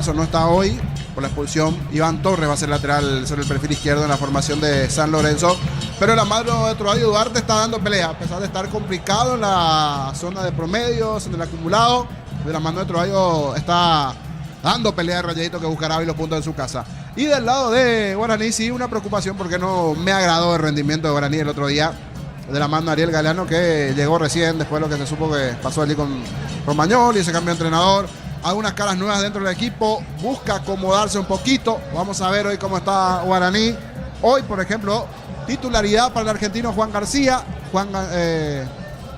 Eso no está hoy por la expulsión. Iván Torres va a ser lateral sobre el perfil izquierdo en la formación de San Lorenzo. Pero la mano de Troadio Duarte está dando pelea, a pesar de estar complicado en la zona de promedios, en el acumulado. De la mano de Troadio está dando pelea de Rayadito, que buscará hoy los puntos en su casa. Y del lado de Guaraní sí una preocupación, porque no me agradó el rendimiento de Guaraní el otro día, de la mano de Ariel Galeano, que llegó recién después de lo que se supo que pasó allí con Romagnoli, ese cambio de entrenador. Algunas caras nuevas dentro del equipo, busca acomodarse un poquito. Vamos a ver hoy cómo está Guaraní. Hoy, por ejemplo, titularidad para el argentino Juan García,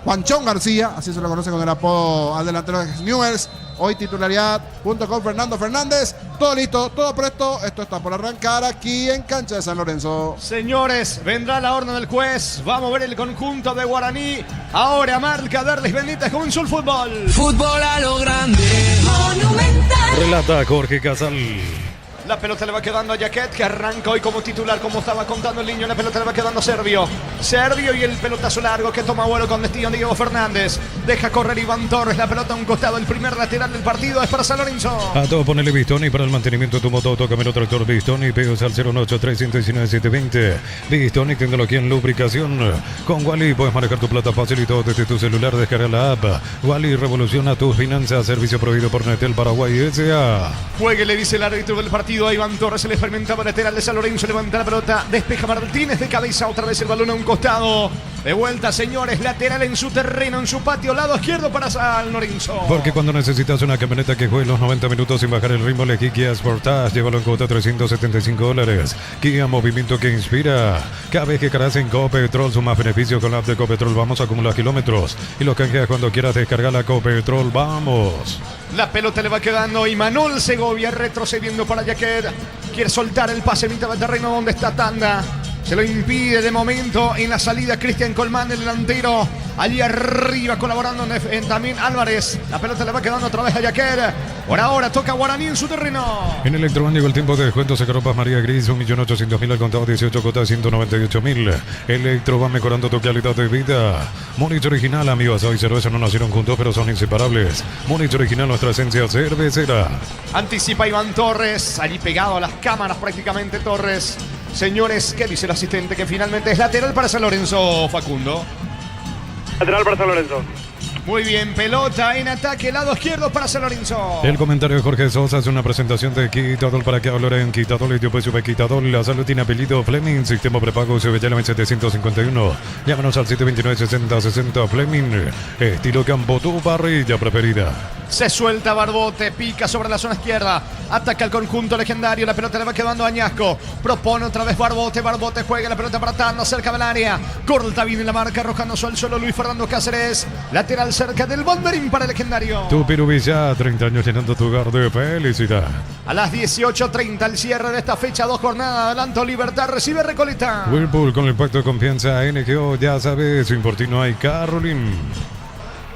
Juanchón García, así se lo conoce con el apodo al delantero de Newell's. Hoy titularidad junto con Fernando Fernández. Todo listo, todo presto. Esto está por arrancar aquí en cancha de San Lorenzo. Señores, vendrá la orden del juez. Vamos a ver el conjunto de Guaraní. Ahora marca Derlis Benítez, comenzó el fútbol. Fútbol a lo grande. Monumental. Relata Jorge Casal. La pelota le va quedando a Jaquet, que arranca hoy como titular, como estaba contando el niño. La pelota le va quedando a Servio. Servio y el pelotazo largo que toma vuelo con destino Diego Fernández. Deja correr Iván Torres. La pelota a un costado. El primer lateral del partido es para San Lorenzo. A todo ponele Bistoni para el mantenimiento de tu moto. Camino Tractor Bistoni. Pedidos al 018-319-720. Bistoni, tecnología en lubricación. Con Wally puedes manejar tu plata fácil y todo desde tu celular. Descarga la app. Wally revoluciona tus finanzas. Servicio prohibido por Netel Paraguay S.A. Juegue, le dice el árbitro del partido a Iván Torres. El experimentado lateral de San Lorenzo. Levanta la pelota. Despeja Martínez de cabeza. Otra vez el balón a un costado. De vuelta, señores. Lateral en su terreno, en su patio. Lado izquierdo para San Lorenzo. Porque cuando necesitas una camioneta que juegue los 90 minutos sin bajar el ritmo, elegí Kia Sportage. Llévalo en cuota $375. Kia, movimiento que inspira. Cada vez que cargas en Copetrol, suma beneficio con la app de Copetrol. Vamos a acumular kilómetros y los canjeas cuando quieras descargar la Copetrol. Vamos. La pelota le va quedando y Manuel Segovia retrocediendo para Jaquet. Quiere soltar el pase en mitad del terreno donde está Tanda. Se lo impide de momento en la salida Cristian Colmán, el delantero. Allí arriba colaborando también Álvarez. La pelota le va quedando otra vez a Jaquet. Por ahora toca Guaraní en su terreno. En Electroban llegó el tiempo de descuento. Sacaropas María Gris, 1.800.000 al contado, 18 cuotas, 198.000. Electroban mejorando tu calidad de vida. Múnich original, amigos. Hoy cerveza no nacieron juntos, pero son inseparables. Múnich original, nuestra esencia cervecera. Anticipa Iván Torres. Allí pegado a las cámaras prácticamente Torres. Señores, ¿qué dice el asistente? Que finalmente es lateral para San Lorenzo, Facundo. Lateral para San Lorenzo. Muy bien, pelota en ataque, lado izquierdo para San Lorenzo. El comentario de Jorge Sosa es una presentación de Quitadol. Para que hablar en Quitadol, y pues sube Quitadol. La salud tiene apellido Fleming, sistema prepago SBTLM 751. Llámanos al 729-6060 Fleming. Estilo campo, tu parrilla preferida. Se suelta Barbote, pica sobre la zona izquierda. Ataca el conjunto legendario, la pelota le va quedando a Añasco. Propone otra vez Barbote, Barbote juega la pelota para Tanda, cerca del área. Corta bien en la marca, arrojándose al suelo Luis Fernando Cáceres. Lateral cerca del banderín para el legendario. Tu Pirubilla, 30 años llenando tu hogar de felicidad. A las 18:30 el cierre de esta fecha, 2 jornadas. Adelanto Libertad, recibe Recoleta. Whirlpool con el pacto de confianza NGO, ya sabes, sin por ti no hay Carolyn.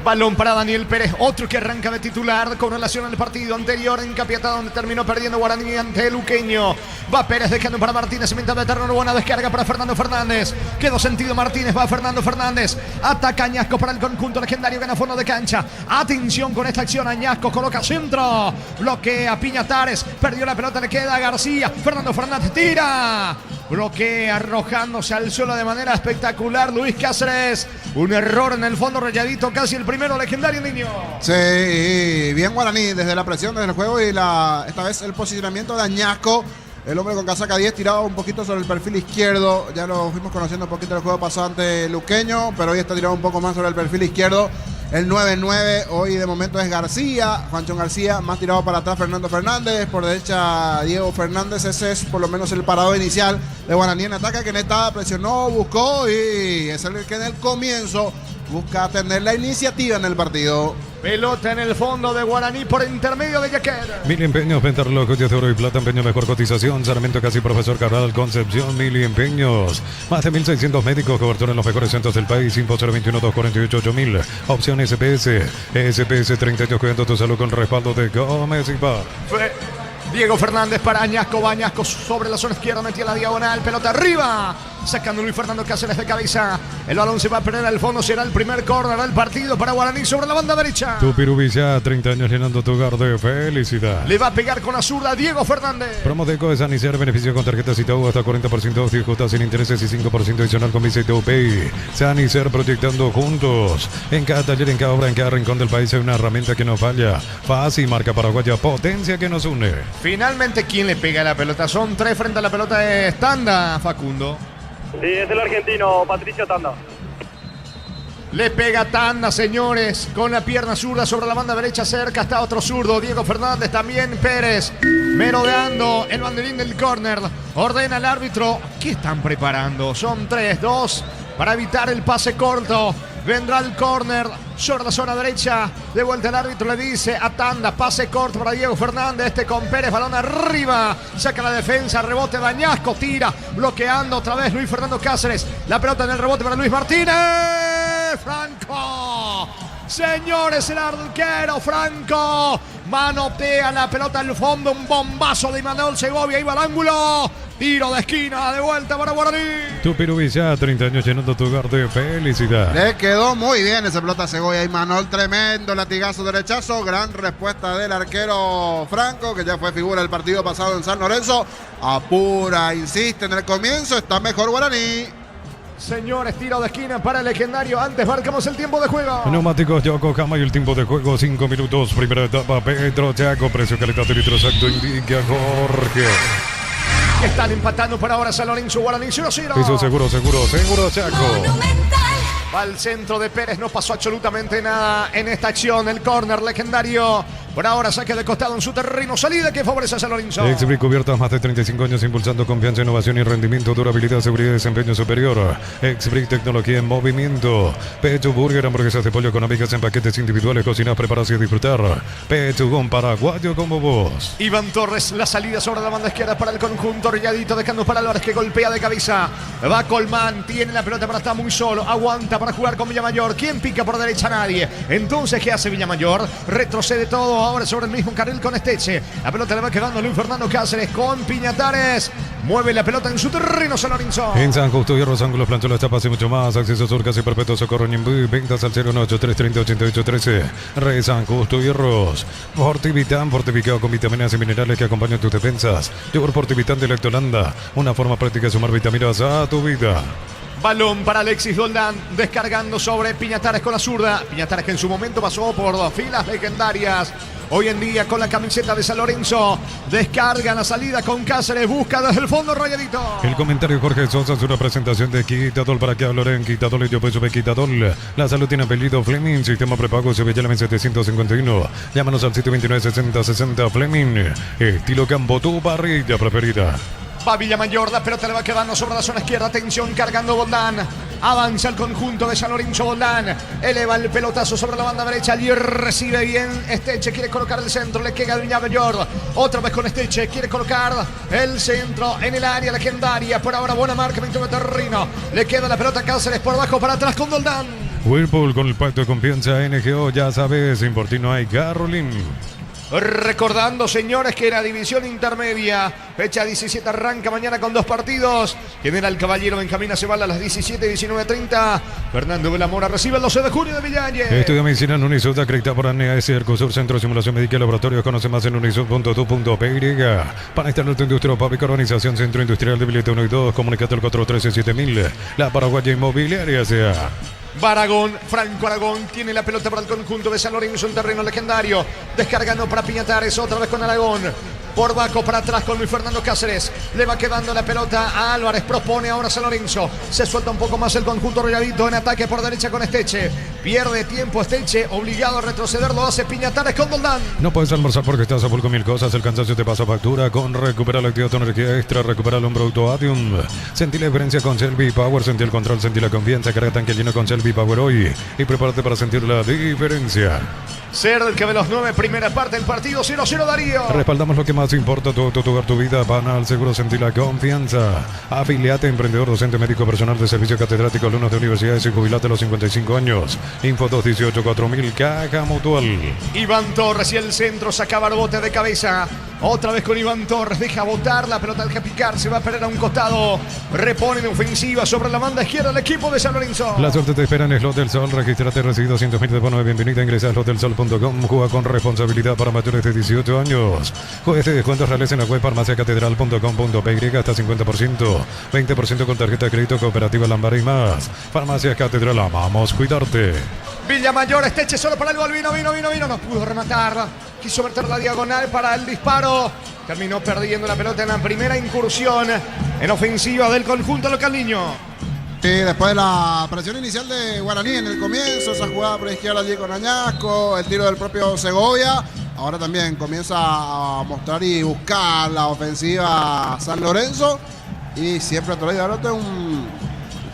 Balón para Daniel Pérez, otro que arranca de titular con relación al partido anterior en Capiatá, donde terminó perdiendo Guaraní ante el Luqueño. Va Pérez dejando para Martínez en mitad de terreno, buena descarga para Fernando Fernández. Quedó sentido Martínez, va Fernando Fernández. Ataca Añasco para el conjunto legendario, gana fondo de cancha. Atención con esta acción, Añasco coloca centro. Bloquea Piñatares, perdió la pelota, le queda a García. Fernando Fernández tira. Bloquea arrojándose al suelo de manera espectacular Luis Cáceres. Un error en el fondo, Rayadito, casi el primero legendario, niño. Sí, bien Guaraní desde la presión, desde el juego y esta vez el posicionamiento de Añasco. El hombre con casaca 10 tirado un poquito sobre el perfil izquierdo. Ya lo fuimos conociendo un poquito el juego pasado ante Luqueño, pero hoy está tirado un poco más sobre el perfil izquierdo. El 9-9 hoy de momento es García, Juanchón García, más tirado para atrás Fernando Fernández, por derecha Diego Fernández. Ese es por lo menos el parado inicial de Guaraní en ataque, que en esta presionó, buscó y es el que en el comienzo busca tener la iniciativa en el partido. Pelota en el fondo de Guaraní por intermedio de Jaquet. Mil empeños, venta relojes de oro y plata, empeño mejor cotización. Sarmiento casi Profesor Cabral, Concepción, Mil empeños. Más de 1.600 médicos, cobertura en los mejores centros del país. Info 021-248-8000. Opción SPS. SPS 30 años cuidando tu salud con respaldo de Gómez y Par. Diego Fernández para Añasco, va Añasco sobre la zona izquierda, metía la diagonal, pelota arriba. sacando Luis Fernando Cáceres de cabeza. El balón se va a perder al fondo, será el primer córner del partido para Guaraní sobre la banda derecha. Tupirubilla, 30 años llenando tu hogar de felicidad. Le va a pegar con la zurda Diego Fernández. Promoteco de San Isidro, beneficio con tarjetas Itaú hasta 40% off y cuotas sin intereses y 5% adicional con Visa Itaú Pay. San Isidro proyectando juntos. En cada taller, en cada obra, en cada rincón del país hay una herramienta que no falla. Fácil, marca paraguaya, potencia que nos une. Finalmente, ¿quién le pega la pelota? Son 3 frente a la pelota de Tanda, Facundo. Sí, es el argentino Patricio Tanda. Le pega Tanda, señores, con la pierna zurda sobre la banda derecha. Cerca está otro zurdo, Diego Fernández, también Pérez, merodeando el banderín del córner. Ordena el árbitro. ¿Qué están preparando? Son 3-2 para evitar el pase corto. Vendrá el córner sobre la zona derecha. De vuelta el árbitro le dice a Tanda, pase corto para Diego Fernández. Este con Pérez, balón arriba. Saca la defensa, rebote Dañasco, tira, bloqueando otra vez Luis Fernando Cáceres. La pelota en el rebote para Luis Martínez. Franco. Señores, el arquero Franco manotea la pelota al fondo. Un bombazo de Imanol Segovia. Iba al ángulo. Tiro de esquina, de vuelta para Guaraní. Tupirubilla, 30 años llenando tu hogar de felicidad. Le quedó muy bien esa pelota a Segovia y Manol. Tremendo latigazo derechazo. Gran respuesta del arquero Franco, que ya fue figura del partido pasado en San Lorenzo. Apura, insiste en el comienzo. Está mejor Guaraní. Señores, tiro de esquina para el legendario. Antes marcamos el tiempo de juego. Neumáticos Yokohama y el tiempo de juego 5 minutos. Primera etapa, Pedro Chaco. Precio, calidad de litro exacto, indica Jorge. Están empatando por ahora San Lorenzo, Guaraní 0-0. Eso seguro Chaco. Va al centro de Pérez, no pasó absolutamente nada en esta acción. El córner legendario. Por ahora saque de costado en su terreno. Salida que favorece a San Lorenzo. Exbrick cubiertas más de 35 años impulsando confianza, innovación y rendimiento, durabilidad, seguridad y desempeño superior. Exbrick, tecnología en movimiento. Pecho Burger, hamburguesas de pollo económicas en paquetes individuales, cocinar, prepararse y disfrutar. Pechugón paraguayo como vos. Iván Torres, la salida sobre la banda izquierda para el conjunto. Rayadito dejando para Álvarez que golpea de cabeza. Va Colmán, tiene la pelota para estar muy solo. Aguanta para jugar con Villamayor. ¿Quién pica por derecha? Nadie. Entonces, ¿qué hace Villamayor? Retrocede todo. Ahora sobre el mismo carril con Esteche. La pelota le va quedando Luis Fernando Cáceres con Piñatares. Mueve la pelota en su terreno San Lorenzo. En San Justo, Hierros, Ángulos, Plancholas, Tapas y mucho más. Acceso Sur, Casi Perpetuo, Socorro, Ñemby. Ventas al 093308813. Re San Justo, Hierros. Fortivitán, fortificado con vitaminas y minerales que acompañan tus defensas. Yogur Fortivitán de Lactolanda. Una forma práctica de sumar vitaminas a tu vida. Balón para Alexis Doldán, descargando sobre Piñatares con la zurda. Piñatares que en su momento pasó por filas legendarias. Hoy en día con la camiseta de San Lorenzo. Descarga la salida con Cáceres. Busca desde el fondo Rayadito. El comentario Jorge Sosa es una presentación de Quitadol para que hablen. Quitadol y yo peso de Quitadol. La salud tiene apellido Fleming. Sistema prepago Sevillana 751. Llámanos al 729-6060 Fleming. Estilo Campo, tu parrilla preferida. Va Villamayor, la pelota le va quedando sobre la zona izquierda. Atención, cargando Boldán. Avanza el conjunto de San Lorenzo. Boldán eleva el pelotazo sobre la banda derecha. Allí recibe bien Esteche. Quiere colocar el centro. Le queda Villamayor. Otra vez con Esteche. Quiere colocar el centro en el área legendaria. Por ahora buena marca. 21 de terreno. Le queda la pelota a Cáceres por abajo para atrás con Doldán. Whirlpool con el pacto de confianza NGO. Ya sabes, sin por ti no hay Garolín. Recordando, señores, que la división intermedia, fecha 17, arranca mañana con 2 partidos. General Caballero Benjamín Cebal a las 17 y 19:30. Fernando Velamora recibe el 12 de junio de Villalle. Estudia medicina en Unisud, acreditado por ANEAS, Ercosur, Centro de Simulación Médica y Laboratorio. Conoce más en unisud.tu.py. Para instalar tu industria pública, organización Centro Industrial de Billete 1 y 2. Comunicate al 413-7000. La Paraguaya Inmobiliaria sea. Baragón, Franco Aragón tiene la pelota para el conjunto de San Lorenzo en terreno legendario. Descargando para Piñatares, otra vez con Aragón. Por Baco para atrás con Luis Fernando Cáceres. Le va quedando la pelota a Álvarez. Propone ahora San Lorenzo. Se suelta un poco más el conjunto Rayadito en ataque por derecha con Esteche. Pierde tiempo Esteche. Obligado a retroceder. Lo hace Piñatares con Doldán. No puedes almorzar porque estás a full con 1000 cosas. El cansancio te pasa factura. Con Recupera la actividad, tu energía extra. Recupera el hombro Auto Adium. Sentí la diferencia con Selby Power. Sentí el control. Sentí la confianza. Carga tanque lleno con Selby Power hoy. Y prepárate para sentir la diferencia. Cerca de los 9, primera parte del partido, 0-0 Darío. Respaldamos lo que más importa, tu auto, tu hogar, tu vida. Banal, seguro, sentir la confianza. Afiliate, emprendedor, docente, médico, personal de servicio catedrático, alumnos de universidades y jubilate a los 55 años. Info 218-4000, Caja Mutual. Iván Torres y el centro saca Barbote de cabeza. Otra vez con Iván Torres, deja botar la pelota, deja picar, se va a perder a un costado. Repone en ofensiva sobre la banda izquierda el equipo de San Lorenzo. La suerte te espera en Slot del Sol. Regístrate, recibe 200.000 de bono de bienvenida. Ingresa a slotdelsol.com. Juega con responsabilidad para mayores de 18 años. Juegues de descuentos reales en la web farmaciacatedral.com.py hasta 50%. 20% con tarjeta de crédito cooperativa Lambar y más. Farmacia Catedral, amamos cuidarte. Villamayor, Esteche solo para el gol, vino, no pudo rematar, quiso meter la diagonal para el disparo, terminó perdiendo la pelota en la primera incursión en ofensiva del conjunto localniño. Sí, después de la presión inicial de Guaraní en el comienzo, esa jugada por izquierda allí con Añasco, el tiro del propio Segovia, ahora también comienza a mostrar y buscar la ofensiva San Lorenzo y siempre a Torrey de Barote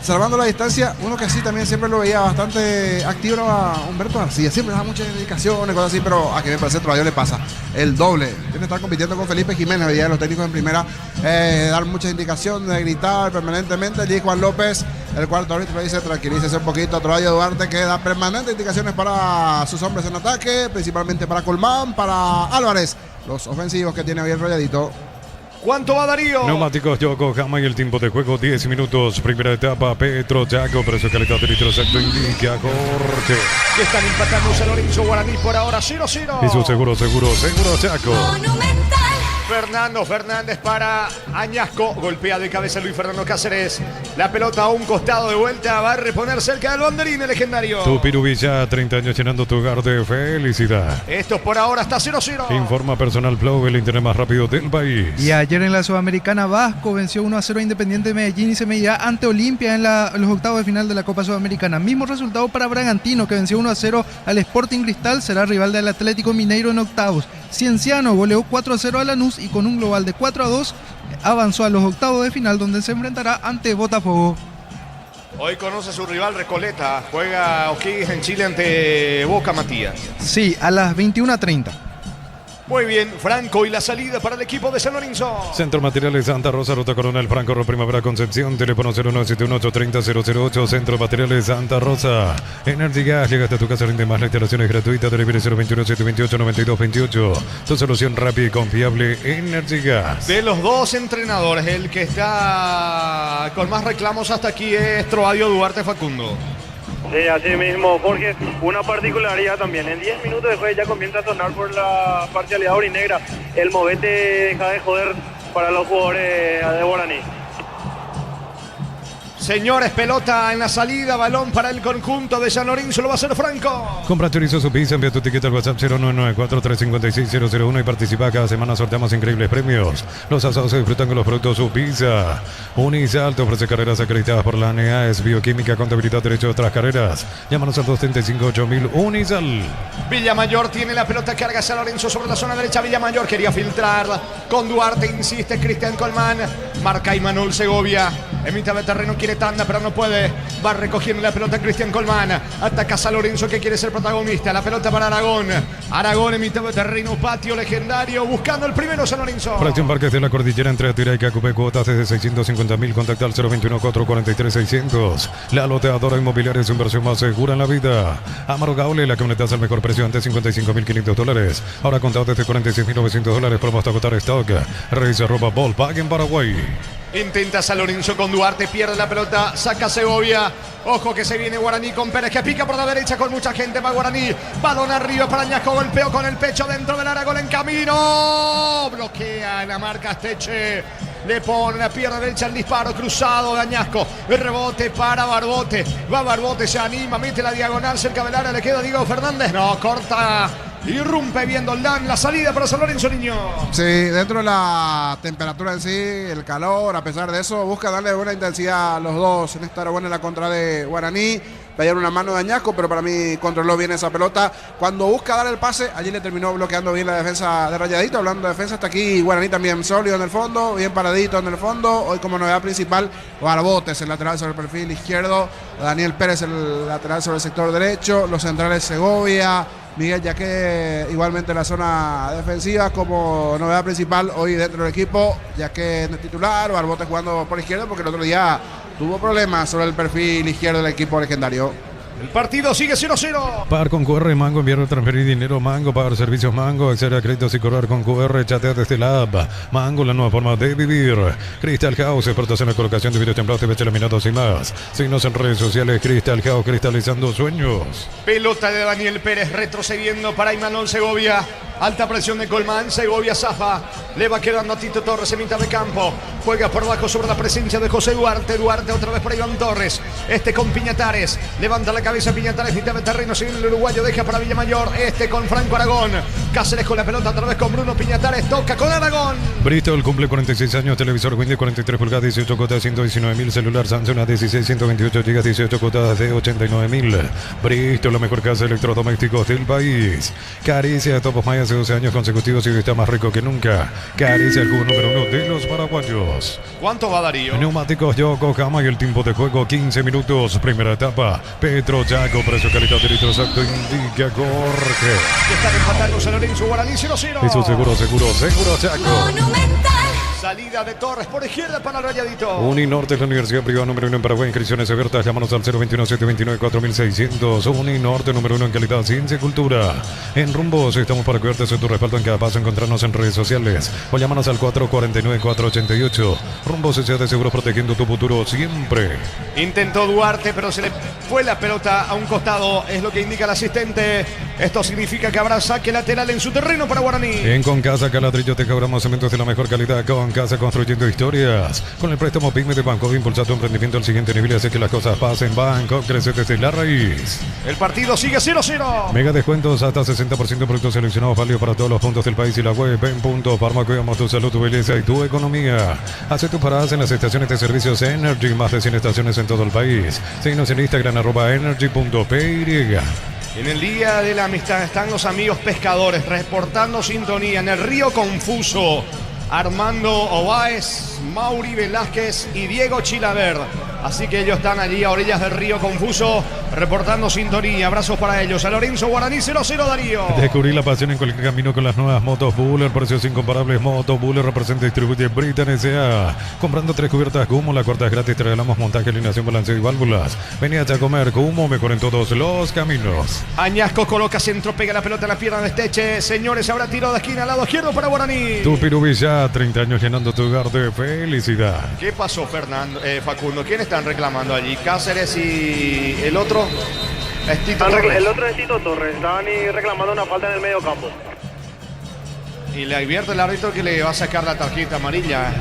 salvando la distancia, uno que sí también siempre lo veía bastante activo era Humberto García, siempre da muchas indicaciones, cosas así, pero aquí me parece que todavía le pasa el doble. Tiene que estar compitiendo con Felipe Jiménez, veía los técnicos en primera, dar muchas indicaciones, gritar permanentemente. Allí Juan López, el cuarto árbitro, dice tranquilícese un poquito. Trovallo Duarte que da permanentes indicaciones para sus hombres en ataque, principalmente para Colmán, para Álvarez, los ofensivos que tiene bien rolladito. ¿Cuánto va Darío? Neumáticos Yokohama y el tiempo de juego 10 minutos. Primera etapa, Petro Chaco, precio calidad de litro exacto indica Jorge. Que están empatando San Lorenzo Guaraní por ahora 0-0. Y su seguro Chaco. Monumental. Fernando Fernández para Añasco, golpea de cabeza Luis Fernando Cáceres. La pelota a un costado de vuelta, va a reponer cerca del banderín el legendario. Tu Pirubilla, 30 años llenando tu hogar de felicidad. Esto por ahora está 0-0. Informa Personal Flow, el internet más rápido del país. Y ayer en la Sudamericana, Vasco venció 1-0 a Independiente de Medellín y se medirá ante Olimpia en los octavos de final de la Copa Sudamericana. Mismo resultado para Bragantino, que venció 1-0 al Sporting Cristal, será rival del Atlético Mineiro en octavos. Cienciano goleó 4-0 a Lanús y con un global de 4-2 avanzó a los octavos de final, donde se enfrentará ante Botafogo. Hoy conoce su rival Recoleta, juega O'Higgins en Chile ante Boca Matías. Sí, a las 21:30. Muy bien, Franco y la salida para el equipo de San Lorenzo. Centro Materiales Santa Rosa, Ruta Coronel Franco, Primavera Concepción, teléfono 0971830-008, Centro Materiales Santa Rosa. Energy Gas, llega hasta tu casa, rinde más, la instalación es gratuita, delivery 021-728-9228. Tu solución rápida y confiable, Energy Gas. De los dos entrenadores, el que está con más reclamos hasta aquí es Trovadio Duarte Facundo. Sí, así mismo, Jorge. Una particularidad también. En 10 minutos de juego ya comienza a sonar por la parcialidad orinegra. El movete deja de joder para los jugadores de Guaraní. Señores, pelota en la salida, balón para el conjunto de San Lorenzo, lo va a hacer Franco. Compra chorizo su pizza, envía tu ticket al WhatsApp 0994-356-001 y participa. Cada semana sorteamos increíbles premios. Los asados se disfrutan con los productos su pizza. Unisal te ofrece carreras acreditadas por la ANEAES, bioquímica, contabilidad, derecho de otras carreras. Llámanos al 235-8000 Unisal. Villamayor tiene la pelota, carga San Lorenzo sobre la zona derecha. Villamayor quería filtrar con Duarte, insiste Cristian Colmán. Marca Imanol Segovia. En mitad de terreno quiere tanda, pero no puede. Va recogiendo la pelota Cristian Colmán. Ataca San Lorenzo, que quiere ser protagonista. La pelota para Aragón. Aragón en mitad de terreno, patio legendario, buscando el primero San Lorenzo. Fracción Parques de la Cordillera entre Atira y Cacupé, cuotas desde 650.000. Contacta al 021-443-600. La loteadora inmobiliaria es su inversión más segura en la vida. Amaro Gaule, la camioneta al mejor precio, antes $55.500. Ahora contado desde $46.900. Promo hasta agotar stock. Revisa @Volkswagen en Paraguay. Intenta San Lorenzo con Duarte, pierde la pelota, saca Segovia. Ojo que se viene Guaraní con Pérez, que pica por la derecha con mucha gente. Va Guaraní, balón arriba para Añasco, golpeo con el pecho dentro del área, gol en camino. Bloquea en la marca Esteche. Le pone la pierna derecha el disparo cruzado de Añasco. El rebote para Barbote. Va Barbote, se anima, mete la diagonal cerca del área. Le queda Diego Fernández. No, corta. Irrumpe bien Doldán, la salida para San Lorenzo, niño. Sí, dentro de la temperatura en sí, el calor, a pesar de eso, busca darle buena intensidad a los dos. En esta era buena la contra de Guaraní. Pedían una mano de Añasco, pero para mí controló bien esa pelota. Cuando busca dar el pase, allí le terminó bloqueando bien la defensa de Rayadito. Hablando de defensa, hasta aquí Guaraní también sólido en el fondo, bien paradito en el fondo. Hoy como novedad principal, Barbotes, el lateral sobre el perfil izquierdo. Daniel Pérez, el lateral sobre el sector derecho. Los centrales Segovia, Miguel Yaque, igualmente en la zona defensiva como novedad principal hoy dentro del equipo. Yaque en el titular, Barbotes jugando por izquierda porque el otro día tuvo problemas sobre el perfil izquierdo del equipo legendario. El partido sigue 0-0. Pagar con QR, Mango, enviar, transferir dinero, Mango, pagar servicios, Mango, acceder a créditos y cobrar con QR, chatea desde la app. Mango, la nueva forma de vivir. Crystal House, expertos en la colocación de vidrios templados, TVC laminados y más. Síguenos en redes sociales, Crystal House, cristalizando sueños. Pelota de Daniel Pérez retrocediendo para Imanol Segovia. Alta presión de Colmán, Segovia zafa. Le va quedando a Tito Torres en mitad de campo. Juega por bajo sobre la presencia de José Duarte. Duarte otra vez para Iván Torres. Con Piñatares. Levanta la cabeza Piñatares, mitad de terreno. Sigue el uruguayo, deja para Villamayor. Con Franco Aragón. Cáceres con la pelota otra vez con Bruno Piñatares. Toca con Aragón. Bristol cumple 46 años. Televisor Windy 43 pulgadas, 18 cuotas, 119.000. Celular Samsung a 16, 128 GB, 18 cuotas de 89.000. Bristol, la mejor casa de electrodomésticos del país. Caricia, Topos Maya hace 12 años consecutivos y hoy está más rico que nunca. Caricia, el jugo número 1 de los paraguayos. ¿Cuánto va Darío? Neumáticos Yokohama y el tiempo de juego 15 minutos. Primera etapa. Petro Chaco, precio calidad de litro exacto indica Jorge. Están empatando San Lorenzo, Guaraní 0-0. Eso seguro Chaco. Monumental. Salida de Torres por izquierda para el Rayadito. Uninorte es la universidad privada número 1 en Paraguay. Inscripciones abiertas. Llámanos al 021-729-4600. Uninorte número 1 en calidad, ciencia y cultura. En Rumbos estamos para cuidarte de tu respaldo en cada paso. Encontrarnos en redes sociales o llámanos al 449-488. Rumbos, sociedad de seguros, protegiendo tu futuro siempre. Intentó Duarte, pero se le fue la pelota a un costado. Es lo que indica el asistente. Esto significa que habrá saque lateral en su terreno para Guaraní. En Concasa Caladrillo te cobramos cementos de la mejor calidad. Concasa, construyendo historias. Con el préstamo PYME de Banco, impulsa tu emprendimiento al siguiente nivel y hace que las cosas pasen. Banco, crece desde la raíz. El partido sigue 0-0. Mega descuentos hasta 60% de productos seleccionados, válidos para todos los puntos del país y la web. En Punto Parma, cuidamos tu salud, tu belleza y tu economía. Hace tus paradas en las estaciones de servicios Energy, más de 100 estaciones en todo el país. Síguenos en Instagram, @energy.py. En el Día de la Amistad están los amigos pescadores reportando sintonía en el Río Confuso. Armando Ováez, Mauri Velázquez y Diego Chilaver. Así que ellos están allí a orillas del Río Confuso reportando sintonía. Abrazos para ellos. San Lorenzo, Guaraní 0-0, Darío. Descubrí la pasión en cualquier camino con las nuevas motos Buller. Precios incomparables. Moto Buller representa y distribuye Britain S.A. Comprando 3 cubiertas Kumo, la cuarta es gratis. Te regalamos montaje, alineación, balanceo y válvulas. Vení a comer Kumo, mejor en todos los caminos. Añasco coloca centro, pega la pelota en la pierna de Esteche. Señores, habrá tiro de esquina al lado izquierdo para Guaraní. Tu Pirubilla, 30 años llenando tu hogar de felicidad. ¿Qué pasó, Facundo? ¿Quién están reclamando allí? Cáceres y el otro es Tito Torres. El otro es Tito Torres. Estaban reclamando una falta en el medio campo. Y le advierte el árbitro que le va a sacar la tarjeta amarilla.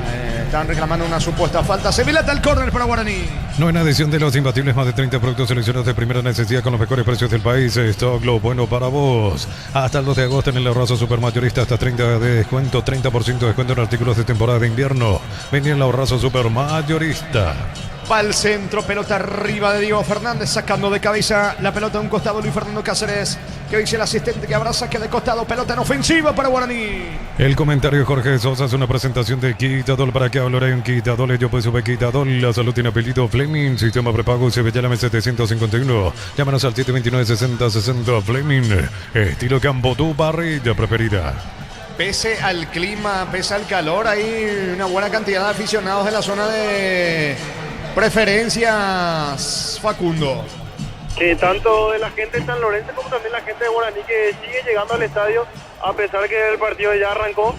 Están reclamando una supuesta falta. Se vilata el córner para Guaraní. Nueva edición de los imbatibles, más de 30 productos seleccionados de primera necesidad con los mejores precios del país. Stock, lo bueno para vos. Hasta el 2 de agosto en el ahorrazo supermayorista, hasta 30% de descuento, 30% de descuento en artículos de temporada de invierno. Vení en el ahorrazo supermayorista. Va al centro, pelota arriba de Diego Fernández, sacando de cabeza la pelota de un costado Luis Fernando Cáceres, que dice el asistente que habrá saque de costado, pelota en ofensiva para Guaraní. El comentario de Jorge Sosa es una presentación de Quitadol. ¿Para qué hablaré en Quitadol? Yo pues sube Quitadol. La salud tiene apellido Fleming, sistema prepago Sevillana 751. Llámanos al 729-6060 Fleming. Estilo campo, tu parrilla preferida. Pese al clima, pese al calor, hay una buena cantidad de aficionados de la zona de preferencias, Facundo. Tanto de la gente de San Lorenzo como también la gente de Guaraní, que sigue llegando al estadio a pesar que el partido ya arrancó.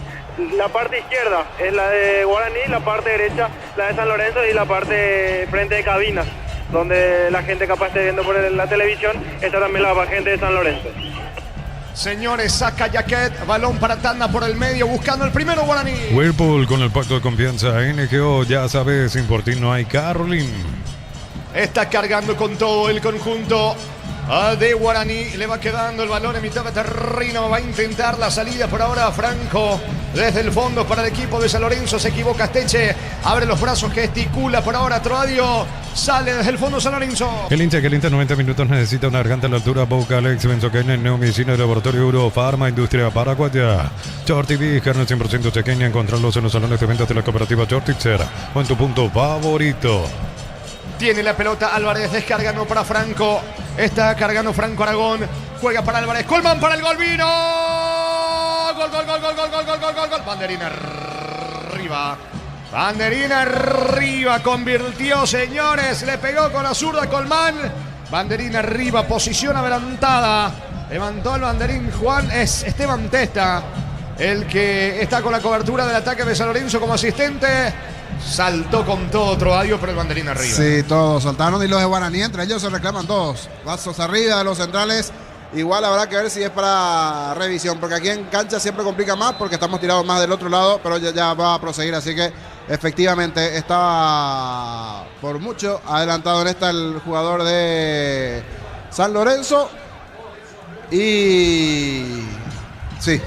La parte izquierda es la de Guaraní, la parte derecha la de San Lorenzo y la parte frente de cabinas, donde la gente capaz esté viendo por la televisión, está también la gente de San Lorenzo. Señores, saca Jaquet, balón para Tanda por el medio, buscando el primero Guaraní. Whirlpool con el pacto de confianza NGO, ya sabes, sin por ti no hay Carolyn. Está cargando con todo el conjunto de Guaraní. Le va quedando el balón en mitad de terreno. Va a intentar la salida por ahora Franco. Desde el fondo para el equipo de San Lorenzo. Se equivoca Esteche. Abre los brazos, gesticula por ahora Troadio. Sale desde el fondo San Lorenzo. El hincha 90 minutos necesita una garganta a la altura. Boca Alex Benzoqueña, Neomicina, Laboratorio Euro, Farma, Industria Paraguaya. Shorty B, carne 100% chequeña. Encontrarlos en los salones de ventas de la cooperativa Shortitzer. O en tu punto favorito. Tiene la pelota Álvarez, descargando para Franco. Está cargando Franco Aragón. Juega para Álvarez. Colmán para el gol. Vino. Gol. Banderina arriba. Banderina arriba. Convirtió, señores. Le pegó con la zurda Colmán. Banderín arriba, posición adelantada. Levantó el banderín Juan, es Esteban Testa el que está con la cobertura del ataque de San Lorenzo como asistente. Saltó con todo Trovadio, pero el banderín arriba. Sí, todos saltaron y los de Guaraní, entre ellos se reclaman todos. Vasos arriba de los centrales. Igual habrá que ver si es para revisión, porque aquí en cancha siempre complica más porque estamos tirados más del otro lado, pero ya va a proseguir, así que efectivamente estaba por mucho adelantado en esta el jugador de San Lorenzo. Y sí,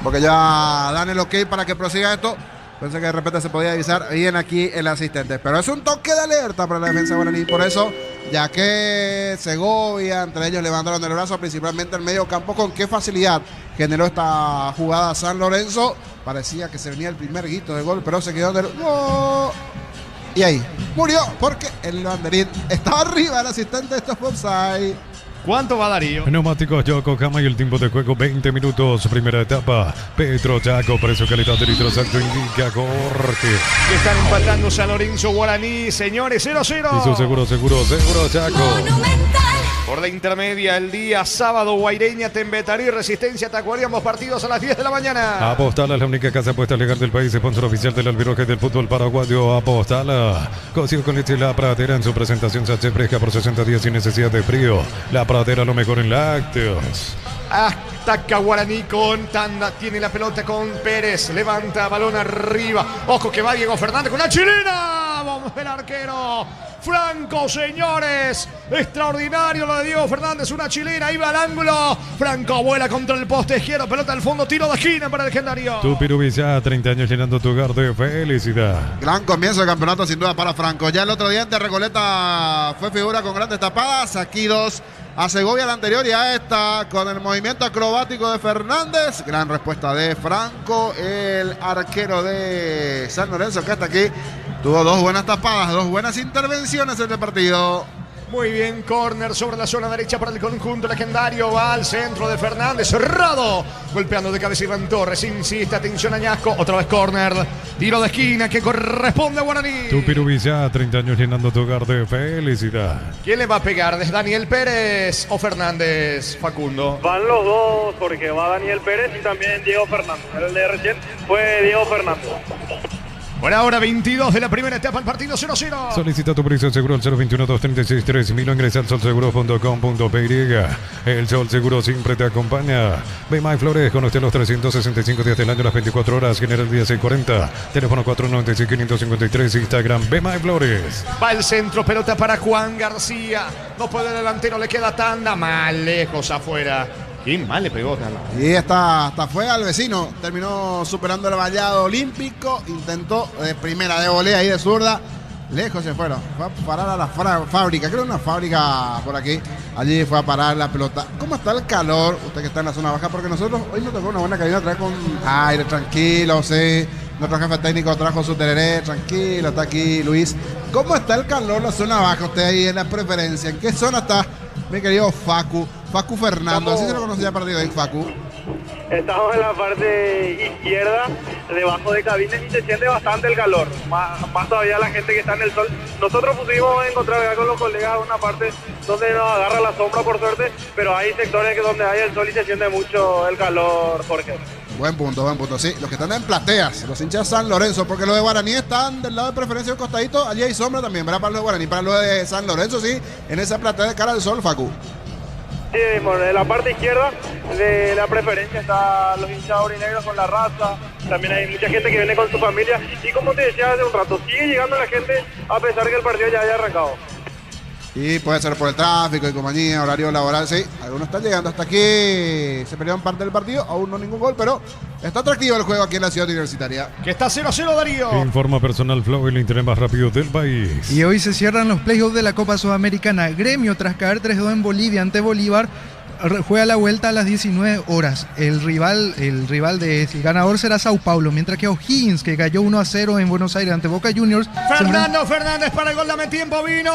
porque ya dan el ok para que prosiga esto. Pensé que de repente se podía avisar bien aquí el asistente. Pero es un toque de alerta para la defensa guaraní. Por eso, ya que Segovia, entre ellos levantaron el brazo, principalmente el medio campo, con qué facilidad generó esta jugada San Lorenzo. Parecía que se venía el primer grito de gol, pero se quedó en el... ¡Oh! Y ahí murió porque el banderín estaba arriba del asistente. Esto fue offside. ¿Cuánto va Darío? Neumáticos Yokohama y el tiempo de juego 20 minutos. Primera etapa. Petro Chaco, precio calidad de litros alto indica corte. Que están empatando San Lorenzo Guaraní, señores, 0-0. Y su seguro Chaco. Monumental. Por la intermedia, el día sábado, Guaireña, Tembetarí, Resistencia, Tacuarí, ambos partidos a las 10 de la mañana. Apostala es la única casa apuesta legal del país, sponsor oficial del albiroje del fútbol paraguayo. Apostala. Cocido con leche La Pradera en su presentación sachet fresca por 60 días sin necesidad de frío. La Pradera, lo mejor en lácteos. Ataca Guaraní con tanda, tiene la pelota con Pérez, levanta balón arriba. Ojo que va Diego Fernández con la chilena. Vamos el arquero Franco, señores. Extraordinario lo de Diego Fernández, una chilena, iba al ángulo. Franco vuela contra el poste izquierdo, pelota al fondo, tiro de esquina para el legendario. Tu Pirubilla, 30 años llenando tu hogar de felicidad. Gran comienzo del campeonato sin duda para Franco. Ya el otro día ante Recoleta fue figura con grandes tapadas. Aquí dos a Segovia la anterior y a esta con el movimiento acrobático de Fernández. Gran respuesta de Franco, el arquero de San Lorenzo, que hasta aquí tuvo dos buenas tapadas, dos buenas intervenciones en el partido. Muy bien, córner sobre la zona derecha para el conjunto legendario. Va al centro de Fernández, cerrado. Golpeando de cabeza Iván Torres. Insiste, atención Añasco. Otra vez córner. Tiro de esquina que corresponde a Guaraní. Tu Pirubilla, 30 años llenando tu hogar de felicidad. ¿Quién le va a pegar? ¿Es Daniel Pérez o Fernández, Facundo? Van los dos, porque va Daniel Pérez y también Diego Fernández. El de recién fue Diego Fernández. Por ahora 22 de la primera etapa, el partido 0-0. Solicita tu precio seguro al 021-236-3000 o ingresa al solseguro.com.py. El Sol Seguro siempre te acompaña. Bemay Flores, con usted los 365 días del año, las 24 horas, General Día 640. Teléfono 496-553, Instagram Bemay Flores. Va el centro, pelota para Juan García. No puede el delantero, le queda tanda. Más lejos afuera. Qué mal le pegó, Carlos. Y hasta fue al vecino. Terminó superando el vallado olímpico. Intentó de primera de volea ahí de zurda. Lejos se fueron. Fue a parar a la fábrica. Creo una fábrica por aquí. Allí fue a parar la pelota. ¿Cómo está el calor? Usted que está en la zona baja. Porque nosotros hoy nos tocó una buena cabina. Traer con aire tranquilo, sí. Nuestro jefe técnico trajo su tereré. Tranquilo, está aquí Luis. ¿Cómo está el calor en la zona baja? Usted ahí en la preferencia. ¿En qué zona está mi querido Facu Fernando? Así se lo conocía a partir de ahí, Facu. Estamos en la parte izquierda, debajo de cabines, y se siente bastante el calor. Más todavía la gente que está en el sol. Nosotros pudimos encontrar acá con los colegas una parte donde nos agarra la sombra, por suerte, pero hay sectores donde hay el sol y se siente mucho el calor, Jorge. Buen punto. Sí, los que están en plateas, los hinchas San Lorenzo, porque los de Guaraní están del lado de preferencia del costadito. Allí hay sombra también, ¿verdad? Para los de Guaraní, para los de San Lorenzo, sí, en esa platea de cara al sol, Facu. Sí, en la parte izquierda de la preferencia están los hinchas aurinegros con la raza. También hay mucha gente que viene con su familia. Y como te decía hace un rato, sigue llegando la gente a pesar que el partido ya haya arrancado. Y puede ser por el tráfico y compañía, horario laboral, sí. Algunos están llegando hasta aquí. Se pelearon parte del partido, aún no ningún gol, pero está atractivo el juego aquí en la ciudad universitaria. Que está 0-0, Darío. Informa Personal Flow, el internet más rápido del país. Y hoy se cierran los playoffs de la Copa Sudamericana. Gremio, tras caer 3-2 en Bolivia ante Bolívar, juega la vuelta a las 19 horas. El ganador será Sao Paulo, mientras que O'Higgins, que cayó 1-0 en Buenos Aires ante Boca Juniors. Fernando Fernández para el gol, dame tiempo, vino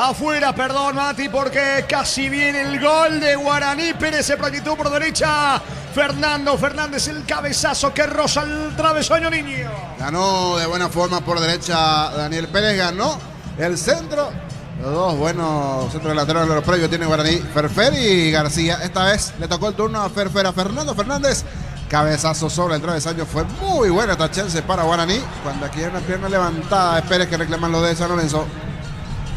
afuera, perdón, Mati, porque casi viene el gol de Guaraní. Pérez se proyectó por derecha. Fernando Fernández, el cabezazo que roza el travesaño, niño. Ganó de buena forma por derecha Daniel Pérez, ganó el centro Los dos buenos centro delanteros de los previos tiene Guaraní, Ferfer y García. Esta vez le tocó el turno a Ferfer, a Fernando Fernández. Cabezazo sobre el travesaño. Fue muy buena esta chance para Guaraní. Cuando aquí hay una pierna levantada de Pérez que reclaman los de San Lorenzo.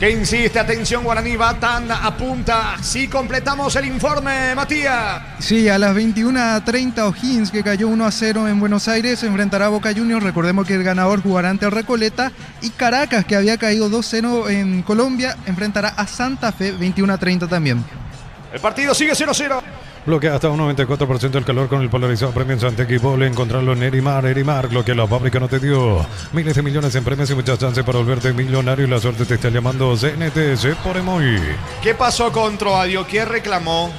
Que insiste, atención, Guaraní va tan a punta. Si completamos el informe, Matías. Sí, a las 21:30 O'Higgins, que cayó 1-0 en Buenos Aires, enfrentará a Boca Juniors. Recordemos que el ganador jugará ante Recoleta. Y Caracas, que había caído 2-0 en Colombia, enfrentará a Santa Fe, 21:30 también. El partido sigue 0-0. Bloquea hasta un 94% el calor con el polarizado premio en Santequi Vole. Encontrarlo en Erimar, lo que la fábrica no te dio. Miles de millones en premios y muchas chances para volverte millonario. Y la suerte te está llamando CNTC por Emoy. ¿Qué pasó con Troadio? ¿Quién reclamó?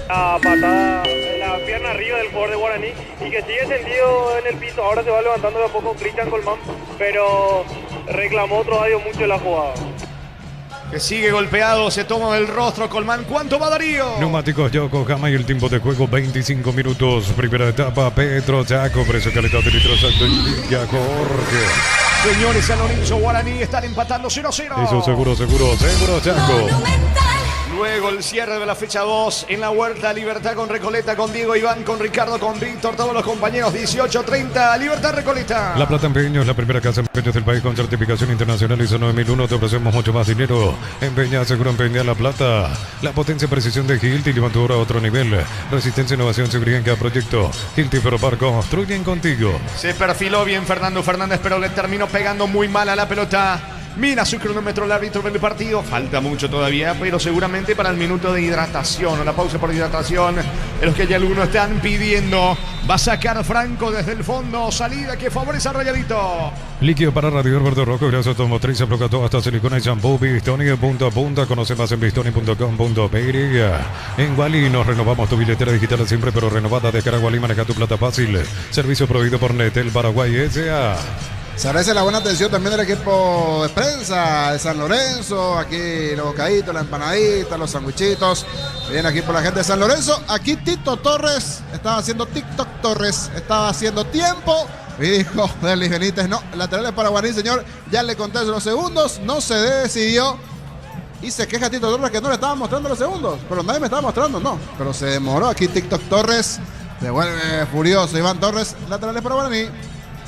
La patada en la pierna arriba del jugador de Guaraní y que sigue tendido en el piso. Ahora se va levantando de a poco Cristian Colmán, pero reclamó Troadio mucho la jugada. Que sigue golpeado, se toma del rostro Colmán. ¿Cuánto va Darío? Neumáticos Yokohama y el tiempo de juego 25 minutos. Primera etapa, Petro Chaco, precio calidad de litro exacto en Liga Jorge. Señores, San Lorenzo, Guaraní están empatando 0-0. Eso seguro, Chaco. Luego el cierre de la fecha 2 en la Huerta, Libertad con Recoleta, con Diego Iván, con Ricardo, con Víctor, todos los compañeros, 18:30, Libertad Recoleta. La Plata Empeño es la primera casa de empeños del país con certificación internacional ISO 9001. Te ofrecemos mucho más dinero. Empeña, seguro empeña La Plata. La potencia y precisión de Hilti lleva tu obra a otro nivel. Resistencia, innovación, seguridad en cada proyecto. Hilti Ferropar construyen contigo. Se perfiló bien Fernando Fernández, pero le terminó pegando muy mal a la pelota. Mira su cronómetro el árbitro del partido. Falta mucho todavía, pero seguramente para el minuto de hidratación o la pausa por hidratación, en los que ya algunos están pidiendo. Va a sacar Franco desde el fondo. Salida que favorece a Rayadito. Líquido para radiador verde rojo, gracias automotriz, bloquea todo hasta silicona y shampoo. Bistoni de punta a punta. Conoce más en bistoni.com.py. En Wally nos renovamos tu billetera digital siempre, pero renovada. Descarga Wally, maneja tu plata fácil. Servicio proveído por Netel Paraguay S.A. Se agradece la buena atención también del equipo de prensa de San Lorenzo. Aquí los bocaditos, la empanadita, los sandwichitos. Viene aquí por la gente de San Lorenzo. Aquí Tito Torres estaba haciendo TikTok Torres. Estaba haciendo tiempo. Y dijo Derlis Benítez, no, laterales para Guaraní, señor. Ya le conté los segundos. No se decidió. Y se queja Tito Torres que no le estaban mostrando los segundos. Pero nadie me estaba mostrando, no. Pero se demoró aquí TikTok Torres. Devuelve furioso Iván Torres. Laterales para Guaraní.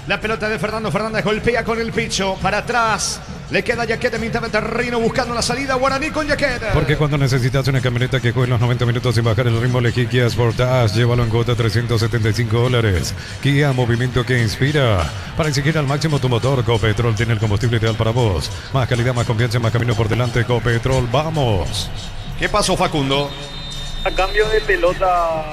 La pelota de Fernando Fernández golpea con el pecho para atrás. Le queda Yaquete en mitad de terreno buscando la salida. Guaraní con Yaquete. Porque cuando necesitas una camioneta que juegue los 90 minutos sin bajar el ritmo, elegí Kia Sportage. Llévalo en cuota $375. Kia, movimiento que inspira. Para exigir al máximo tu motor, Copetrol tiene el combustible ideal para vos. Más calidad, más confianza, más camino por delante. Copetrol, vamos. ¿Qué pasó, Facundo? A cambio de pelota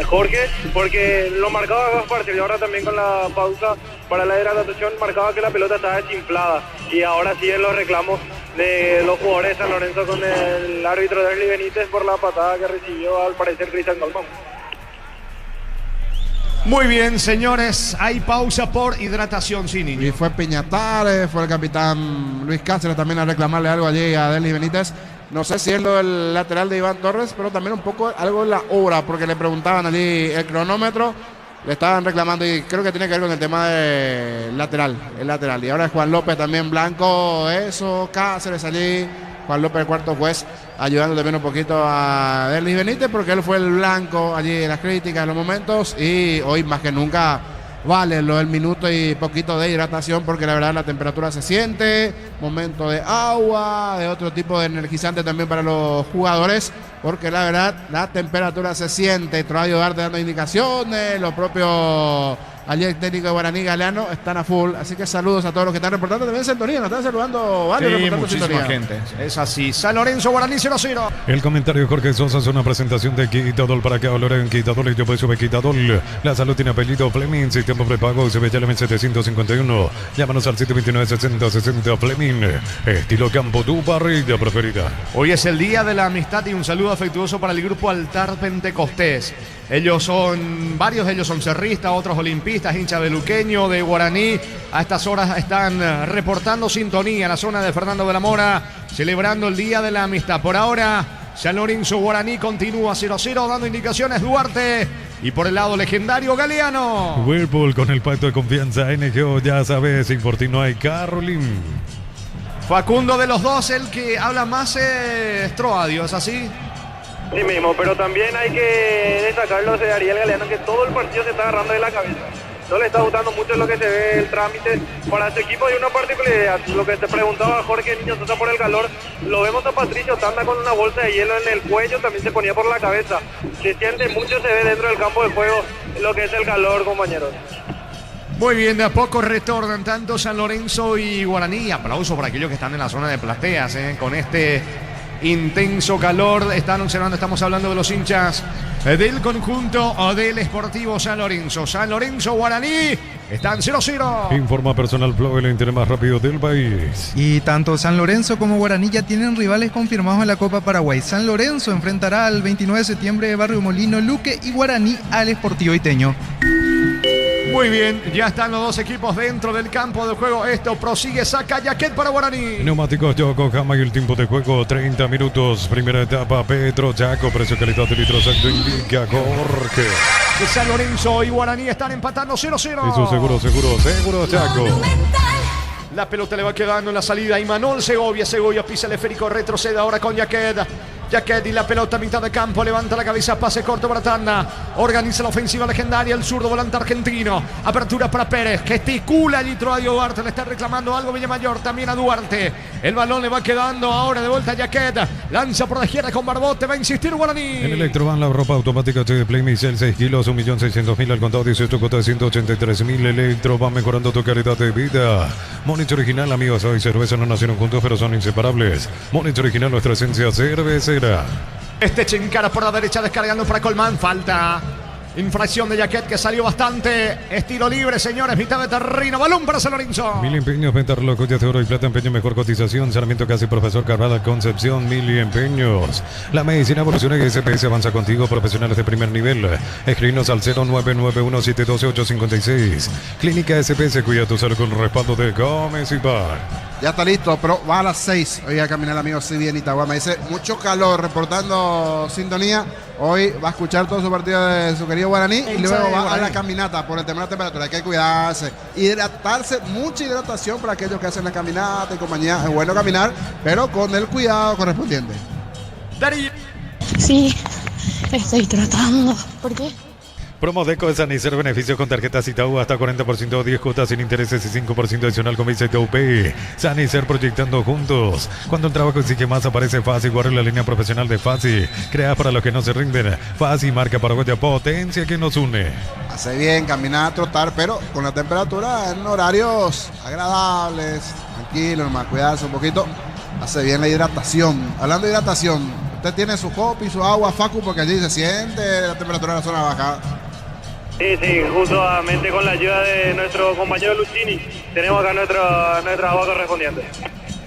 Jorge, porque lo marcaba Gaspar, y ahora también con la pausa para la hidratación marcaba que la pelota estaba desinflada y ahora siguen los reclamos de los jugadores de San Lorenzo con el árbitro Derlis Benítez por la patada que recibió al parecer Cristian Colmán. Muy bien, señores, hay pausa por hidratación, sí, niño. Y fue Piñatares, fue el capitán Luis Cáceres también a reclamarle algo allí a Derlis Benítez. No sé si es lo del lateral de Iván Torres, pero también un poco algo en la hora, porque le preguntaban allí el cronómetro, le estaban reclamando y creo que tiene que ver con el tema del lateral, el lateral. Y ahora es Juan López también blanco, eso, Cáceres allí, Juan López el cuarto juez, ayudando también un poquito a Derlis Benítez, porque él fue el blanco allí en las críticas, en los momentos, y hoy más que nunca vale lo del minuto y poquito de hidratación, porque la verdad la temperatura se siente, momento de agua, de otro tipo de energizante también para los jugadores, porque la verdad la temperatura se siente. Troadio Duarte dando indicaciones, los propios allí el técnico de Guaraní Galeano están a full, así que saludos a todos los que están reportando también en sintonía, nos están saludando varios sí, reportando muchísima sintonía. gente, es así. San Lorenzo, Guaraní 0-0. El comentario de Jorge Sosa es una presentación de Quitadol para que valoren Quitadol y yo pues sube Quitadol. La salud tiene apellido Fleming, sistema prepago se ve ya en 751. Llámanos al 729-6060 Fleming. Estilo campo, tu parrilla preferida. Hoy es el día de la amistad y un saludo afectuoso para el grupo Altar Pentecostés. Varios de ellos son cerristas, otros olimpistas, hinchas de Luqueño, de Guaraní. A estas horas están reportando sintonía en la zona de Fernando de la Mora, celebrando el Día de la Amistad. Por ahora, San Lorenzo Guaraní continúa 0-0, dando indicaciones Duarte. Y por el lado legendario Galeano. Whirlpool con el pacto de confianza NGO, ya sabes, sin por ti no hay Carolín. Facundo, de los dos, el que habla más es Troadio, ¿es así? Sí mismo, pero también hay que destacarlo de Ariel Galeano, que todo el partido se está agarrando de la cabeza. No le está gustando mucho lo que se ve el trámite para su equipo y una particularidad. Lo que te preguntaba Jorge Niño Sosa por el calor, lo vemos a Patricio Tanda con una bolsa de hielo en el cuello, también se ponía por la cabeza. Se siente mucho, se ve dentro del campo de juego lo que es el calor, compañeros. Muy bien, de a poco retornan tanto San Lorenzo y Guaraní. Aplauso para aquellos que están en la zona de plateas, con este intenso calor. Están observando, estamos hablando de los hinchas del conjunto del Sportivo San Lorenzo. San Lorenzo, Guaraní, están 0-0. Informa Personal Flow, el internet más rápido del país. Y tanto San Lorenzo como Guaraní ya tienen rivales confirmados en la Copa Paraguay. San Lorenzo enfrentará al 29 de septiembre de Barrio Molino Luque y Guaraní al Sportivo Iteño. Muy bien, ya están los dos equipos dentro del campo de juego. Esto prosigue, saca Jaquet para Guaraní. Neumáticos Yokohama y el tiempo de juego 30 minutos. Primera etapa, Petro Chaco, precio calidad de litro exacto indica Jorge. Que San Lorenzo y Guaraní están empatando 0-0. Eso seguro Chaco. La pelota le va quedando en la salida y Manuel Segovia pisa el esférico, retrocede ahora con Jaquet y la pelota a mitad de campo, levanta la cabeza, pase corto para Tanda, organiza la ofensiva legendaria, el zurdo volante argentino, apertura para Pérez, gesticula allí Troadio Duarte, le está reclamando algo Villamayor, también a Duarte, el balón le va quedando ahora de vuelta a Jaquet, lanza por la izquierda con Barbote, va a insistir Guaraní. En Electroban, la ropa automática de Play Micel, 6 kilos, 1.600.000 al contado, 18 cuotas, 183.000. Electroban, mechorando tu calidad de vida. Monich original, amigos, hoy cerveza no nacieron juntos, pero son inseparables. Monich original, nuestra esencia cervecera. Este Chincara por la derecha descargando para Colmán. Falta. Infracción de Jaquet que salió bastante. Estilo libre, señores. Mitad de terreno. Balón para San Lorenzo. Mil empeños, venta reloj, joyas de oro y plata, empeño, mejor cotización. Sarmiento Casi, Profesor Carvalho, Concepción. Mil empeños. La medicina evoluciona y SPS avanza contigo. Profesionales de primer nivel. Escribinos al 0991-712-856. Clínica SPS, cuida tu salud con el respaldo de Gómez y Par. Ya está listo, pero va a las 6. Hoy a caminar el amigo Sibi en Itagua. Me dice mucho calor, reportando sintonía. Hoy va a escuchar todo su partido de su querido Guaraní y luego va a la caminata por el tema de la temperatura. Hay que cuidarse, hidratarse, mucha hidratación para aquellos que hacen la caminata y compañía. Es bueno caminar, pero con el cuidado correspondiente. Darío. Sí, estoy tratando. ¿Por qué? Promodeco de Sanicer, beneficios con tarjetas Itaú hasta 40%, 10 cuotas sin intereses y 5% adicional con Visa Itaú Pay. Sanicer, proyectando juntos. Cuando el trabajo exige más, aparece Fácil. Guarda la línea profesional de Fácil. Crea para los que no se rinden. Fácil, marca paraguaya, potencia que nos une. Hace bien caminar, trotar, pero con la temperatura en horarios agradables. Tranquilo, nomás cuidarse un poquito. Hace bien la hidratación. Hablando de hidratación, usted tiene su copo y su agua, Facu, porque allí se siente la temperatura en la zona baja. Sí, justamente con la ayuda de nuestro compañero Luchini tenemos acá nuestra agua correspondiente.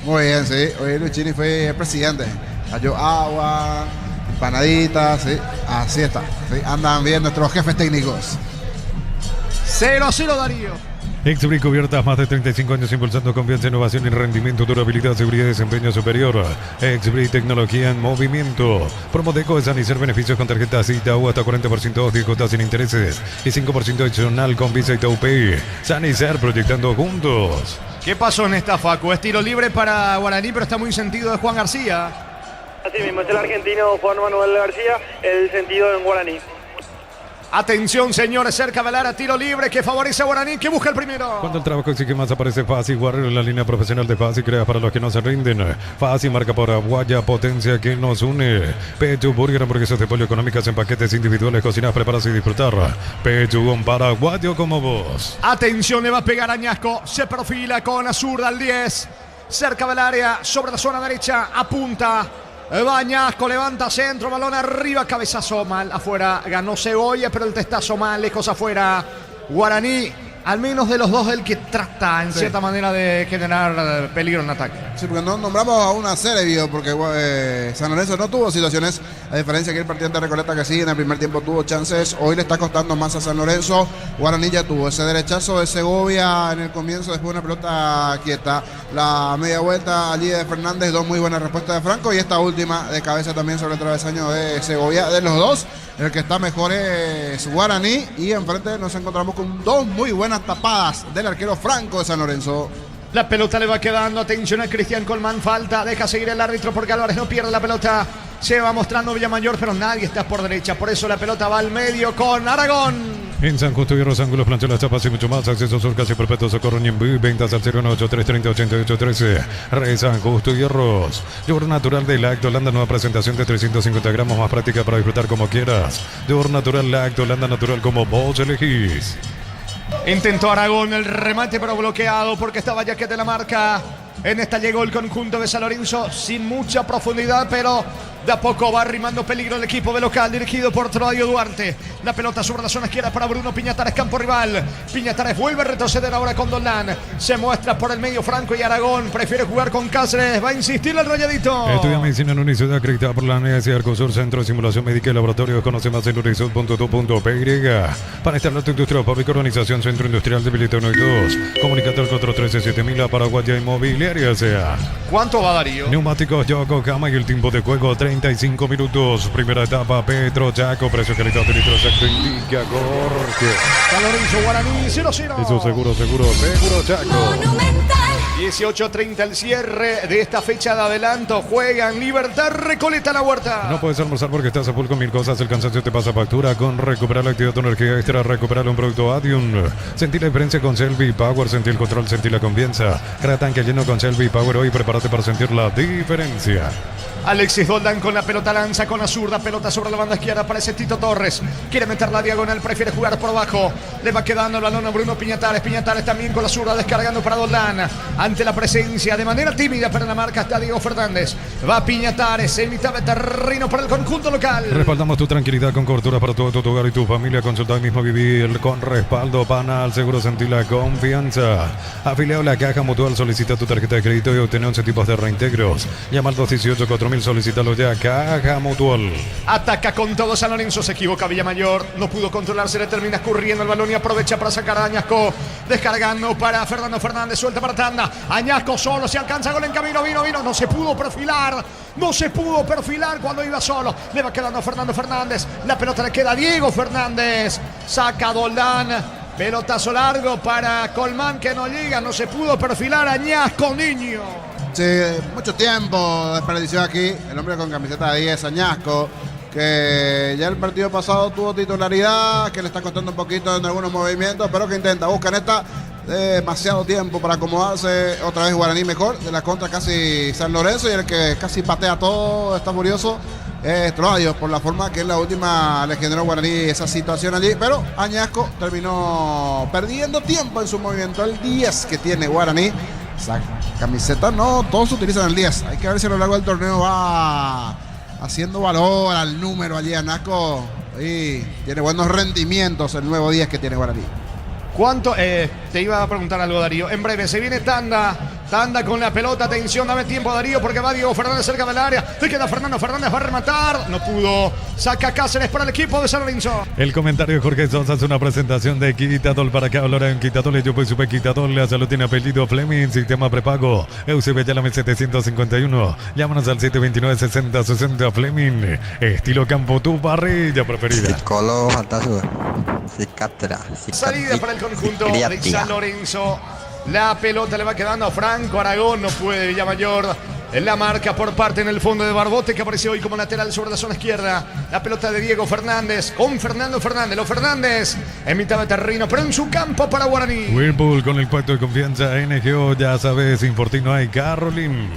Muy bien, sí. Hoy Luchini fue el presidente. Cayó agua, empanaditas, sí. Así está. Sí, andan bien nuestros jefes técnicos. 0-0 Darío. Exbri Cubiertas, más de 35 años impulsando confianza, innovación y rendimiento, durabilidad, seguridad y desempeño superior. Exbri, tecnología en movimiento. Promodeco de Sanicer, beneficios con tarjetas Itaú hasta 40%, 10 cuotas sin intereses y 5% adicional con Visa Itaú Pay. Sanicer, proyectando juntos. ¿Qué pasó en esta, Facu? Es tiro libre para Guaraní, pero está muy sentido de Juan García. Así mismo, es el argentino Juan Manuel García, el sentido en Guaraní. Atención, señores, cerca del área, tiro libre que favorece a Guaraní, que busca el primero. Cuando el trabajo exige más, aparece Fácil. Guarda la línea profesional de Fácil, crea para los que no se rinden. Fácil, marca paraguaya, potencia que nos une. Pechu Burger, hamburguesas de pollo económicas en paquetes individuales, cocinas, preparas y disfrutar. Pechu, un paraguayo como vos. Atención, le va a pegar a Añasco, se perfila con la zurda al 10. Cerca del área, sobre la zona derecha, apunta. Bañasco, levanta centro, balón arriba, cabezazo mal afuera, ganó Segovia, pero el testazo mal, lejos afuera. Guaraní, al menos de los dos, el que trata en cierta manera de generar peligro en ataque. Sí, porque no nombramos a una Cerebio, porque San Lorenzo no tuvo situaciones, a diferencia que el partido de Recoleta, que sí, en el primer tiempo tuvo chances, hoy le está costando más a San Lorenzo. Guaraní ya tuvo ese derechazo de Segovia en el comienzo, después una pelota quieta, la media vuelta allí de Fernández, dos muy buenas respuestas de Franco, y esta última de cabeza también sobre el travesaño de Segovia. De los dos, el que está mejor es Guaraní, y enfrente nos encontramos con dos muy buenas tapadas del arquero Franco de San Lorenzo. La pelota le va quedando. Atención a Cristian Colmán. Falta. Deja seguir el árbitro porque Álvarez no pierde la pelota. Se va mostrando Villamayor, pero nadie está por derecha. Por eso la pelota va al medio con Aragón. En San Justo Hierros, ángulos, plancholas, chapas y mucho más. Acceso sur casi perpetuo, socorro y envío. Ventas al 018-330-8813. Re San Justo Hierros. Yogur natural de Lacto Holanda, nueva presentación de 350 gramos, más práctica para disfrutar como quieras. Yogur natural Lacto Holanda, natural como vos elegís. Intentó Aragón el remate, pero bloqueado porque estaba Yaquet de la marca. En esta llegó el conjunto de San Lorenzo sin mucha profundidad, pero de a poco va arrimando peligro el equipo de local dirigido por Troadio Duarte. La pelota sobre la zona izquierda para Bruno Piñatares, campo rival. Piñatares vuelve a retroceder ahora con Doldán. Se muestra por el medio Franco y Aragón. Prefiere jugar con Cáceres. Va a insistir el Rayadito. Estudia medicina en Unisud, acreditada por la Universidad de Arcosur, Centro de Simulación Médica y Laboratorio. Conoce más en unisud.edu.py. Para instalar industria pública, organización Centro Industrial de Bilita 1 y 2. Comunicate al 413-7000 Paraguaya Inmobiliaria sea. ¿Cuánto va Darío? Neumáticos Yokohama y el tiempo de juego 35 minutos. Primera etapa Petro Chaco. Precio calidad de litro exacto indica Jorge. San Lorenzo Guaraní 0-0. Eso seguro Chaco. 18:30 el cierre de esta fecha de adelanto. Juegan Libertad, Recoleta, La Huerta. No puedes almorzar porque estás a full con mil cosas. El cansancio te pasa factura. Con recuperar la actividad, tu energía extra, recuperar un producto Adium. Sentí la diferencia con Selby Power. Sentí el control, sentí la confianza. Cada tanque lleno con Selby Power. Hoy prepárate para sentir la diferencia. Alexis Doldán con la pelota, lanza con la zurda, pelota sobre la banda izquierda, aparece Tito Torres, quiere meter la diagonal, prefiere jugar por abajo, le va quedando el balón a Bruno Piñatares, Piñatares también con la zurda, descargando para Doldán, ante la presencia de manera tímida, pero en la marca está Diego Fernández, va Piñatares en mitad de terreno para el conjunto local. Respaldamos tu tranquilidad con cobertura para todo tu hogar y tu familia, consulta hoy mismo vivir con respaldo Panal, seguro sentir la confianza. Afiliado a la Caja Mutual, solicita tu tarjeta de crédito y obtener 11 tipos de reintegros. Llama al 218-4000, solicítalo ya, Caja Mutual. Ataca con todo San Lorenzo, se equivoca Villamayor, no pudo controlarse, le termina escurriendo el balón y aprovecha para sacar a Añasco, descargando para Fernando Fernández, suelta para Tanda, Añasco solo, se alcanza gol en camino, vino, no se pudo perfilar cuando iba solo, le va quedando a Fernando Fernández, la pelota le queda a Diego Fernández, saca Doldán, pelotazo largo para Colmán que no llega, no se pudo perfilar Añasco, niño. Sí, mucho tiempo desperdició aquí el hombre con camiseta de 10, Añasco, que ya el partido pasado tuvo titularidad, que le está costando un poquito en algunos movimientos, pero que intenta, buscan esta demasiado tiempo para acomodarse. Otra vez Guaraní mejor, de la contra casi San Lorenzo, y el que casi patea todo, está furioso, es Troadio, por la forma que en la última le generó Guaraní esa situación allí, pero Añasco terminó perdiendo tiempo en su movimiento. El 10 que tiene Guaraní, esa camiseta no, todos utilizan el 10, hay que ver si a lo largo del torneo va haciendo valor al número allí Añasco, y tiene buenos rendimientos el nuevo 10 que tiene Guaraní. ¿Cuánto? Te iba a preguntar algo, Darío. En breve, se viene Tanda con la pelota. Atención, dame tiempo, Darío, porque va Diego Fernández cerca del área. Le queda Fernando Fernández, va a rematar. No pudo. Saca Cáceres para el equipo de San Lorenzo. El comentario de Jorge Sosa es una presentación de Quitadol. Para que hablar en Quitadol, yo pues supe Quitadol. La salud tiene apellido Fleming, sistema prepago. Eusebio Yalame 751. Llámanos al 729-6060 Fleming. Estilo Campo, tu parrilla preferida. Colo, fantasma. Cicatra. Salida para el conjunto de San Lorenzo. La pelota le va quedando a Franco Aragón. No puede Villamayor. En la marca por parte en el fondo de Barbote, que aparece hoy como lateral sobre la zona izquierda. La pelota de Diego Fernández con Fernando Fernández. Los Fernández en mitad de terreno, pero en su campo para Guaraní. Whirlpool con el puesto de confianza NGO. Ya sabes, Infortino hay Carolín.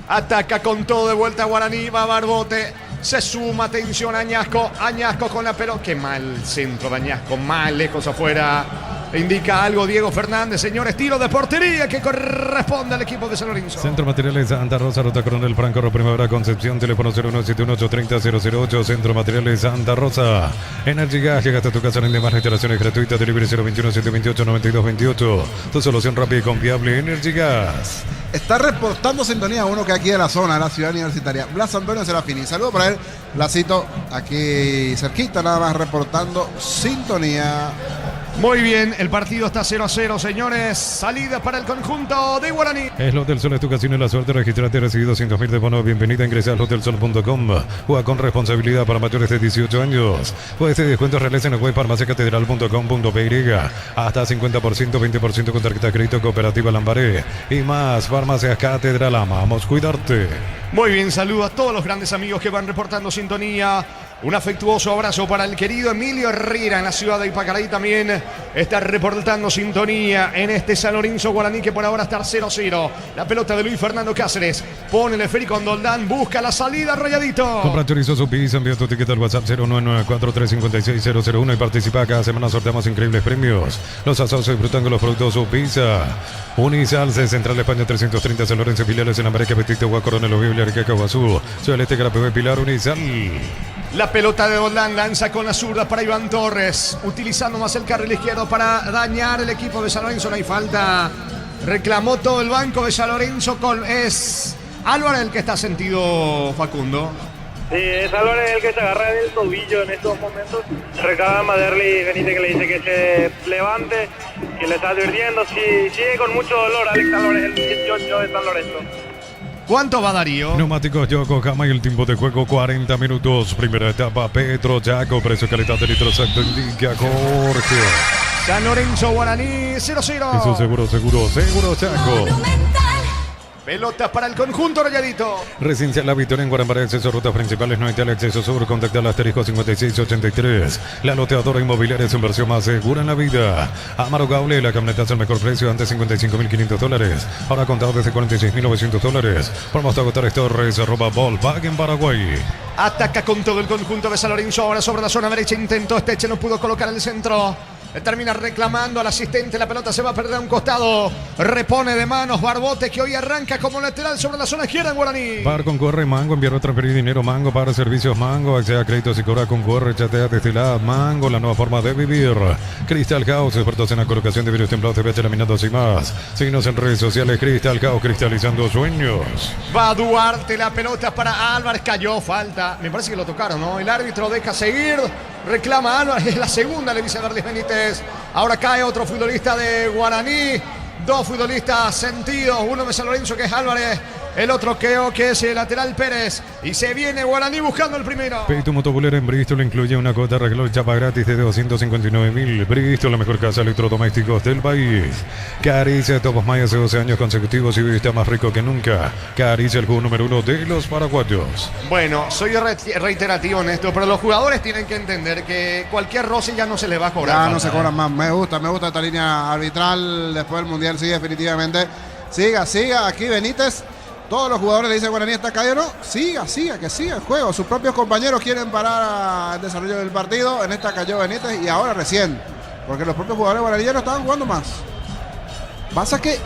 Ataca con todo de vuelta Guaraní. Va Barbote. Se suma, atención, Añasco con la pelota. Qué mal centro de Añasco, mal lejos afuera. Indica algo Diego Fernández, señores. Tiro de portería que corresponde al equipo de San Lorenzo. Centro Materiales Santa Rosa, Ruta Coronel Franco, Primavera Concepción, teléfono 0171830-008. Centro Materiales Santa Rosa. Energy Gas, llega hasta tu casa en demás instalaciones gratuitas. Delivery 021-728-9228. Tu solución rápida y confiable, Energy Gas. Está reportando sintonía uno que aquí de la zona, de la ciudad universitaria. Blas Antonio Serafini. Saludos para él. Blasito, aquí cerquita, nada más reportando sintonía. Muy bien, el partido está 0-0, señores. Salida para el conjunto de Guaraní. El Hotel Sol es tu casino y la suerte. Registrate y recibí 200.000 de bono. Bienvenida, ingresa al hotelsol.com. Juega con responsabilidad para mayores de 18 años. Puedes de descuentos reales en la web farmaciacatedral.com.py. Hasta 50%, 20% con tarjeta de crédito Cooperativa Lambaré. Y más, Farmacias Catedral. Amamos cuidarte. Muy bien, saludo a todos los grandes amigos que van reportando sintonía. Un afectuoso abrazo para el querido Emilio Herrera en la ciudad de Ipacaraí. También está reportando sintonía en este San Lorenzo Guaraní, que por ahora está 0-0. La pelota de Luis Fernando Cáceres. Pone el esférico en Doldán. Busca la salida, Rayadito. Compra chorizo su pizza. Envía tu etiqueta al WhatsApp 0994356001 y participa. Cada semana sorteamos increíbles premios. Los asocios disfrutan con los productos su pizza. Unisalce, Central España 330, San Lorenzo, filiales en América, Petito, Guacoronel, Biblia, Aricaca, Guazú. Soy el Carapé, Pilar, Unisal. La pelota de Doldán lanza con la zurda para Iván Torres, utilizando más el carril izquierdo para dañar el equipo de San Lorenzo. No hay falta. Reclamó todo el banco de San Lorenzo. Es Álvarez el que está sentido, Facundo. Sí, es Álvarez el que se agarra del tobillo en estos momentos. Recaba Maderli Benítez, que le dice que se levante, que le está advirtiendo. Sí, sigue con mucho dolor Alex Álvarez, el 18 de San Lorenzo. ¿Cuánto va Darío? Neumáticos Yokohama y el tiempo de juego 40 minutos. Primera etapa, Petro Jaco, precio calidad de litro exacto, indica Jorge. San Lorenzo Guaraní 0-0. Eso seguro Chaco. Pelota para el conjunto Rayadito. Residencial La Victoria en Guarambaré, acceso a rutas principales, no hay tal acceso sur, contacta al asterisco 5683. La loteadora inmobiliaria es inversión más segura en la vida. Amaro Gaule, la camioneta es el mejor precio, antes $55.500. Ahora contado desde $46.900. Vamos a agotar Torres, @Volkswagen en Paraguay. Ataca con todo el conjunto de San Lorenzo. Ahora sobre la zona derecha intentó Esteche, no pudo colocar el centro. Termina reclamando al asistente. La pelota se va a perder a un costado. Repone de manos Barbote, que hoy arranca como lateral sobre la zona izquierda en Guaraní. Par concorre Mango, enviar o transferir dinero Mango, para servicios Mango, accede a créditos y cobra concorre, chatea desde la Mango, la nueva forma de vivir. Crystal House, expertos en la colocación de vidrios templados, TPH laminados y más. Síguenos en redes sociales. Crystal House, cristalizando sueños. Va Duarte, la pelota para Álvarez, cayó, falta. Me parece que lo tocaron, ¿no? El árbitro deja seguir. Reclama Álvarez, es la segunda, le dice Verdes Benítez. Ahora cae otro futbolista de Guaraní. Dos futbolistas sentidos, uno de San Lorenzo, que es Álvarez, el otro creo que es el lateral Pérez. Y se viene Guaraní buscando el primero. Peito Motobulera en Bristol incluye una cuota de arreglo chapa gratis de 259.000. Bristol, la mejor casa de electrodomésticos del país. Caricia, Topos Maya hace 12 años consecutivos y hoy está más rico que nunca. Caricia, el juego número 1 de los paraguayos. Bueno, soy reiterativo en esto, pero los jugadores tienen que entender que cualquier roce ya no se le va a cobrar. Ya no se cobran más. Me gusta esta línea arbitral después del Mundial. Sí, definitivamente. Siga, aquí Benítez. Todos los jugadores le dicen Guaraní está caído, ¿no? Siga, que siga el juego. Sus propios compañeros quieren parar el desarrollo del partido. En esta cayó Benítez y ahora recién. Porque los propios jugadores de Guaraní ya no estaban jugando más. Pasa que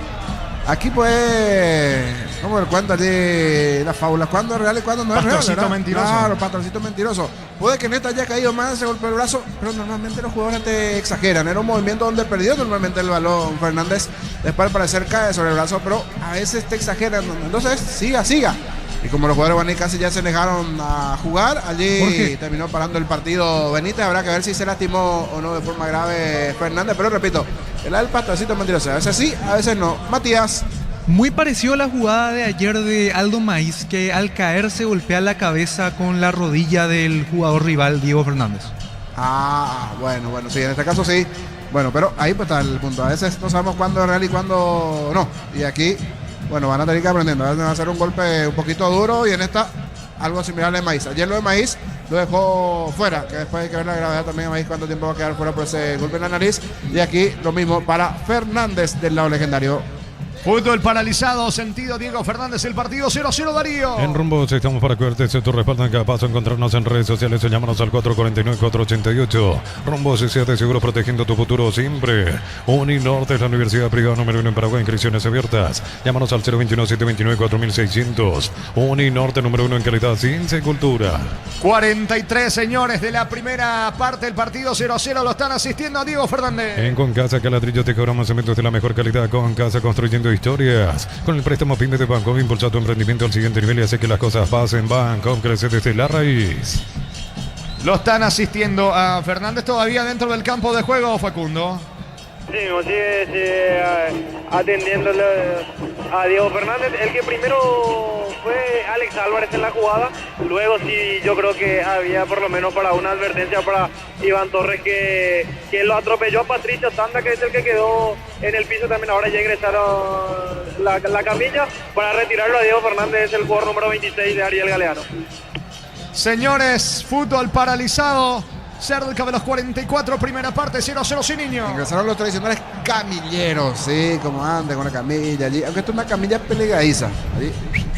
aquí pues, como el cuento allí, las fábulas, cuándo es real y cuándo no es real. Pastorcito mentiroso. Claro, pastorcito mentiroso. Puede que en esta haya caído más, se golpeó el brazo, pero normalmente los jugadores te exageran. Era un movimiento donde perdió normalmente el balón Fernández. Después al parecer cae sobre el brazo, pero a veces te exageran. Entonces, siga. Y como los jugadores Guaraní casi ya se dejaron a jugar, allí terminó parando el partido Benítez. Habrá que ver si se lastimó o no de forma grave Fernández. Pero repito, el pastorcito mentiroso. A veces sí, a veces no. Matías. Muy parecido a la jugada de ayer de Aldo Maíz, que al caer se golpea la cabeza con la rodilla del jugador rival Diego Fernández. Bueno, sí, en este caso sí. Bueno, pero ahí pues está el punto. A veces no sabemos cuándo es real y cuándo no. Y aquí, bueno, van a tener que ir aprendiendo. Van a hacer un golpe un poquito duro y en esta algo similar de Maíz. Ayer lo de Maíz lo dejó fuera, que después hay que ver la gravedad también a Maíz cuánto tiempo va a quedar fuera por ese golpe en la nariz. Y aquí lo mismo para Fernández del lado legendario. Fútbol paralizado, sentido Diego Fernández, el partido 0-0 Darío. En Rumbo estamos para cuidarte, se tu respaldan cada paso, encontrarnos en redes sociales o llámanos al 449-488. Rumbo se de seguro protegiendo tu futuro siempre. Uninorte es la universidad privada número 1 en Paraguay, inscripciones abiertas. Llámanos al 021-729-4600. Uninorte número 1 en calidad, ciencia y cultura. 43 señores de la primera parte del partido 0-0 lo están asistiendo a Diego Fernández. En Concasa Caladrillo te cobramos cementos de la mejor calidad. Concasa construyendo historias. Con el préstamo PYME de Banco, impulsa tu emprendimiento al siguiente nivel y hace que las cosas pasen. Banco crece desde la raíz. Lo están asistiendo a Fernández todavía dentro del campo de juego, Facundo. Sí, sigue atendiéndole a Diego Fernández. El que primero fue Alex Álvarez en la jugada. Luego sí, yo creo que había por lo menos para una advertencia para Iván Torres que lo atropelló a Patricio Tanda, que es el que quedó en el piso también. Ahora ya ingresaron la camilla para retirarlo a Diego Fernández, el jugador número 26 de Ariel Galeano. Señores, fútbol paralizado. Cerca de los 44, primera parte, 0-0 sin niño. Ingresaron los tradicionales camilleros, sí, como antes, con la camilla allí. Aunque esto es una camilla plegadiza. Allí,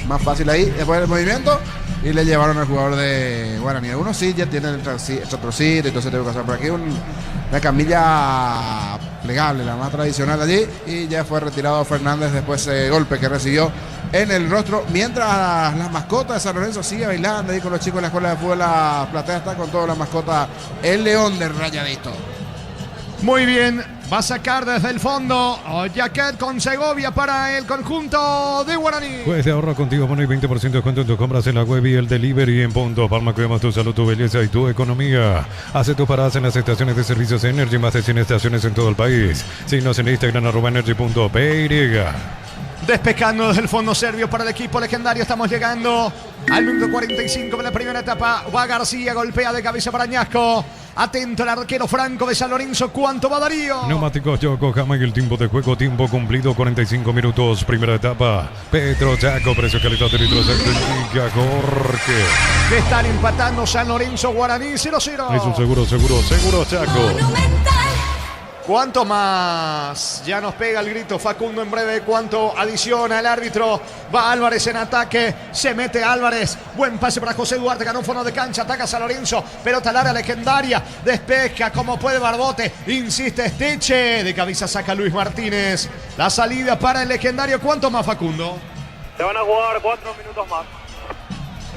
más fácil ahí, después del movimiento. Y le llevaron al jugador de Guaraní. Algunos sí ya tienen el trocito, entonces tengo que hacer por aquí una camilla plegable, la más tradicional allí. Y ya fue retirado Fernández después de ese golpe que recibió en el rostro. Mientras las mascotas de San Lorenzo sigue bailando ahí con los chicos de la escuela de fútbol, la platea está con todas las mascotas. El León de Rayadito. Muy bien, va a sacar desde el fondo Jaquet con Segovia para el conjunto de Guaraní. Pues de ahorro contigo, pone 20% de descuento en tus compras en la web y el delivery en punto. Palma, cuidamos tu salud, tu belleza y tu economía. Hace tus paradas en las estaciones de servicios Energy, más de 100 estaciones en todo el país. Síguenos en Instagram, @energy.py. Despejando desde el fondo serbio para el equipo legendario. Estamos llegando al minuto 45 de la primera etapa. Va García, golpea de cabeza para Añasco. Atento el arquero Franco de San Lorenzo. ¿Cuánto va Darío? Neumáticos Yokohama y el tiempo de juego. Tiempo cumplido, 45 minutos. Primera etapa. Petro Chaco, precio calidad de litros. Liga Jorge. Que están empatando San Lorenzo, Guaraní, 0-0. Es un seguro Chaco. ¿Cuánto más? Ya nos pega el grito Facundo en breve. ¿Cuánto adiciona el árbitro? Va Álvarez en ataque. Se mete Álvarez. Buen pase para José Duarte. Ganó un fondo de cancha. Ataca San Lorenzo. Pelota al área legendaria. Despeja como puede Barbote. Insiste Esteche. De cabeza saca Luis Martínez. La salida para el legendario. ¿Cuánto más, Facundo? Se van a jugar 4 minutos más.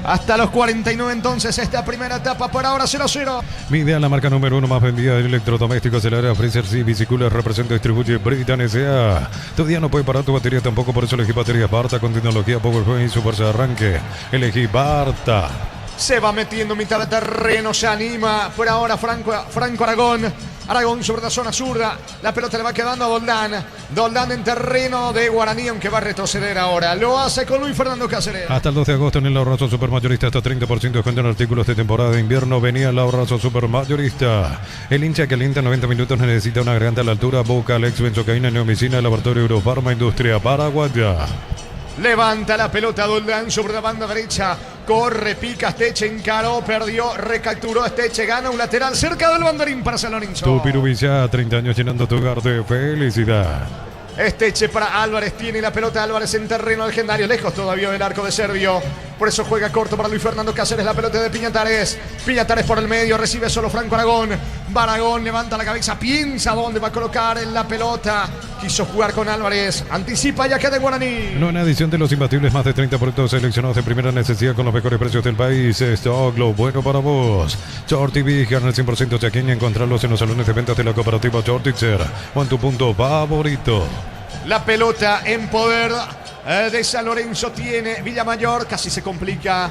Hasta los 49 entonces esta primera etapa, por ahora 0-0. Midea, la marca número 1 más vendida de electrodomésticos del área. Freezer C, Bicicooler, representa y distribuye Britan S.A. Tu día no puede parar tu batería tampoco, por eso elegí baterías Barta con tecnología PowerPoint y su fuerza de arranque. Elegí Barta. Se va metiendo mitad de terreno, se anima por ahora Franco Aragón. Aragón sobre la zona zurda. La pelota le va quedando a Doldán. Doldán en terreno de Guaraní, aunque va a retroceder ahora. Lo hace con Luis Fernando Cáceres. Hasta el 12 de agosto en el ahorrazo supermayorista, hasta 30% de descuento en artículos de temporada de invierno. Venía el ahorrazo supermayorista. El hincha que alienta 90 minutos necesita una garganta a la altura. Boca, Alex, benzocaína, neomicina, laboratorio Eurofarma, industria paraguaya. Levanta la pelota Doldán sobre la banda derecha. Corre, pica, Esteche, encaró, perdió, recapturó Esteche, gana un lateral cerca del banderín para San Lorenzo. Tu Pirubilla, 30 años llenando tu hogar de felicidad. Esteche para Álvarez, tiene la pelota Álvarez en terreno legendario, lejos todavía del arco de Servio. Por eso juega corto para Luis Fernando Cáceres, la pelota de Piñatares. Piñatares por el medio, recibe solo Franco Aragón. Aragón levanta la cabeza, piensa dónde va a colocar en la pelota. Quiso jugar con Álvarez, anticipa ya que de Guaraní. No, en adición de los imbatibles, más de 30 productos seleccionados de primera necesidad con los mejores precios del país. Stock, lo bueno para vos. Shorty Big, el 100% chaqueña, encontrarlos en los salones de ventas de la cooperativa Shortitzer o en tu punto favorito. La pelota en poder de San Lorenzo tiene Villamayor, casi se complica.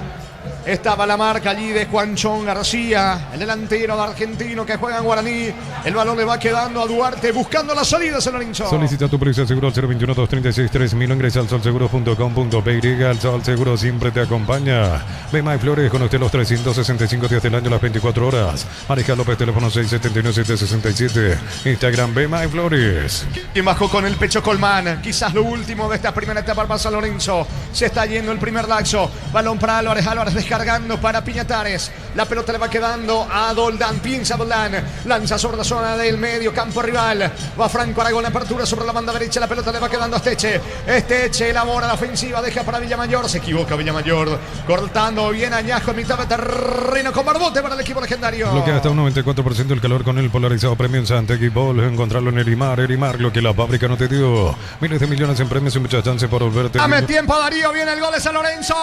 Estaba la marca allí de Juanchón García, el delantero de argentino que juega en Guaraní. El balón le va quedando a Duarte buscando la salida de San Lorenzo. Solicita tu precio seguro al 021-236-3000. Ingresa al solseguro.com.py. El Sol Seguro siempre te acompaña. Bemay Flores, con usted los 365 días del año, las 24 horas. Mariscal López, teléfono 671-767. Instagram Bemay Flores. Y bajó con el pecho Colmán. Quizás lo último de esta primera etapa para San Lorenzo. Se está yendo el primer laxo. Balón para Álvarez. Álvarez descargando para Piñatares. La pelota le va quedando a Doldán. Piensa Doldán. Lanza sobre la zona del medio campo rival. Va Franco Aragón. Apertura sobre la banda derecha. La pelota le va quedando a Esteche. Esteche elabora la ofensiva. Deja para Villamayor. Se equivoca Villamayor. Cortando bien Añasco en mitad de terreno con Barbote para el equipo legendario. Bloquea hasta un 94% el calor con el polarizado premio en Santegui Ball. Encontrarlo en Erimar. Erimar, lo que la fábrica no te dio. Miles de millones en premios y muchas chances por volverte. Dame tiempo, Darío. Viene el gol de San Lorenzo.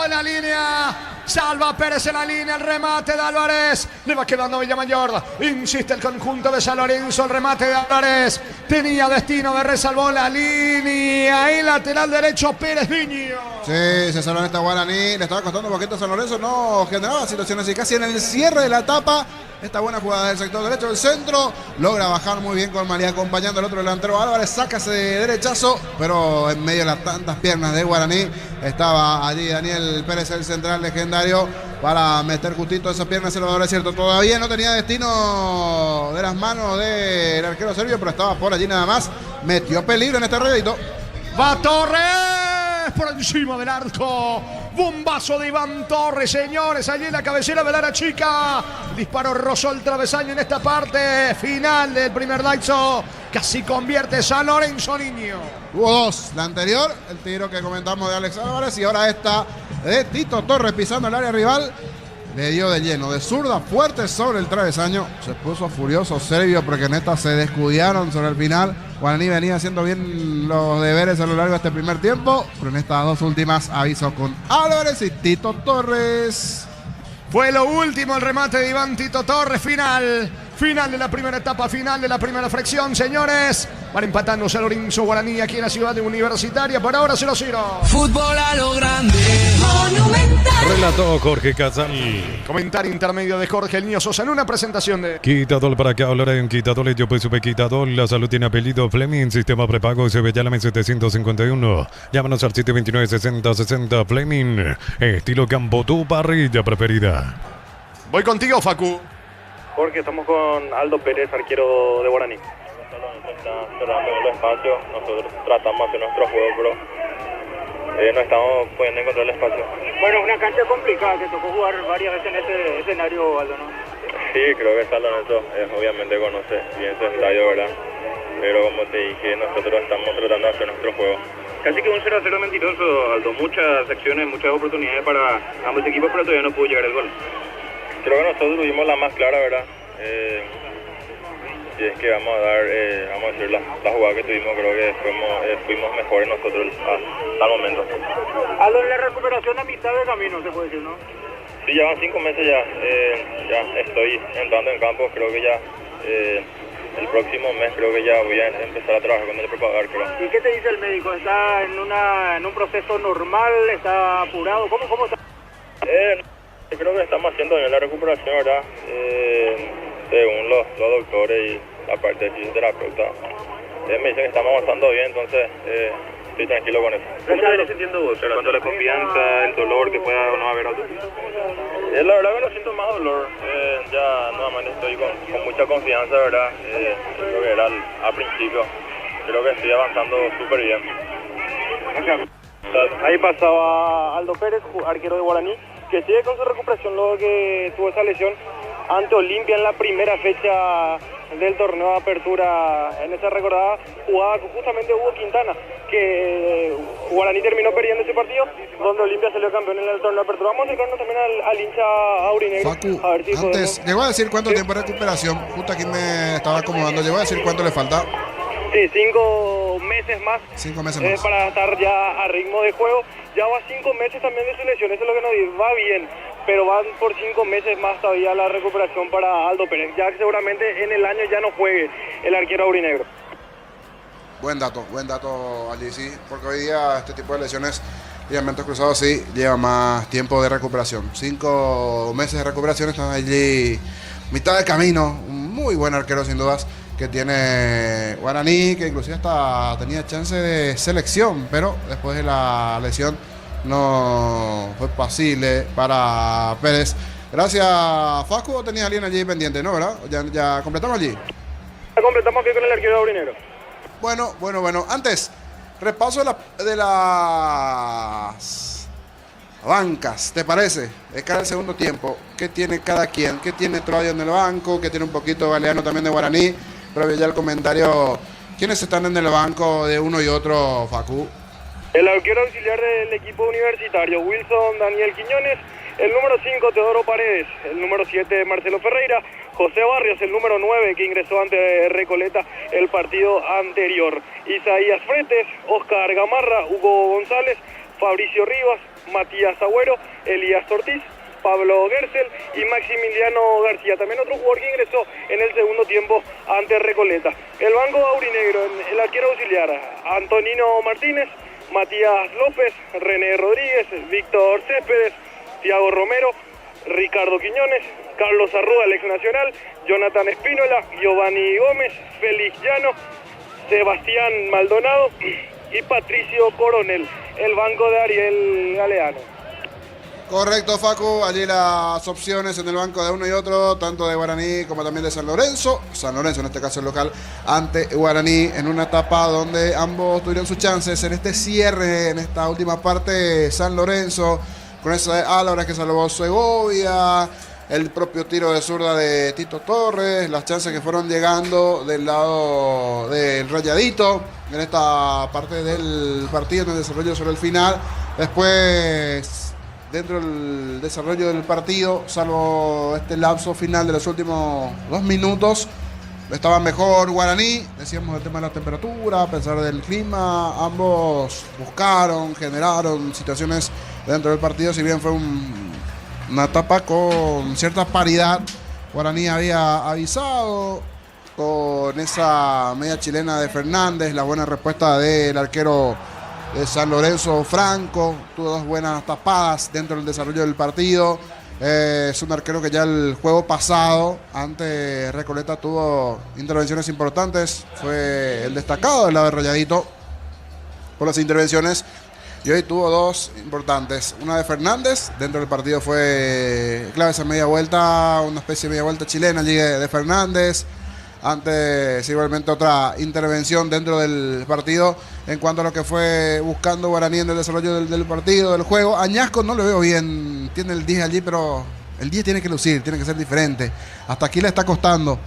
La línea. Salva Pérez en la línea, el remate de Álvarez. Le va quedando Villamayor. Insiste el conjunto de San Lorenzo. El remate de Álvarez. Tenía destino de resalvó la línea. Ahí lateral derecho Pérez Niño. Sí, se salvó en esta Guaraní. Le estaba costando un poquito a San Lorenzo. No generaba situaciones y casi en el cierre de la etapa. Esta buena jugada del sector derecho del centro. Logra bajar muy bien con María acompañando al otro delantero Álvarez. Saca ese derechazo. Pero en medio de las tantas piernas de Guaraní estaba allí Daniel Pérez, el central legendario, para meter justito esa pierna. Se lo va a dar cierto. Todavía no tenía destino de las manos del arquero serbio, pero estaba por allí nada más. Metió peligro en este redito. Va Torres por encima del arco. Bombazo de Iván Torres, señores. Allí en la cabecera de la chica. Disparo rozó el travesaño en esta parte final del primer Daixo. Casi convierte San Lorenzo Niño. Hubo dos. La anterior, el tiro que comentamos de Alex Álvarez. Y ahora esta de Tito Torres pisando el área rival. Le dio de lleno, de zurda fuerte sobre el travesaño. Se puso furioso Serbio porque en esta se descuidaron sobre el final. Guaraní venía haciendo bien los deberes a lo largo de este primer tiempo, pero en estas dos últimas aviso con Álvarez y Tito Torres. Fue lo último el remate de Iván Tito Torres. Final de la primera etapa, final de la primera fracción, señores. Van empatando San Lorenzo Guaraní aquí en la ciudad de Universitaria. Por ahora 0-0. Fútbol a lo grande. Monumental. Relató Jorge Casal. Comentario intermedio de Jorge El Niño Sosa en una presentación de Quitadol, para que hablar en Quitadol, yo pues supe Quitadol. La salud tiene apellido Fleming, sistema prepago se ve ya la 751. Llámanos al 729-6060 Fleming, estilo Campo, tu parrilla preferida. Voy contigo, Facu. Jorge, estamos con Aldo Pérez, arquero de Guaraní. Está cerrando el espacio, nosotros tratamos de hacer nuestro juego, pero no estamos pudiendo encontrar el espacio. Bueno, una cancha complicada que tocó jugar varias veces en ese escenario, Aldo, ¿no? Sí, creo que San Lorenzo obviamente conoce bien su estadio, ¿verdad? Pero como te dije, nosotros estamos tratando de hacer nuestro juego. Casi que un 0-0 mentiroso, Aldo. Muchas acciones, muchas oportunidades para ambos equipos, pero todavía no pudo llegar el gol. Creo que nosotros tuvimos la más clara, ¿verdad? Y es que vamos a decir la jugada que tuvimos, creo que fuimos mejores nosotros hasta el momento. Aldo, en la recuperación a mitad de camino, se puede decir, ¿no? Sí, ya van 5 meses ya. Ya estoy entrando en campo, creo que ya el próximo mes creo que ya voy a empezar a trabajar con el preparador, creo. ¿Y qué te dice el médico? ¿Está en un proceso normal? ¿Está apurado? ¿Cómo está? Creo que estamos haciendo bien la recuperación, ¿verdad? Según los doctores y la parte de fisioterapeuta. Me dicen que estamos avanzando bien, entonces estoy tranquilo con eso. ¿Cómo te vienes sintiendo vos? ¿Cuánto la confianza, el dolor que pueda o no haber algo? La verdad que no siento más dolor. Ya nuevamente estoy con mucha confianza, ¿verdad? Creo que era al principio. Creo que estoy avanzando súper bien. Ahí pasaba Aldo Pérez, arquero de Guaraní, que sigue con su recuperación luego que tuvo esa lesión ante Olimpia en la primera fecha del torneo de apertura. En esa recordada jugada justamente Hugo Quintana, que Guaraní terminó perdiendo ese partido, donde Olimpia salió campeón en el torneo de apertura. Vamos a acercarnos también al hincha aurinegro. Facu, a ver si antes, llegó a decir cuánto tiempo de recuperación. Justo aquí me estaba acomodando. Llegó a decir cuánto le falta. Sí, 5 meses más. 5 meses más. Para estar ya a ritmo de juego. Ya va 5 meses también de su lesión, eso es lo que nos dice. Va bien, pero van por 5 meses más todavía la recuperación para Aldo Pérez. Ya que seguramente en el año ya no juegue el arquero aurinegro. Buen dato allí, sí, porque hoy día este tipo de lesiones, ligamentos cruzados, sí, lleva más tiempo de recuperación. 5 meses de recuperación, están allí mitad de camino. Un muy buen arquero sin dudas que tiene Guaraní, que inclusive hasta tenía chance de selección, pero después de la lesión no fue posible para Pérez. Gracias, Facu. ¿O tenía alguien allí pendiente, no, verdad? ¿Ya completamos allí? Ya completamos aquí con el arquero aurinegro. Bueno. Antes, repaso de las bancas, ¿te parece? De cara al segundo tiempo, ¿qué tiene cada quien? ¿Qué tiene Troadio en el banco? ¿Qué tiene un poquito Galeano también de Guaraní? Pero ya el comentario, ¿quiénes están en el banco de uno y otro, Facu? El arquero auxiliar del equipo universitario, Wilson Daniel Quiñones. El número 5, Teodoro Paredes. El número 7, Marcelo Ferreira. José Barrios, el número 9, que ingresó ante Recoleta el partido anterior. Isaías Fretes, Oscar Gamarra, Hugo González, Fabricio Rivas, Matías Agüero, Elías Ortiz, Pablo Gersel y Maximiliano García. También otro jugador que ingresó en el segundo tiempo ante Recoleta. El banco aurinegro, el arquero auxiliar, Antonino Martínez, Matías López, René Rodríguez, Víctor Céspedes, Thiago Romero, Ricardo Quiñones, Carlos Arruda, el ex nacional, Jonathan Espínola, Giovanni Gómez, Félix Llano, Sebastián Maldonado y Patricio Coronel, el banco de Ariel Galeano. Correcto, Facu, allí las opciones en el banco de uno y otro, tanto de Guaraní como también de San Lorenzo. San Lorenzo, en este caso el local, ante Guaraní, en una etapa donde ambos tuvieron sus chances en este cierre, en esta última parte. San Lorenzo, con esa de Álvarez que salvó Segovia, el propio tiro de zurda de Tito Torres, las chances que fueron llegando del lado del Rayadito en esta parte del partido, en el desarrollo sobre el final. Después, dentro del desarrollo del partido, salvo este lapso final de los últimos 2 minutos, estaba mejor Guaraní. Decíamos el tema de la temperatura, a pesar del clima, ambos buscaron, generaron situaciones dentro del partido, si bien fue una etapa con cierta paridad. Guaraní había avisado con esa media chilena de Fernández, la buena respuesta del arquero de San Lorenzo, Franco, tuvo 2 buenas tapadas dentro del desarrollo del partido. Es un arquero que ya el juego pasado ante Recoleta tuvo intervenciones importantes, fue el destacado del lado de Rayadito por las intervenciones, y hoy tuvo 2 importantes. Una de Fernández, dentro del partido fue clave esa media vuelta, una especie de media vuelta chilena allí de Fernández. Antes, igualmente, otra intervención dentro del partido en cuanto a lo que fue buscando Guaraní en el desarrollo del partido, del juego. Añasco no lo veo bien, tiene el 10 allí, pero el 10 tiene que lucir, tiene que ser diferente. Hasta aquí le está costando.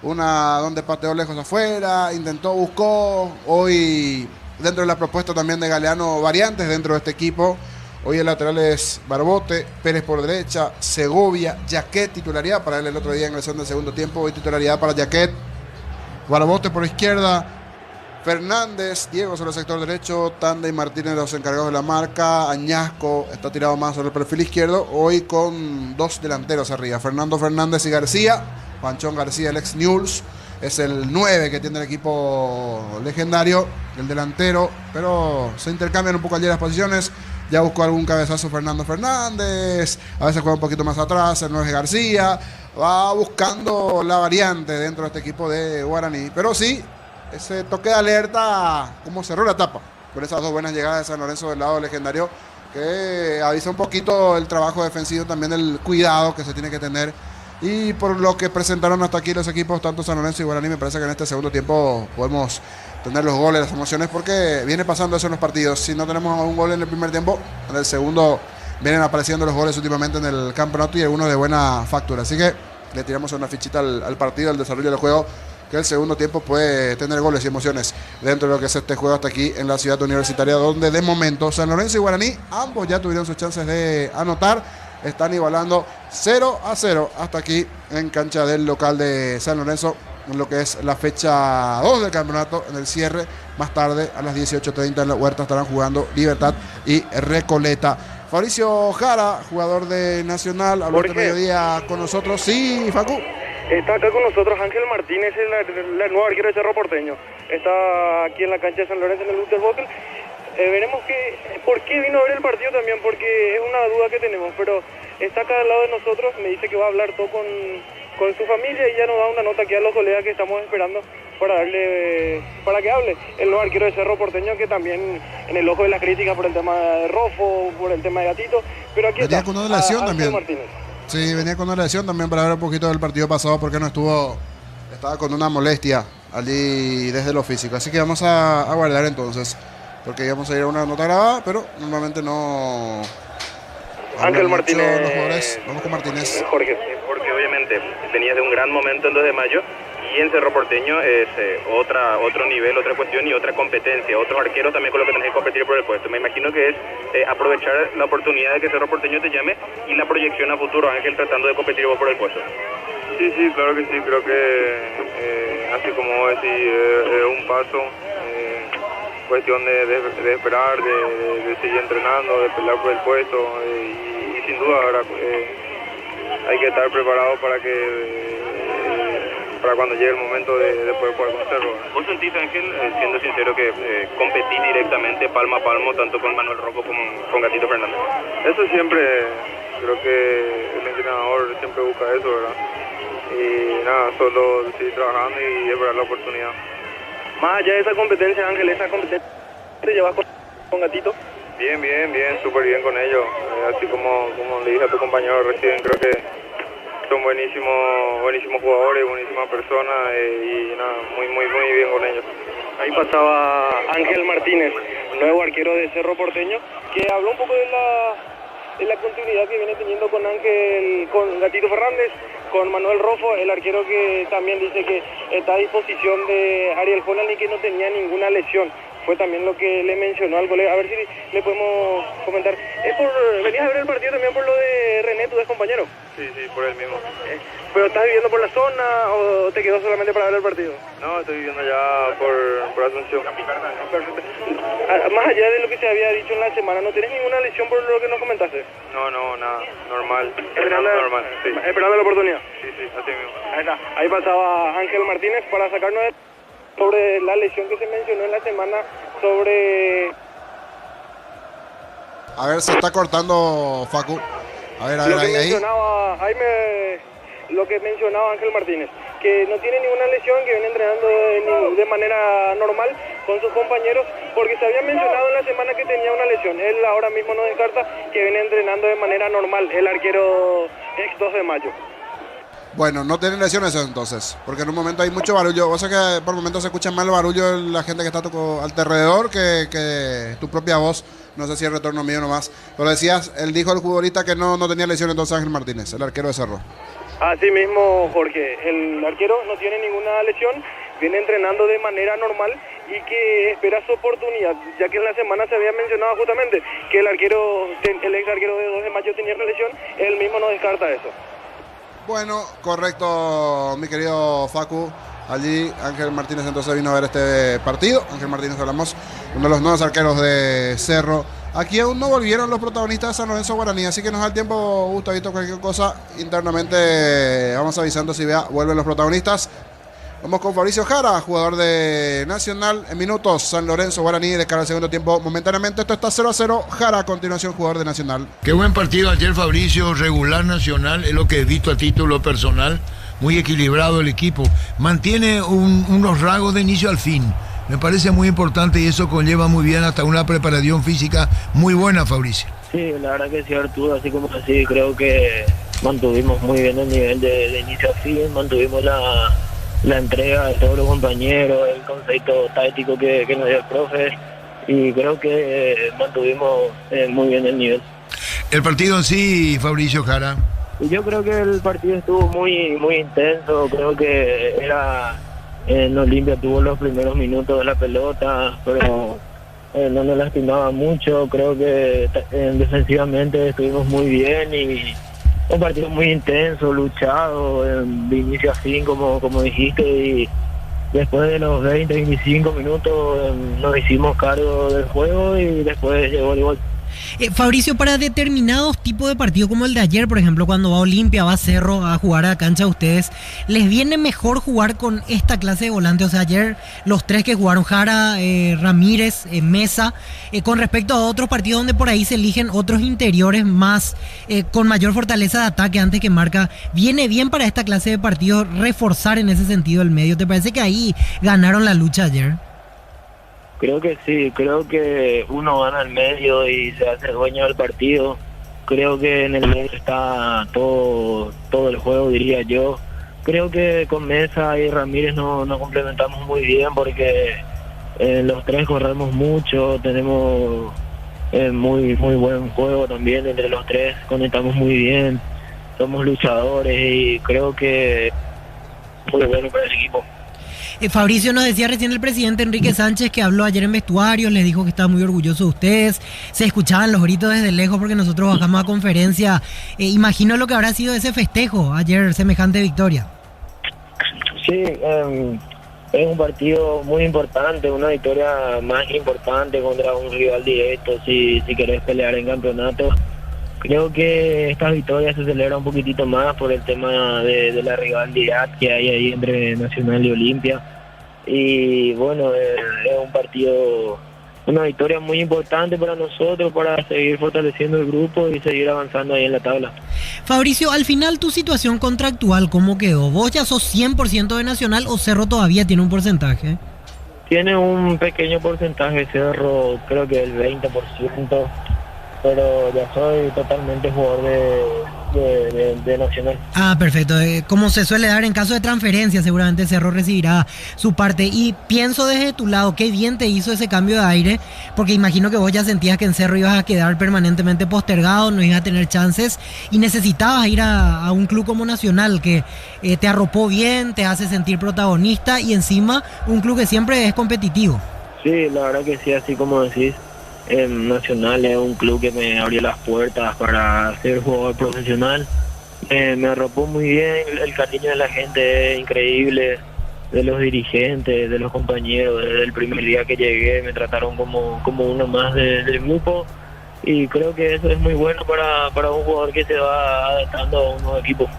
Una donde pateó lejos afuera, intentó, buscó. Hoy, dentro de la propuesta también de Galeano, variantes dentro de este equipo. Hoy el lateral es Barbote, Pérez por derecha, Segovia, Jaquet, titularidad para él el otro día ingresando en el segundo tiempo. Hoy titularidad para Jaquet, Barbote por izquierda, Fernández, Diego sobre el sector derecho, Tanda y Martínez los encargados de la marca. Añasco está tirado más sobre el perfil izquierdo, hoy con 2 delanteros arriba, Fernando Fernández y García. Panchón García, el ex Newell's, es el 9 que tiene el equipo legendario, el delantero, pero se intercambian un poco allí las posiciones. Ya buscó algún cabezazo Fernando Fernández, a veces juega un poquito más atrás, el 9 García, va buscando la variante dentro de este equipo de Guaraní. Pero sí, ese toque de alerta, como cerró la etapa, con esas 2 buenas llegadas de San Lorenzo del lado legendario, que avisa un poquito el trabajo defensivo, también el cuidado que se tiene que tener. Y por lo que presentaron hasta aquí los equipos, tanto San Lorenzo y Guaraní, me parece que en este segundo tiempo podemos tener los goles, las emociones, porque viene pasando eso en los partidos. Si no tenemos un gol en el primer tiempo, en el segundo vienen apareciendo los goles últimamente en el campeonato, y algunos de buena factura. Así que le tiramos una fichita al partido, al desarrollo del juego, que el segundo tiempo puede tener goles y emociones dentro de lo que es este juego hasta aquí en la ciudad universitaria, donde de momento San Lorenzo y Guaraní ambos ya tuvieron sus chances de anotar. Están igualando 0-0 hasta aquí en cancha del local de San Lorenzo, en lo que es la fecha 2 del campeonato, en el cierre. Más tarde, a las 18:30 en la Huerta, estarán jugando Libertad y Recoleta. Fabricio Jara, jugador de Nacional, habló este mediodía con nosotros. Sí, Facu. Está acá con nosotros Ángel Martínez, el nuevo arquero de Cerro Porteño. Está aquí en la cancha de San Lorenzo, en el Luther Bockel. Veremos por qué vino a ver el partido también, porque es una duda que tenemos, pero está acá al lado de nosotros, me dice que va a hablar todo con su familia, y ya nos da una nota aquí a los colegas que estamos esperando para que hable el nuevo arquero de Cerro Porteño, que también en el ojo de la crítica por el tema de Rofo, por el tema de Gatito, pero aquí venía está, con una lesión también. Martínez. Sí, venía con una lesión también, para ver un poquito del partido pasado, porque no estaba con una molestia allí desde lo físico, así que vamos a guardar entonces, porque íbamos a ir a una nota grabada, pero normalmente no. Ángel Martínez. Los jugadores. Vamos con Martínez. Jorge, porque obviamente venías de un gran momento en 2 de mayo, y en Cerro Porteño es otro nivel, otra cuestión y otra competencia, otros arqueros también con los que tenés que competir por el puesto. Me imagino que es aprovechar la oportunidad de que Cerro Porteño te llame y la proyección a futuro, Ángel, tratando de competir vos por el puesto. Sí, claro que sí, creo que así como vos decís, un paso cuestión de esperar, de seguir entrenando, de pelear por el puesto y sin duda ahora hay que estar preparado para cuando llegue el momento de poder jugar con Cerro. ¿Vos sentís, Ángel, siendo sincero, que competís directamente palmo a palmo tanto con Manuel Rojo como con Gatito Fernández? Eso siempre, creo que el entrenador siempre busca eso, ¿verdad? Y nada, solo seguir trabajando y esperar la oportunidad. Más allá de esa competencia, Ángel, esa competencia te llevas con Gatito. Bien, súper bien con ellos. Así como le dije a tu compañero recién, creo que son buenísimos jugadores, buenísimas personas y nada, muy bien con ellos. Ahí pasaba Ángel Martínez, nuevo arquero de Cerro Porteño, que habló un poco de la continuidad que viene teniendo con Gatito Fernández, con Manuel Rojo, el arquero que también dice que está a disposición de Ariel Holland y que no tenía ninguna lesión. Fue también lo que le mencionó al colega. A ver si le podemos comentar. ¿Venías a ver el partido también por lo de René, tu ex compañero? Sí, por él mismo. ¿Pero estás viviendo por la zona o te quedó solamente para ver el partido? No, estoy viviendo ya por Asunción. Perfecto. Más allá de lo que se había dicho en la semana, ¿no tienes ninguna lesión por lo que nos comentaste? No, nada, normal. Normal, sí. Esperando la oportunidad. Sí, así mismo. Ahí está. Ahí pasaba Ángel Martínez para sacarnos sobre la lesión que se mencionó en la semana sobre... A ver, se está cortando, Facu. A ver, ahí. Lo que mencionaba Ángel Martínez, que no tiene ninguna lesión, que viene entrenando de manera normal con sus compañeros, porque se había mencionado en la semana que tenía una lesión. Él ahora mismo no descarta que viene entrenando de manera normal, el arquero ex 2 de mayo. Bueno, no tienen lesiones entonces, porque en un momento hay mucho barullo. Vos sabés que por momentos se escucha más el barullo de la gente que está a tu alrededor que tu propia voz. No sé si es retorno mío nomás. Pero decías, él dijo el futbolista que no tenía lesiones entonces Ángel Martínez, el arquero de Cerro. Así mismo, Jorge, el arquero no tiene ninguna lesión, viene entrenando de manera normal y que espera su oportunidad, ya que en la semana se había mencionado justamente que el ex arquero de 2 de mayo tenía una lesión, él mismo no descarta eso. Bueno, correcto, mi querido Facu. Allí Ángel Martínez entonces vino a ver este partido. Ángel Martínez, hablamos, uno de los nuevos arqueros de Cerro. Aquí aún no volvieron los protagonistas de San Lorenzo Guaraní, así que nos da el tiempo, Gustavito, cualquier cosa. Internamente vamos avisando si vuelven los protagonistas. Vamos con Fabricio Jara, jugador de Nacional. En minutos, San Lorenzo Guaraní de cara al segundo tiempo. Momentáneamente esto está 0-0. Jara a continuación, jugador de Nacional. Qué buen partido ayer, Fabricio. Regular Nacional, es lo que he visto a título personal. Muy equilibrado el equipo. Mantiene unos rasgos de inicio al fin. Me parece muy importante y eso conlleva muy bien hasta una preparación física muy buena, Fabricio. Sí, la verdad que sí, Arturo, así como así, creo que mantuvimos muy bien el nivel de inicio a fin, mantuvimos la entrega de todos los compañeros, el concepto táctico que nos dio el profe y creo que mantuvimos muy bien el nivel. El partido en sí, Fabricio Jara. Yo creo que el partido estuvo muy intenso, creo que en Olimpia tuvo los primeros minutos de la pelota, pero no nos lastimaba mucho, creo que defensivamente estuvimos muy bien y un partido muy intenso, luchado, de inicio a fin, como dijiste, y después de los 20-25 minutos nos hicimos cargo del juego y después llegó el gol. Fabricio, para determinados tipos de partidos como el de ayer, por ejemplo, cuando va Olimpia, va Cerro a jugar a la cancha de ustedes, ¿les viene mejor jugar con esta clase de volantes? O sea, ayer los tres que jugaron, Jara, Ramírez, Mesa, con respecto a otros partidos donde por ahí se eligen otros interiores más con mayor fortaleza de ataque antes que marca, ¿viene bien para esta clase de partidos reforzar en ese sentido el medio? ¿Te parece que ahí ganaron la lucha ayer? Creo que sí, creo que uno gana el medio y se hace dueño del partido. Creo que en el medio está todo el juego, diría yo. Creo que con Mesa y Ramírez nos complementamos muy bien porque los tres corremos mucho, tenemos muy buen juego también entre los tres, conectamos muy bien, somos luchadores y creo que muy bueno para el equipo. Fabricio, nos decía recién el presidente Enrique Sánchez que habló ayer en vestuario, les dijo que estaba muy orgulloso de ustedes, se escuchaban los gritos desde lejos porque nosotros bajamos a conferencia. Imagino lo que habrá sido ese festejo ayer, semejante victoria. Sí, Es un partido muy importante, una victoria más importante contra un rival directo si querés pelear en campeonato. Creo que esta victoria se celebra un poquitito más por el tema de la rivalidad que hay ahí entre Nacional y Olimpia. Y bueno, es un partido, una victoria muy importante para nosotros, para seguir fortaleciendo el grupo y seguir avanzando ahí en la tabla. Fabricio, al final tu situación contractual, ¿cómo quedó? ¿Vos ya sos 100% de Nacional o Cerro todavía tiene un porcentaje? Tiene un pequeño porcentaje Cerro, creo que el 20%, pero ya soy totalmente jugador de Nacional. Ah, perfecto. Como se suele dar en caso de transferencia, seguramente Cerro recibirá su parte. Y pienso desde tu lado, qué bien te hizo ese cambio de aire, porque imagino que vos ya sentías que en Cerro ibas a quedar permanentemente postergado, no ibas a tener chances y necesitabas ir a un club como Nacional que te arropó bien, te hace sentir protagonista y encima un club que siempre es competitivo. Sí, la verdad que sí, así como decís. Nacional es un club que me abrió las puertas para ser jugador profesional. Me arropó muy bien, el cariño de la gente es increíble, de los dirigentes, de los compañeros. Desde el primer día que llegué me trataron como uno más del grupo y creo que eso es muy bueno para un jugador que se va adaptando a un nuevo equipo.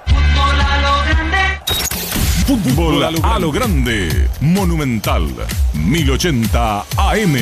Fútbol a lo grande, Monumental 1080 AM.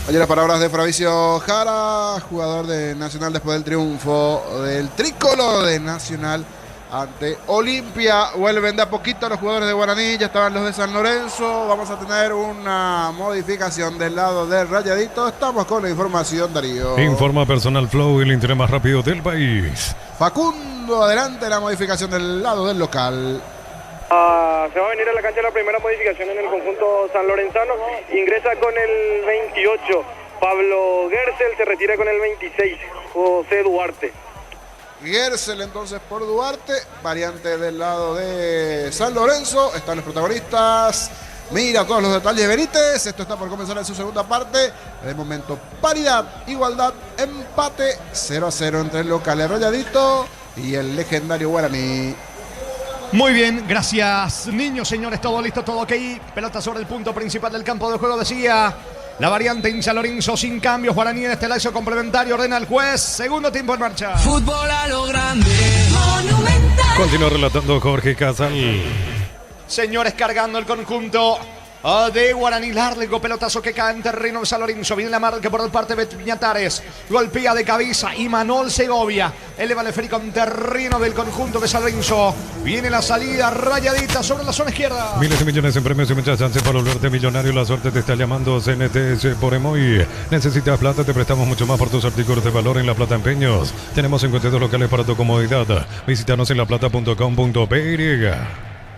Oye, las palabras de Fabricio Jara, jugador de Nacional después del triunfo del tricolor de Nacional ante Olimpia. Vuelven de a poquito los jugadores de Guaraní, ya estaban los de San Lorenzo. Vamos a tener una modificación del lado del Rayadito. Estamos con la información, Darío. Informa Personal Flow, el internet más rápido del país. Facundo, adelante la modificación del lado del local. Se va a venir a la cancha la primera modificación en el conjunto sanlorenzano. Ingresa con el 28 Pablo Gersel, se retira con el 26 José Duarte. Gersel entonces por Duarte, variante del lado de San Lorenzo. Están los protagonistas. Mira todos los detalles, Benítez. Esto está por comenzar en su segunda parte. De momento paridad, igualdad, empate 0-0 entre el local el Rayadito y el legendario Guaraní. Muy bien, gracias niños, señores, todo listo, todo ok. Pelota sobre el punto principal del campo de juego, decía la variante hincha Lorenzo, sin cambios. Guaraní en este lazo complementario, ordena el juez. Segundo tiempo en marcha. Fútbol a lo grande, Monumental. Continúa relatando Jorge Casal. Señores, cargando el conjunto de Guaraní, largo pelotazo que cae en terreno de San Lorenzo. Viene la marca por parte de Piñatares. Golpea de cabeza y Manol Segovia eleva el esférico en terreno del conjunto de San Lorenzo. Viene la salida rayadita sobre la zona izquierda. Miles de millones en premios y muchas chances para volverte millonario. La suerte te está llamando. CNTS por Emoy. Necesitas plata, te prestamos mucho más por tus artículos de valor en La Plata Empeños. Tenemos 52 locales para tu comodidad. Visítanos en laplata.com.py.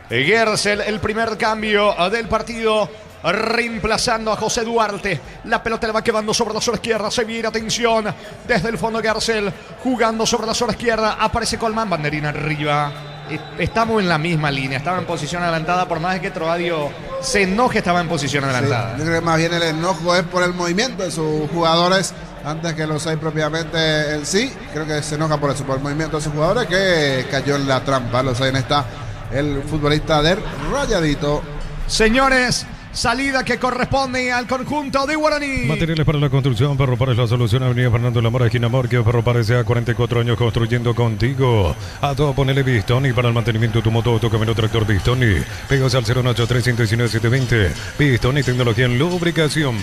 Gersel, el primer cambio del partido, reemplazando a José Duarte. La pelota le va quedando sobre la zona izquierda. Se viene, atención, desde el fondo Gersel, jugando sobre la zona izquierda. Aparece Colmán, banderina arriba. Estamos en la misma línea, estaba en posición adelantada. Por más que Trovadio se enoje, estaba en posición adelantada. Sí, yo creo que más bien el enojo es por el movimiento de sus jugadores antes que los 6 propiamente en sí. Creo que se enoja por eso, por el movimiento de sus jugadores, que cayó en la trampa. Los 6 en esta el futbolista del Rayadito. Señores, salida que corresponde al conjunto de Guaraní. Materiales para la construcción, Ferropar es la solución. Avenida Fernando Lamora, esquina Morquio. Ferropar S.A. 44 años construyendo contigo. A todo ponele Bistoni para el mantenimiento de tu moto o tu camino tractor Bistoni. Pegos al 093-119-720. Bistoni, tecnología en lubricación.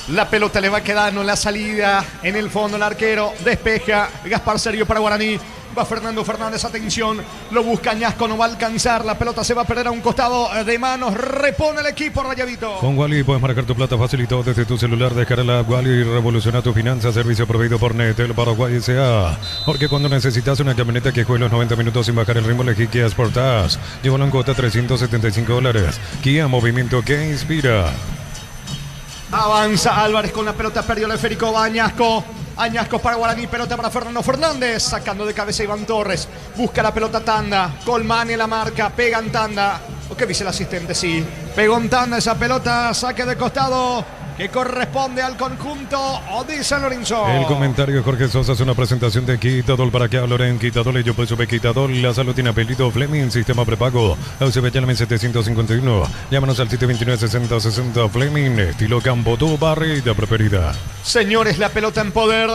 La pelota le va quedando en la salida. En el fondo el arquero despeja. Gaspar Serio para Guaraní. Va Fernando Fernández, atención, lo busca Añasco, no va a alcanzar, la pelota se va a perder a un costado de manos, repone el equipo Rayadito. Con Wally puedes marcar tu plata facilito desde tu celular, descarga la Wally y revoluciona tu finanza, servicio proveído por Netel Paraguay S.A. Porque cuando necesitas una camioneta que juegue los 90 minutos sin bajar el ritmo, elegí Kia Sportage. Llévalo en cuota $375. Kia, movimiento que inspira. Avanza Álvarez con la pelota, perdió el esférico, va Añasco. Añasco para Guaraní, pelota para Fernando Fernández, sacando de cabeza Iván Torres, busca la pelota Tanda, Colmán en la marca, pega en Tanda, ¿o qué dice el asistente? Sí, pegó en Tanda esa pelota, saque de costado, que corresponde al conjunto de San Lorenzo. El comentario de Jorge Sosa es una presentación de Quitadol. ¿Para qué hablarán? Quitadol, yo pues sube Quitadol. La salud tiene apellido Fleming, sistema prepago. UCB llame 751. Llámanos al 729-6060 Fleming, estilo campo, tu barrida preferida. Señores, la pelota en poder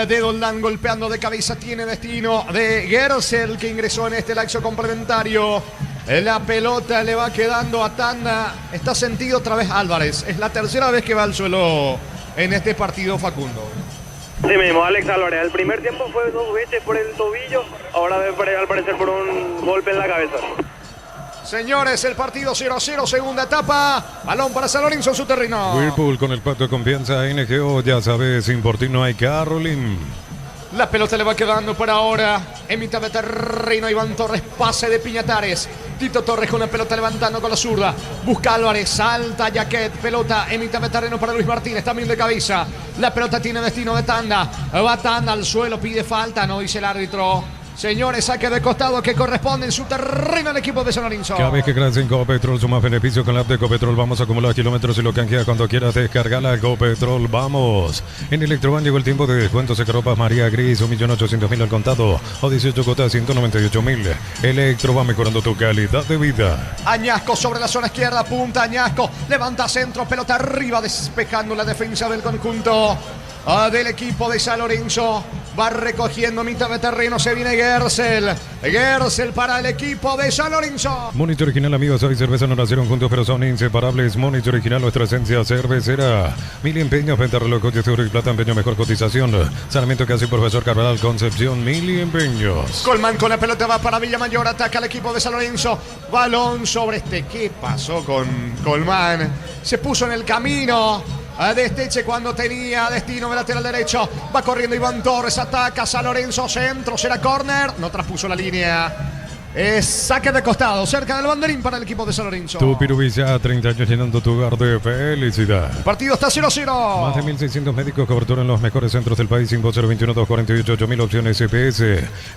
de Doldán, golpeando de cabeza, tiene destino de Gersel, que ingresó en este lapso complementario. La pelota le va quedando a Tanda. Está sentido otra vez Álvarez. Es la tercera vez que va al suelo en este partido, Facundo. Sí mismo, Alex Álvarez. El primer tiempo fue 2 veces por el tobillo, ahora al parecer por un golpe en la cabeza. Señores, el partido 0-0, segunda etapa. Balón para San Lorenzo en su terreno. Whirlpool con el pacto de confianza NGO, ya sabes, sin por ti no hay Carolyn. La pelota le va quedando por ahora en mitad de terreno. Iván Torres, pase de Piñatares. Tito Torres con la pelota levantando con la zurda. Busca Álvarez, salta Jaquet. Pelota en mitad de terreno para Luis Martínez, también de cabeza. La pelota tiene destino de Tanda. Va Tanda al suelo, pide falta, no dice el árbitro. Señores, saque de costado que corresponde en su terreno al equipo de San Lorenzo. Cada vez que creas en Copetrol, suma beneficio con la app de Copetrol. Vamos a acumular kilómetros y lo canjeas cuando quieras. Descargala Copetrol, vamos. En Electroban llegó el tiempo de descuentos. Secaropas María Gris, 1.800.000 al contado. O 18 cuotas, 198.000. Electroban, mejorando tu calidad de vida. Añasco sobre la zona izquierda, punta Añasco. Levanta centro, pelota arriba, despejando la defensa del conjunto del equipo de San Lorenzo. Va recogiendo mitad de terreno, se viene Gersel. Gersel para el equipo de San Lorenzo. Monito Original, amigos, hoy cerveza no nacieron juntos, pero son inseparables. Monito Original, nuestra esencia cervecera. Mil empeños, venta reloj, coches de oro y plata, empeño, mejor cotización. Sarmiento casi Profesor Carvalhal, Concepción, Mil empeños. Colman con la pelota va para Villamayor, ataca al equipo de San Lorenzo. Balón sobre este. ¿Qué pasó con Colman? Se puso en el camino a Desteche cuando tenía destino de lateral derecho. Va corriendo Iván Torres, ataca San Lorenzo, centro, será córner, no traspuso la línea. Es saque de costado, cerca del banderín para el equipo de San Lorenzo. Tu Pirubiza, 30 años llenando tu hogar de felicidad. El partido está 0-0. Más de 1.600 médicos, cobertura en los mejores centros del país. 5021-248-8000 opciones SPS.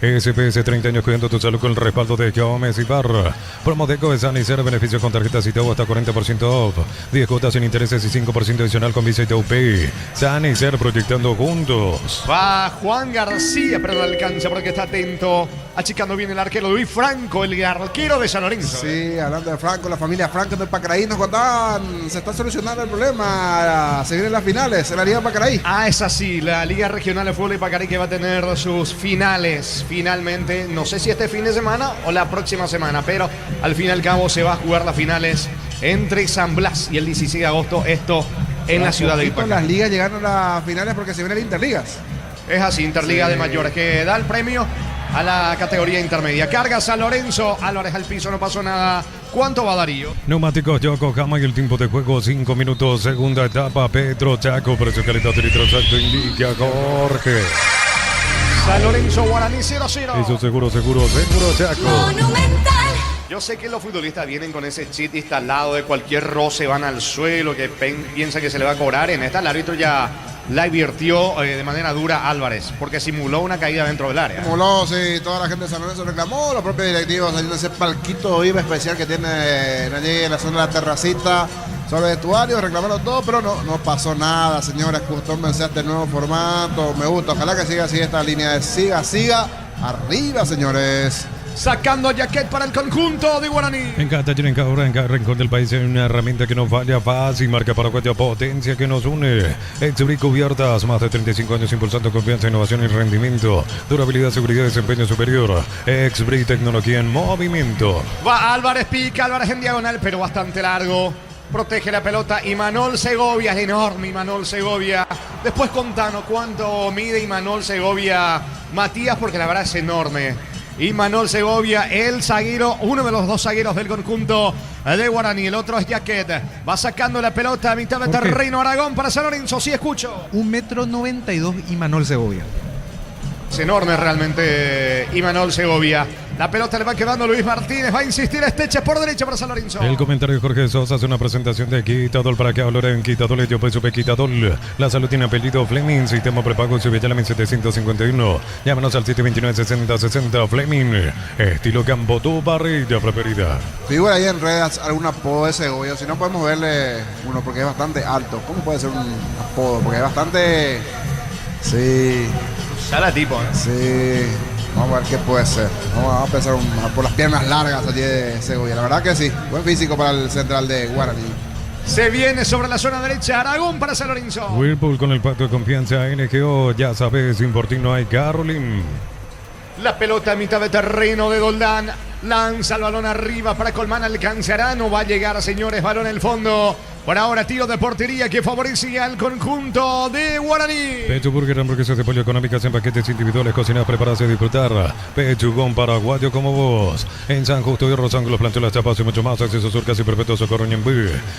SPS, 30 años cuidando tu salud con el respaldo de Gómez y Barra. Promo de Coesan y Ser, beneficios con tarjetas y TEU hasta 40% off. 10 cuotas sin intereses y 5% adicional con Visa y TEU Pay. San y Ser, proyectando juntos. Va Juan García, pero no alcanza porque está atento. Achicando bien el arquero Luis Franco, el arquero de San Lorenzo. Sí, hablando de Franco, la familia Franco del Pacaraí nos contaban, se está solucionando el problema, se vienen las finales en la Liga Pacaraí. Ah, es así, la Liga Regional de Fútbol de Pacaraí que va a tener sus finales, finalmente, no sé si este fin de semana o la próxima semana, pero al fin y al cabo se va a jugar las finales entre San Blas y el 16 de agosto, esto en la ciudad de Pacaraí. Las ligas llegaron a las finales porque se vienen Interligas. Es así, Interliga de mayores, que da el premio a la categoría intermedia. Carga San Lorenzo, Álvarez al piso, no pasó nada. ¿Cuánto va Darío? Neumáticos Yokohama y el tiempo de juego 5 minutos, segunda etapa. Petro Chaco, precio calidad exacto, indica Jorge. San Lorenzo, Guaraní 0-0. Eso seguro Chaco. Monumental. Yo sé que los futbolistas vienen con ese chip instalado de cualquier roce, van al suelo, que piensan que se le va a cobrar. En esta el árbitro ya la advirtió de manera dura a Álvarez, porque simuló una caída dentro del área. Simuló, sí, toda la gente de San Lorenzo reclamó, los propios directivos saliendo ese palquito IVA especial que tiene allí en la zona de la terracita, sobre el vestuario, reclamaron todo, pero no pasó nada, señores. Acostúmbrense a este nuevo formato, me gusta, ojalá que siga así esta línea de siga, arriba, señores. Sacando a Jaquet para el conjunto de Guaraní. En cada taller, en cada hora, en cada rincón del país hay una herramienta que nos falla fácil, marca paraguaya, potencia que nos une. Exbri Cubiertas, más de 35 años impulsando confianza, innovación y rendimiento. Durabilidad, seguridad y desempeño superior. Exbri, tecnología en movimiento. Va Álvarez, pica, Álvarez en diagonal, pero bastante largo. Protege la pelota Imanol Segovia, es enorme Imanol Segovia. Después contanos cuánto mide Imanol Segovia, Matías, porque la verdad es enorme. Imanol Segovia, el zaguero, uno de los dos zagueros del conjunto de Guaraní. El otro es Jaquet. Va sacando la pelota a mitad de terreno Aragón para San Lorenzo. Sí, escucho. 1,92 m Imanol Segovia. Es enorme realmente Imanol Segovia. La pelota le va quedando Luis Martínez. Va a insistir Esteche por derecha para San Lorenzo. El comentario de Jorge Sosa hace una presentación de Quitadol para que hablen Quitadol. Yo peso Quitadol. La salud tiene apellido Fleming. Sistema prepago Subiyalami 751. Llámanos al 729-6060 Fleming. Estilo Cambotú, barrilla preferida. Figura ahí en redes algún apodo de Segovia. Si no podemos verle uno porque es bastante alto. ¿Cómo puede ser un apodo? Porque es bastante... Sí. Sala tipo, ¿eh? Sí. Vamos a ver qué puede ser. Vamos a pensar por las piernas largas allí de Segovia. La verdad que sí. Buen físico para el central de Guaraní. Se viene sobre la zona derecha Aragón para San Lorenzo. Whirlpool con el pacto de confianza NGO. Ya sabes, sin Portín no hay Carolyn. La pelota a mitad de terreno de Doldán. Lanza el balón arriba para Colmán. Alcanzará. No va a llegar, señores. Balón en el fondo. Por ahora, tiro de portería que favorece al conjunto de Guaraní. Pecho Burger, hamburguesas de pollo económicas en paquetes individuales, cocinadas preparadas y disfrutar. Pechugón paraguayo como vos. En San Justo y Rosángulo, Plancho Las Chapas y mucho más. Acceso Sur, casi perfecto, Socorro Ñembú.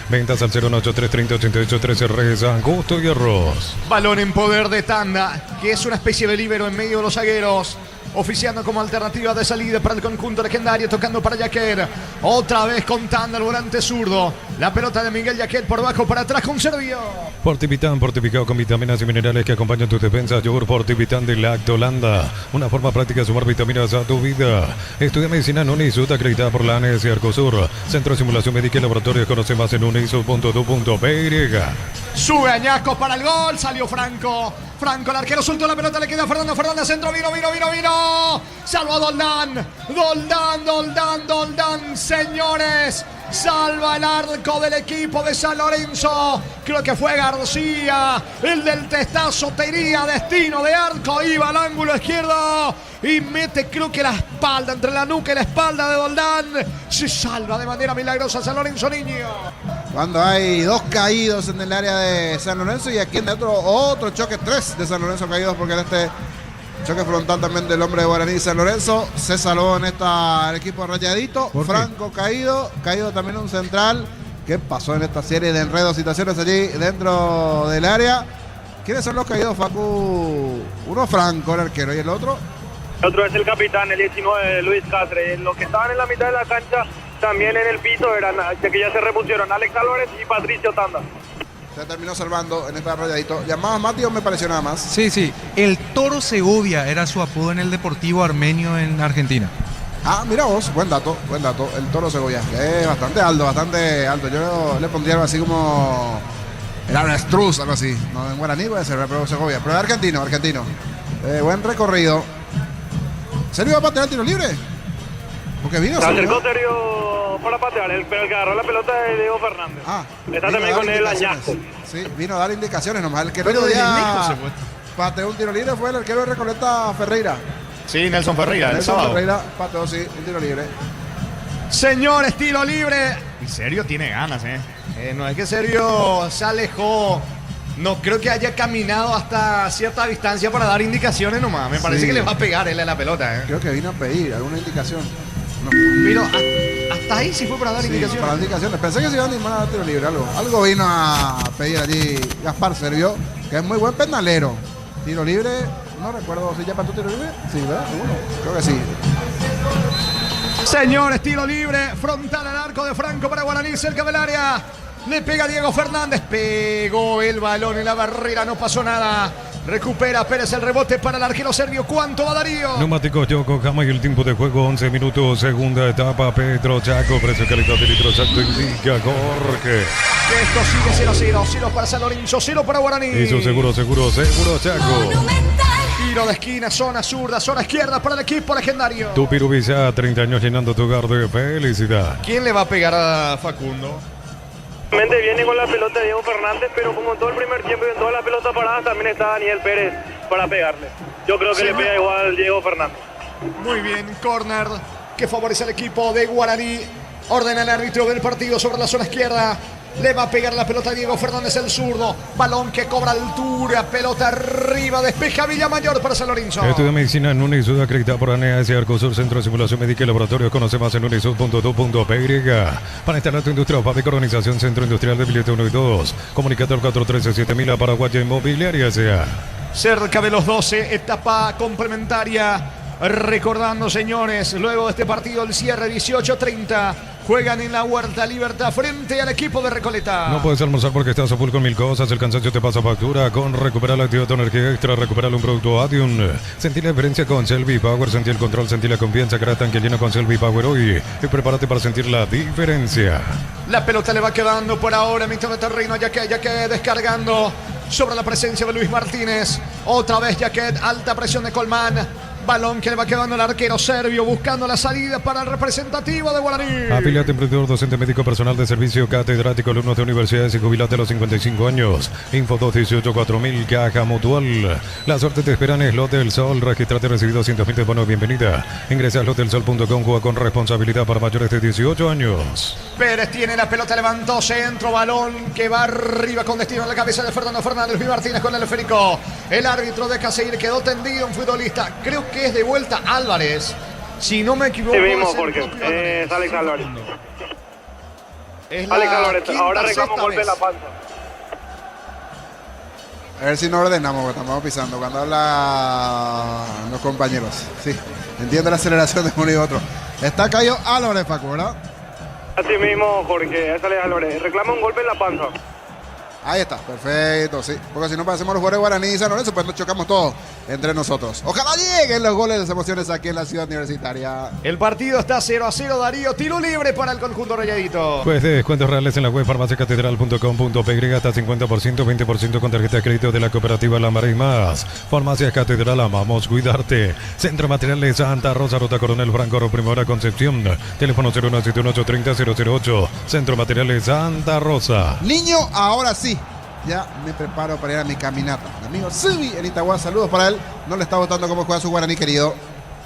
Ventas al 093308813 San Justo y Arroz. Balón en poder de Tanda, que es una especie de líbero en medio de los zagueros. Oficiando como alternativa de salida para el conjunto legendario, tocando para Yaquer. Otra vez con Tanda, el volante zurdo. La pelota de Miguel Yaquer por abajo, para atrás con Servio. Fortivitán, fortificado con vitaminas y minerales que acompañan tus defensas. Yogur Fortivitán de Lactolanda. Una forma práctica de sumar vitaminas a tu vida. Estudia medicina en UNISUD, acreditada por la ANES y Arcosur. Centro de Simulación Médica y Laboratorios. Conoce más en unisud.tu.py. Sube Añasco para el gol. Salió Franco. Franco, el arquero suelto la pelota, le queda a Fernando Fernández, centro, vino. Salva a Doldán, señores. Salva el arco del equipo de San Lorenzo. Creo que fue García, el del testazo, tenía destino de arco, iba al ángulo izquierdo y mete, creo que la espalda, entre la nuca y la espalda de Doldán. Se salva de manera milagrosa San Lorenzo, niño. Cuando hay dos caídos en el área de San Lorenzo y aquí en otro choque, 3 de San Lorenzo caídos, porque en este choque frontal también del hombre de Guaraní San Lorenzo se salvó en el equipo Rayadito. Franco caído también un central. ¿Qué pasó en esta serie de enredos, situaciones allí dentro del área? ¿Quiénes son los caídos, Facu? Uno Franco, el arquero, y el otro. El otro es el capitán, el 19, Luis Cáceres. Los que estaban en la mitad de la cancha también en el piso eran, que ya se repusieron, Alex Álvarez y Patricio Tanda. Se terminó salvando en este Rayadito. ¿Llamabas Mati o me pareció nada más? Sí. El Toro Segovia era su apodo en el Deportivo Armenio en Argentina. Ah, mira vos, buen dato. El Toro Segovia, que es bastante alto. Yo le pondría algo así como el avestruz, algo así. No, en guaraní puede ser, pero Segovia. Pero es argentino. Buen recorrido. ¿Sergio va a patear el tiro libre? Porque vino. Se acercó Sergio para patear, pero el que agarró la pelota es Diego Fernández. Está también con el Añasco. Sí, vino a dar indicaciones nomás. El que el otro día pateó un tiro libre fue el arquero de Recoleta, Ferreira. Sí, Nelson Ferreira, el sábado. Ferreira pateó, un tiro libre. Señor, estilo libre. Y Sergio tiene ganas, no es que Sergio se alejó. No creo que haya caminado hasta cierta distancia para dar indicaciones nomás. Me parece que le va a pegar él a la pelota. Creo que vino a pedir alguna indicación. No. Pero hasta ahí sí fue para dar indicaciones. Para indicaciones. Pensé que se iban a animar a dar tiro libre. Algo vino a pedir allí Gaspar Servio, que es muy buen penalero. Tiro libre, no recuerdo si ya para tu tiro libre. Sí, ¿verdad? Seguro. Creo que sí. Señores, tiro libre, frontal al arco de Franco para Guaraní, cerca del área. Le pega Diego Fernández, pegó el balón en la barrera, no pasó nada. Recupera Pérez el rebote para el arquero serbio. ¿Cuánto va Darío? Neumáticos Yokohama y el tiempo de juego 11 minutos. Segunda etapa, Petro Chaco. Precio calidad de litro exacto indica Jorge. Esto sigue 0-0. 0 para San Lorenzo, 0 para Guaraní. Hizo seguro Chaco. Tiro de esquina, zona zurda, zona izquierda para el equipo legendario. Tu Pirubisa, 30 años llenando tu hogar de felicidad. ¿Quién le va a pegar a Facundo? Viene con la pelota Diego Fernández, pero como en todo el primer tiempo y en todas las pelotas paradas también está Daniel Pérez para pegarle. Yo creo que le pega igual Diego Fernández. Muy bien, córner que favorece al equipo de Guaraní. Ordena el árbitro del partido sobre la zona izquierda. Le va a pegar la pelota a Diego Fernández, el zurdo. Balón que cobra altura, pelota arriba, despeja Villamayor para San Lorenzo. Estudio de medicina en UNISUD, acreditada por ANEAS y Arcosur, Centro de Simulación Médica y Laboratorio. Conoce más en unisud.tu.py. Para instalar tu industria, fábrica, organización, Centro Industrial de Billete 1 y 2. Comunicate al 413-7000 a Paraguaya Inmobiliaria S.A. Cerca de los 12, etapa complementaria. Recordando, señores, luego de este partido, el cierre 18:30. Juegan en la Huerta Libertad frente al equipo de Recoleta. No puedes almorzar porque estás a full con mil cosas. El cansancio te pasa factura. Con Recupera la actividad tu energía extra. Recupera un producto Adium. Sentí la diferencia con Selvi Power. Sentí el control, sentí la confianza. Cada tanque lleno con Selvi Power hoy. Y prepárate para sentir la diferencia. La pelota le va quedando por ahora. Mitad de terreno. Ya que descargando sobre la presencia de Luis Martínez. Otra vez Jaquet. Alta presión de Colmán. Balón que le va quedando el arquero serbio buscando la salida para el representativo de Guaraní. Afiliate, emprendedor, docente, médico, personal de servicio, catedrático, alumnos de universidades y jubilate a los 55 años. Info 218-4000, Caja Mutual. La suerte te espera en el Lote del Sol. Registrate, recibido 200.000 de bono, bienvenida. Ingresa a lotelsol.com, juega con responsabilidad para mayores de 18 años. Pérez tiene la pelota, levantó centro, balón que va arriba con destino a la cabeza de Fernando Fernández. Luis Martínez con el esférico. El árbitro deja seguir, quedó tendido un futbolista. Creo que es de vuelta Álvarez. Si no me equivoco. Sí mismo, Jorge. Es Alex Álvarez. Alex Álvarez. Ahora reclamo golpe en la panza. A ver si no ordenamos, porque estamos pisando. Cuando hablan los compañeros. Sí, entiende la aceleración de uno y otro. Está caído Álvarez, Facu, ¿verdad? Así mismo, Jorge. Es Alex Álvarez. Reclama un golpe en la panza. Ahí está, perfecto, sí. Porque si no pasemos los jugadores de Guaraní y San Lorenzo, pues nos chocamos todos entre nosotros. Ojalá lleguen los goles de las emociones aquí en la ciudad universitaria. El partido está 0-0, Darío. Tiro libre para el conjunto rayadito. Pues de descuentos reales en la web farmaciacatedral.com.py hasta 50%, 20% con tarjeta de crédito de la cooperativa La Mara y más. Farmacia Catedral, amamos cuidarte. Centro Materiales Santa Rosa, Ruta Coronel Franco, Primera Concepción. Teléfono 0171830-008. Centro Materiales Santa Rosa. Niño, ahora sí. Ya me preparo para ir a mi caminata. Mi amigo Silvi en Itagua, saludos para él. No le está votando cómo juega su Guaraní querido.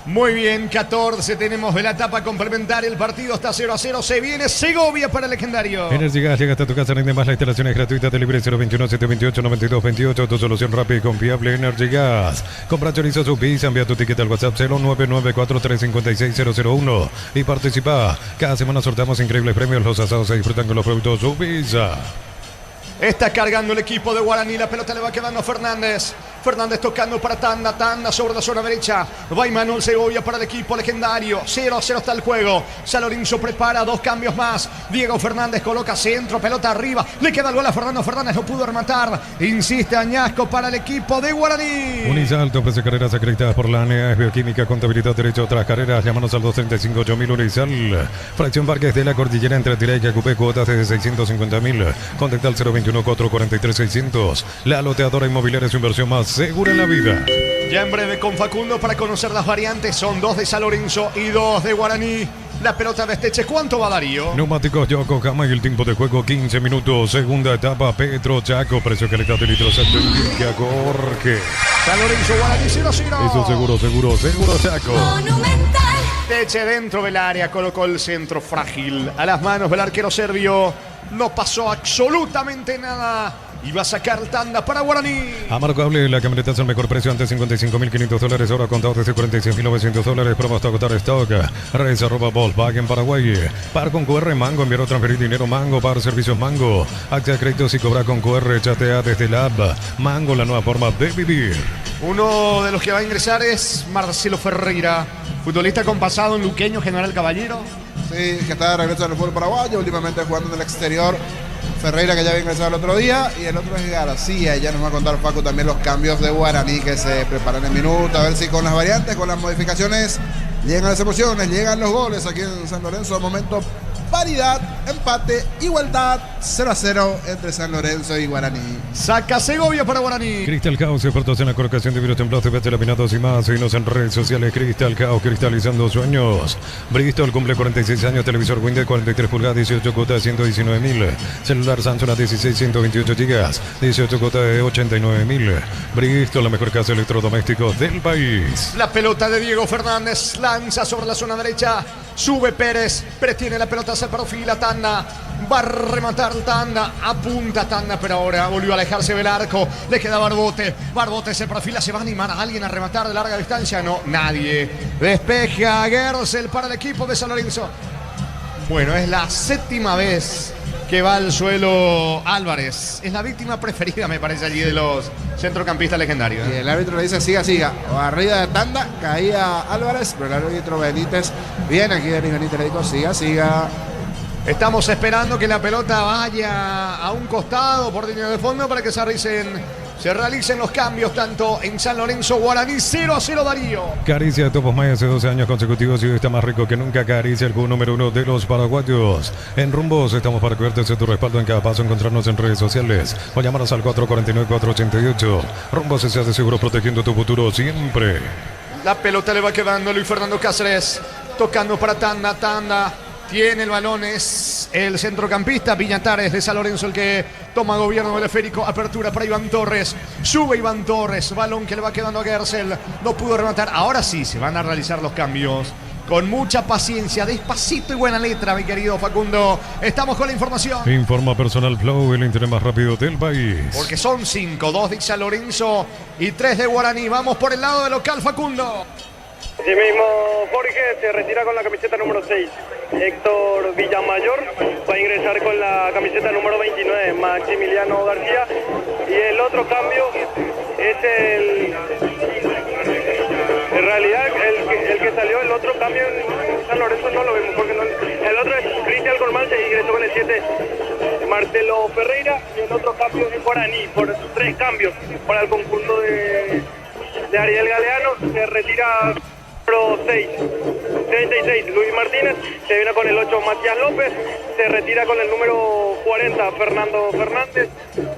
Muy bien, 14 tenemos de la etapa complementaria. El partido está 0-0. Se viene Segovia para el legendario. Energy Gas llega hasta tu casa. Rinde más. La instalación es gratuita. Delivery 021-728-9228. Tu solución rápida y confiable. Energy Gas. Compra chorizo su pizza. Envía tu ticket al WhatsApp 0994-356-001 y participa. Cada semana sorteamos increíbles premios. Los asados se disfrutan con los productos su pizza. Está cargando el equipo de Guaraní. La pelota le va quedando a Fernández. Fernández tocando para Tanda sobre la zona derecha. Va Manuel Segovia para el equipo legendario. 0-0 está el juego. San Lorenzo prepara 2 cambios más. Diego Fernández coloca centro, pelota arriba. Le queda el gol a Fernando Fernández. No pudo rematar. Insiste Añasco para el equipo de Guaraní. Unisal te ofrece carreras acreditadas por la ANEA. Es bioquímica, contabilidad, derecho a otras carreras. Llámanos al 235-8000 Unisal. Fracción Parques de la Cordillera entre Tirá y Cacupé. Cuotas de 650.000. Contacta al 021-443-600. La loteadora inmobiliaria es su inversión más segura en la vida. Ya en breve con Facundo para conocer las variantes. Son 2 de San Lorenzo y 2 de Guaraní. La pelota de Esteche. ¿Cuánto va, Darío? Neumáticos Yokohama y el tiempo de juego 15 minutos. Segunda etapa Petro Chaco. Precio calidad de litros a Jorge. San Lorenzo, Guaraní 0-0. Eso seguro Chaco. Monumental. Esteche dentro del área. Colocó el centro frágil a las manos del arquero serbio. No pasó absolutamente nada. Y va a sacar tanda para Guaraní. Amargable, la camioneta es el mejor precio antes $55.500, ahora contado desde $46.900. Promo hasta agotar stock. Redes @ Volkswagen Paraguay. Par con QR Mango, enviar o transferir dinero Mango. Par servicios Mango. Acta de créditos y cobra con QR. Chatea desde la app. Mango, la nueva forma de vivir. Uno de los que va a ingresar es Marcelo Ferreira, futbolista con pasado en Luqueño, General Caballero. Sí, que está de regreso al fútbol paraguayo, últimamente jugando en el exterior. Ferreira, que ya había ingresado el otro día, y el otro es García. Y ya nos va a contar Paco también los cambios de Guaraní que se preparan en minuto. A ver si con las variantes, con las modificaciones, llegan las emociones, llegan los goles aquí en San Lorenzo. De momento, paridad, empate, igualdad, 0-0 entre San Lorenzo y Guaraní. Saca Segovia para Guaraní. Crystal House, expertos en la colocación de vidrios templados, vete laminados y más. Seguinos en redes sociales. Crystal House, cristalizando sueños. Bristol cumple 46 años. Televisor Windows 43 pulgadas, 18 cuotas, 119.000. Celular Samsung a 16, 128 gigas, 18 cuotas de 89.000. Bristol, la mejor casa de electrodomésticos del país. La pelota de Diego Fernández lanza sobre la zona derecha. Sube Pérez. Pérez tiene la pelota, se perfila Tanda. Va a rematar Tanda. Apunta Tanda, pero ahora volvió a alejarse del arco. Le queda Barbote. Barbote se perfila. ¿Se va a animar a alguien a rematar de larga distancia? No, nadie. Despeja Gersel para el equipo de San Lorenzo. Bueno, es la 7ª vez que va al suelo Álvarez. Es la víctima preferida, me parece, allí de los centrocampistas legendarios. Y el árbitro le dice siga. Barrida de tanda, caía Álvarez, pero el árbitro Benítez viene aquí. Denis Benítez le dijo siga. Estamos esperando que la pelota vaya a un costado por línea de fondo para que se realicen los cambios tanto en San Lorenzo. Guaraní 0-0 Darío. Caricia de Topos Maya hace 12 años consecutivos y hoy está más rico que nunca. Caricia, el jugo número 1 de los paraguayos. En Rumbos estamos para cuidarte de tu respaldo en cada paso. Encontrarnos en redes sociales o llamarnos al 449-488. Rumbos se hace seguro protegiendo tu futuro siempre. La pelota le va quedando a Luis Fernando Cáceres. Tocando para Tanda. Tiene el balón, es el centrocampista Viñatares de San Lorenzo el que toma gobierno del esférico. Apertura para Iván Torres. Sube Iván Torres. Balón que le va quedando a Gersel. No pudo rematar. Ahora sí se van a realizar los cambios. Con mucha paciencia, despacito y buena letra, mi querido Facundo. Estamos con la información. Informa Personal Flow, el internet más rápido del país. Porque son 5, 2 de San Lorenzo y 3 de Guaraní. Vamos por el lado del local, Facundo. Sí mismo, Jorge se retira con la camiseta número 6. Héctor Villamayor va a ingresar con la camiseta número 29, Maximiliano García. Y el otro cambio es en realidad el que salió, el otro cambio en San Lorenzo no lo vemos porque no. El otro es Cristian Colmán, que ingresó con el 7, Marcelo Ferreira. Y el otro cambio en Guaraní, por 3 cambios para el conjunto de Ariel Galeano. Se retira 36 Luis Martínez, se viene con el 8 Matías López, se retira con el número 40 Fernando Fernández,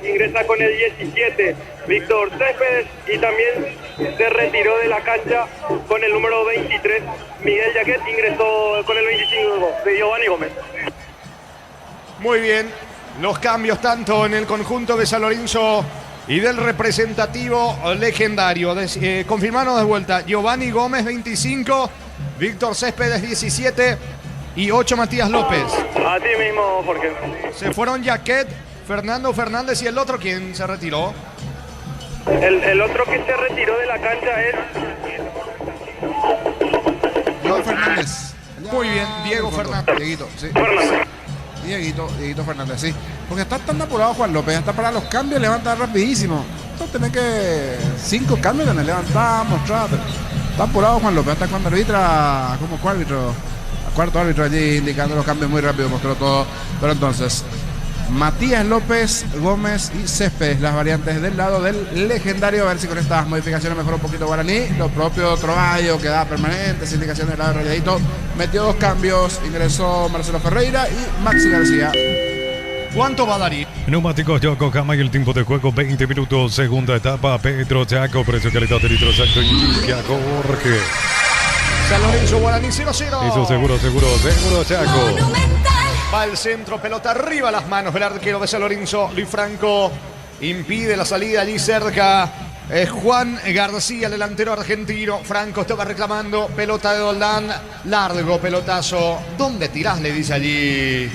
ingresa con el 17 Víctor Céspedes y también se retiró de la cancha con el número 23 Miguel Yaquet, ingresó con el 25 de Giovanni Gómez. Muy bien, los cambios tanto en el conjunto de San Lorenzo y del representativo legendario. Confirmanos de vuelta. Giovanni Gómez, 25. Víctor Céspedes, 17. Y 8, Matías López. A ti mismo, Jorge. Se fueron Yaquet, Fernando Fernández y el otro, ¿quién se retiró? El otro que se retiró de la cancha es Diego Fernández. Muy bien, Diego Fernández. Dieguito, sí. Fernández. Dieguito Fernández, sí. Porque está tan apurado Juan López, hasta para los cambios levanta rapidísimo. Entonces tenés que 5 cambios que nos levantamos, está apurado Juan López, hasta cuando arbitra como cuarto árbitro allí indicando los cambios muy rápido, mostró todo. Pero entonces, Matías López, Gómez y Céspedes, las variantes del lado del legendario. A ver si con estas modificaciones mejora un poquito Guaraní. Lo propio Trovayo, que da permanentes indicaciones del lado de Rayadito. Metió 2 cambios, ingresó Marcelo Ferreira y Maxi García. ¿Cuánto va a dar? Neumáticos Yokohama y el tiempo de juego 20 minutos. Segunda etapa, Petro Chaco, precio calidad de litro exacto. Indica Jorge. San Lorenzo, Guaraní 0-0. Eso seguro, Chaco. Va al centro, pelota arriba, las manos del arquero de San Lorenzo. Luis Franco impide la salida allí cerca. Juan García, el delantero argentino. Franco estaba reclamando. Pelota de Doldán. Largo pelotazo. ¿Dónde tirás? Le dice allí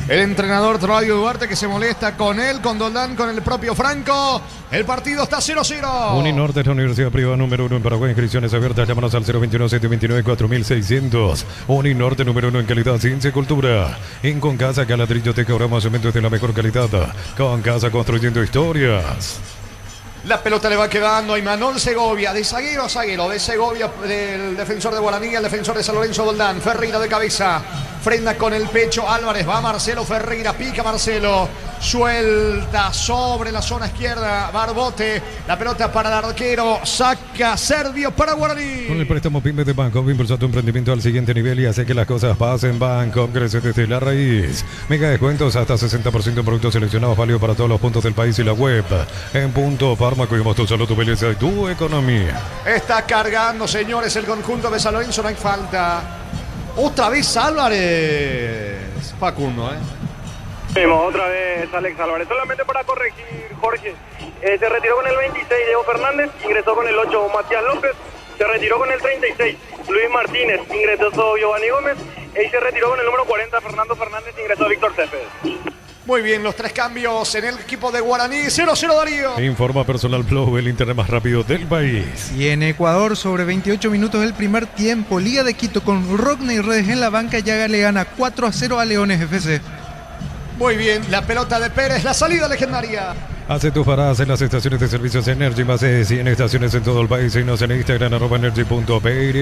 el entrenador Troadio Duarte, que se molesta con él, con Doldán, con el propio Franco. El partido está 0-0. Uninorte es la universidad privada número 1 en Paraguay. Inscripciones abiertas. Llámanos al 021-729-4600. Uninorte número 1 en calidad, ciencia y cultura. En Concasa, Caladrillo, Teca, Orama, Cemento es de la mejor calidad. Concasa, construyendo historias. La pelota le va quedando a Imanol Segovia, de zaguero a zaguero, de Segovia, del defensor de Guaraní, el defensor de San Lorenzo, Doldán. Ferreira de cabeza, frena con el pecho Álvarez, va Marcelo Ferreira, pica Marcelo, suelta sobre la zona izquierda, Barbote, la pelota para el arquero, saca Servio para Guaraní. Con el préstamo PYME de Banco, impulsa tu emprendimiento al siguiente nivel y hace que las cosas pasen. Banco, crece desde la raíz. Mega descuentos hasta 60% en productos seleccionados, válido para todos los puntos del país y la web. En Punto Fármaco, cuidamos tu salud, tu belleza y tu economía. Está cargando, señores, el conjunto de San Lorenzo, no hay falta. Otra vez Álvarez. Facundo, Otra vez Alex Álvarez. Solamente para corregir, Jorge. Se retiró con el 26 Diego Fernández, ingresó con el 8 Matías López, se retiró con el 36 Luis Martínez, ingresó Giovanni Gómez y se retiró con el número 40 Fernando Fernández, ingresó Víctor Céspedes. Muy bien, los 3 cambios en el equipo de Guaraní. 0-0 Darío. Informa Personal Flow, el internet más rápido del país. Y en Ecuador, sobre 28 minutos del primer tiempo, Liga de Quito con Rodney Redes en la banca, Yaga le gana 4-0 a Leones FC. Muy bien, la pelota de Pérez, la salida legendaria. Hace tus paradas en las estaciones de servicios Energy, más de 100 estaciones en todo el país. Síguenos en Instagram, @energy.py.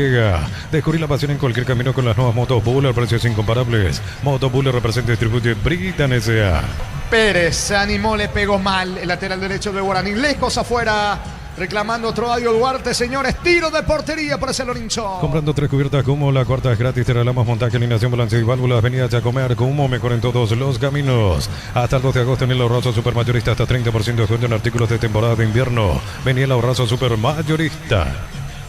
Descubrí la pasión en cualquier camino con las nuevas motos Buller, precios incomparables. Moto Buller representa y distribuye Britan S.A. Pérez se animó, le pegó mal el lateral derecho de Guaraní. Lejos afuera, reclamando otro Adio Duarte. Señores, tiro de portería para San Lorenzo. Comprando 3 cubiertas Cumo, la cuarta es gratis. Te regalamos montaje, alineación, balance y válvulas. Venía a comer Cumo, mejor en todos los caminos. Hasta el 2 de agosto en el Ahorrazo Supermayorista, hasta 30% de descuento en artículos de temporada de invierno. Venía el Ahorrazo Supermayorista.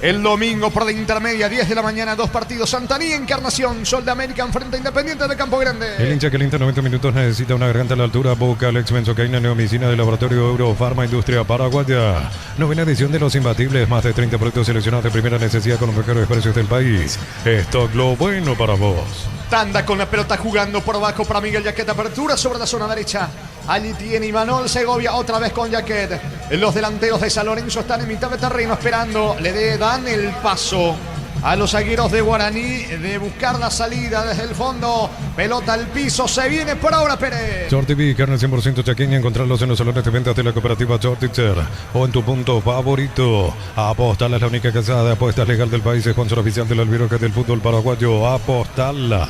El domingo por de intermedia, 10 de la mañana, 2 partidos. Santanía, Encarnación, Sol de América enfrenta a Independiente de Campo Grande. El hincha que alienta 90 minutos necesita una garganta a la altura. Boca, Alex Benzocaína, Neomicina del Laboratorio Eurofarma Industria Paraguaya. Novena edición de Los Imbatibles, más de 30 productos seleccionados de primera necesidad con los mejores precios del país. Stock lo bueno para vos. Tanda con la pelota jugando por abajo para Miguel Yaquet. Apertura sobre la zona derecha. Allí tiene Imanol Segovia otra vez con Yaquet. Los delanteros de San Lorenzo están en mitad de terreno esperando. Le dan el paso a los zagueros de Guaraní de buscar la salida desde el fondo. Pelota al piso. Se viene por ahora Pérez. Shorty carne 100% chaqueña. Encontrarlos en los salones de ventas de la cooperativa Shortitzer o en tu punto favorito. Apostala es la única casada de apuestas legal del país. Es sponsor oficial del Albiroca del fútbol paraguayo. Apostala.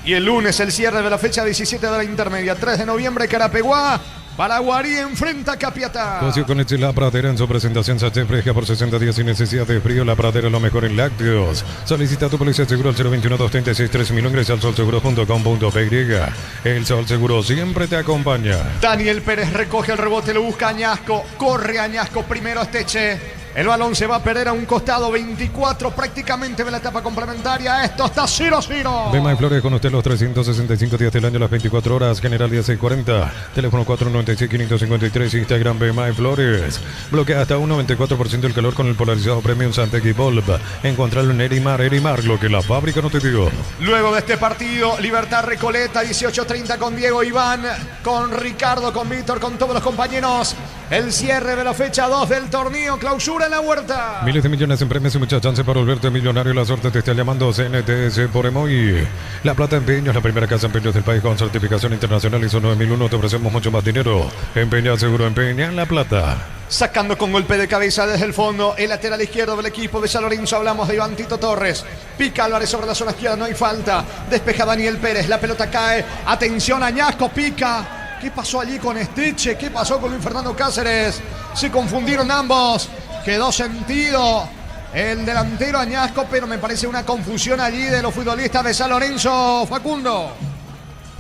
Y el lunes el cierre de la fecha 17 de la intermedia. 3 de noviembre, Carapeguá. Paraguarí enfrenta a Capiatá. Socio con leche La Pradera en su presentación sachet fresca por 60 días sin necesidad de frío. La Pradera lo mejor en lácteos. Solicita tu póliza de seguro al 021-236-3000. Ingresa al solseguro.com.py. El Sol Seguro siempre te acompaña. Daniel Pérez recoge el rebote, lo busca Añasco. Corre Añasco, primero Esteche. El balón se va a perder a un costado. 24 prácticamente de la etapa complementaria. Esto está 0-0. Bema y Flores con usted los 365 días del año, las 24 horas. General 1640. Teléfono 496-553. Instagram Bema y Flores. Bloquea hasta un 94% el calor con el polarizado Premium Santec y Volv. Encontrarlo en Erimar, lo que la fábrica no te dio. Luego de este partido, Libertad Recoleta, 18:30 con Diego Iván, con Ricardo, con Víctor, con todos los compañeros. El cierre de la fecha 2 del torneo. Clausura en la Huerta. Miles de millones en premios y mucha chance para volverte millonario. La suerte te está llamando. CNTS por Emoy. La Plata Empeños, la primera casa de empeños del país con certificación internacional ISO 9001. Te ofrecemos mucho más dinero. Empeña seguro, empeña en La Plata. Sacando con golpe de cabeza desde el fondo el lateral izquierdo del equipo de San Lorenzo. Hablamos de Iván Tito Torres. Pica Álvarez sobre la zona izquierda, no hay falta. Despeja Daniel Pérez, la pelota cae. Atención, Añasco, pica. ¿Qué pasó allí con Esteche? ¿Qué pasó con Luis Fernando Cáceres? Se confundieron ambos. Quedó sentido el delantero Añasco, pero me parece una confusión allí de los futbolistas de San Lorenzo. Facundo.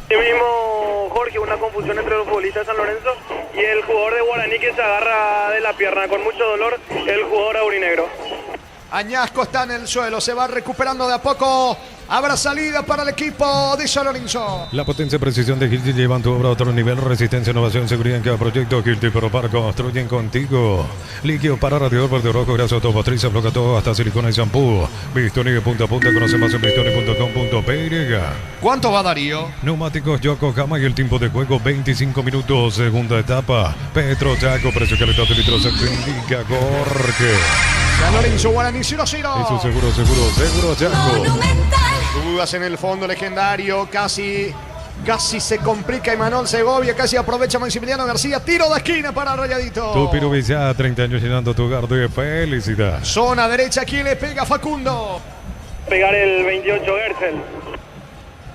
Sí mismo, Jorge, una confusión entre los futbolistas de San Lorenzo y el jugador de Guaraní que se agarra de la pierna con mucho dolor, el jugador aurinegro. Añasco está en el suelo, se va recuperando de a poco. Habrá salida para el equipo de San Lorenzo. La potencia y precisión de Hilti llevan tu obra a otro nivel. Resistencia, innovación, seguridad en cada proyecto. Hilti Propar construyen contigo. Líquido para radiador verde rojo, grasa automotriz, afloja todo hasta silicona y shampoo. Bistoni de punta a punta. Conoce más en bistoni.com.py. ¿Cuánto va Darío? Neumáticos Yokohama y el tiempo de juego 25 minutos. Segunda etapa. Petro Chaco, precio calidad de litros. Se indica Jorge. San Lorenzo, Guaraní 0-0. Eso seguro Chaco. Dudas en el fondo, legendario. Casi se complica Imanol Segovia. Casi aprovecha Maximiliano García. Tiro de esquina para Rayadito. Tu Pirubizá, 30 años llenando tu hogar de felicidad. Zona derecha, ¿quién le pega? Facundo. Pegar el 28 Gersen.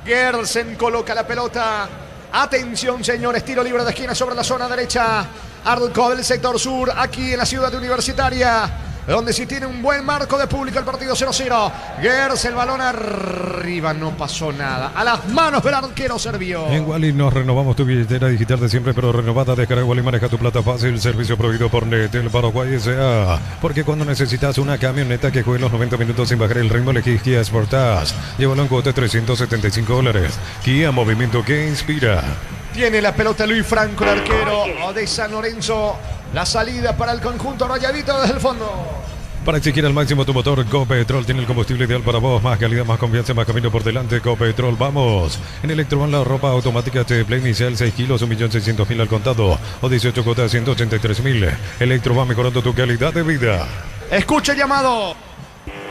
Gersen coloca la pelota. Atención, señores. Tiro libre de esquina sobre la zona derecha. Arco del sector sur, aquí en la ciudad universitaria, donde sí tiene un buen marco de público el partido 0-0. Gers, el balón arriba, no pasó nada. A las manos del arquero Servio. En Wally nos renovamos tu billetera digital de siempre, pero renovada. Descarga Wally, maneja tu plata fácil. Servicio proveído por Netel Paraguay S.A. Porque cuando necesitas una camioneta que juegue los 90 minutos sin bajar el ritmo, elegís Kia Sportage. Llévalo en cuota de $375. Kia, movimiento que inspira. Tiene la pelota Luis Franco, el arquero de San Lorenzo. La salida para el conjunto Rayadito desde el fondo. Para exigir al máximo tu motor, Copetrol tiene el combustible ideal para vos. Más calidad, más confianza, más camino por delante. Copetrol, vamos. En Electroban, la ropa automática Play inicial 6 kilos, 1.600.000 al contado. O 18 cuotas, 183.000. Electroban, mejorando tu calidad de vida. Escucha el llamado.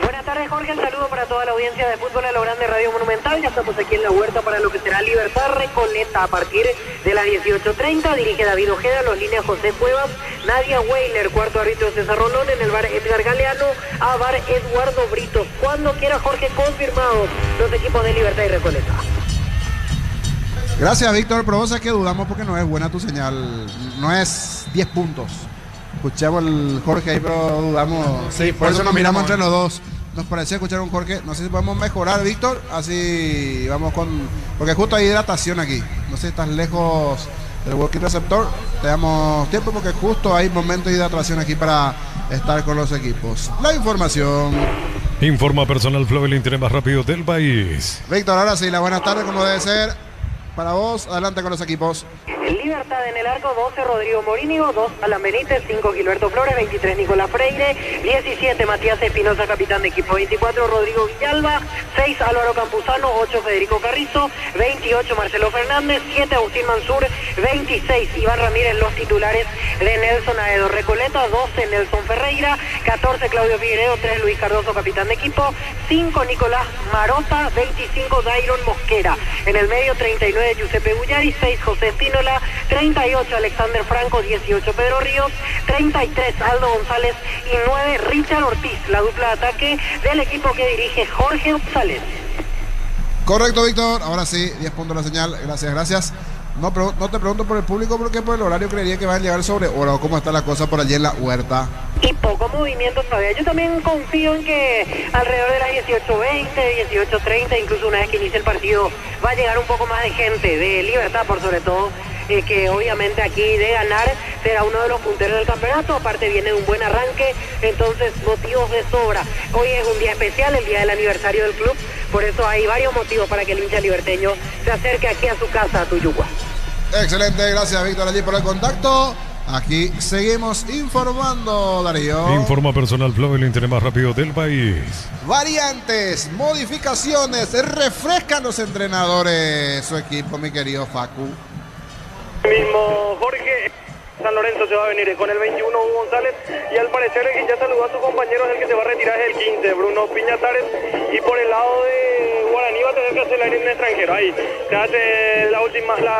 Buenas Buenas tardes, Jorge. Un saludo para toda la audiencia de Fútbol a lo Grande Radio Monumental. Ya estamos aquí en la huerta para lo que será Libertad Recoleta a partir de las 18:30. Dirige David Ojeda, los líneas José Cuevas, Nadia Weiler, cuarto árbitro César Rolón, en el bar Edgar Galeano, a bar Eduardo Britos. Cuando quiera, Jorge, confirmado los equipos de Libertad y Recoleta. Gracias, Víctor. Pero vos sabés que dudamos porque no es buena tu señal. No es 10 puntos. Escuchamos el Jorge ahí, pero dudamos. Sí, por eso nos miramos entre los dos. Nos parecía escuchar un Jorge. No sé si podemos mejorar, Víctor. Así vamos con... Porque justo hay hidratación aquí. No sé si estás lejos del walkie receptor. Te damos tiempo porque justo hay momento de hidratación aquí para estar con los equipos. La información. Informa Personal Flow, el internet más rápido del país. Víctor, ahora sí, la buenas tardes como debe ser. Para vos, adelante con los equipos. Libertad en el arco, 12 Rodrigo Morínigo, 2 Alan Benítez, 5 Gilberto Flores, 23 Nicolás Freire, 17 Matías Espinosa, capitán de equipo, 24 Rodrigo Villalba, 6 Álvaro Campuzano, 8 Federico Carrizo, 28 Marcelo Fernández, 7 Agustín Mansur, 26 Iván Ramírez, los titulares de Nelson Aedo Recoleta, 12 Nelson Ferreira, 14 Claudio Figueredo, 3 Luis Cardoso, capitán de equipo, 5 Nicolás Marota, 25 Dairon Mosquera, en el medio 39 Giuseppe Bullari, 6 José Espínola, 38 Alexander Franco, 18 Pedro Ríos, 33 Aldo González y 9 Richard Ortiz, la dupla de ataque del equipo que dirige Jorge González. Correcto, Víctor. Ahora sí, 10 puntos la señal. Gracias. No te pregunto por el público porque por el horario creería que van a llegar sobre hora o cómo está la cosa por allí en la huerta. Y poco movimiento todavía. Yo también confío en que alrededor de las 18:20, 18:30, incluso una vez que inicie el partido, va a llegar un poco más de gente, de Libertad por sobre todo, que obviamente aquí de ganar será uno de los punteros del campeonato. Aparte viene de un buen arranque, entonces motivos de sobra. Hoy es un día especial, el día del aniversario del club, por eso hay varios motivos para que el hincha liberteño se acerque aquí a su casa, a Tuyucua. Excelente, gracias Víctor allí por el contacto. Aquí seguimos informando, Darío. Informa Personal Flow, el internet más rápido del país. Variantes, modificaciones, refrescan los entrenadores su equipo, mi querido Facu. Mismo Jorge, San Lorenzo se va a venir con el 21 Hugo González y al parecer el que ya saludó a sus compañeros, el que se va a retirar es el 15 Bruno Piñatares, y por el lado de Guaraní va a tener que hacer el aire en extranjero. Ahí se hace la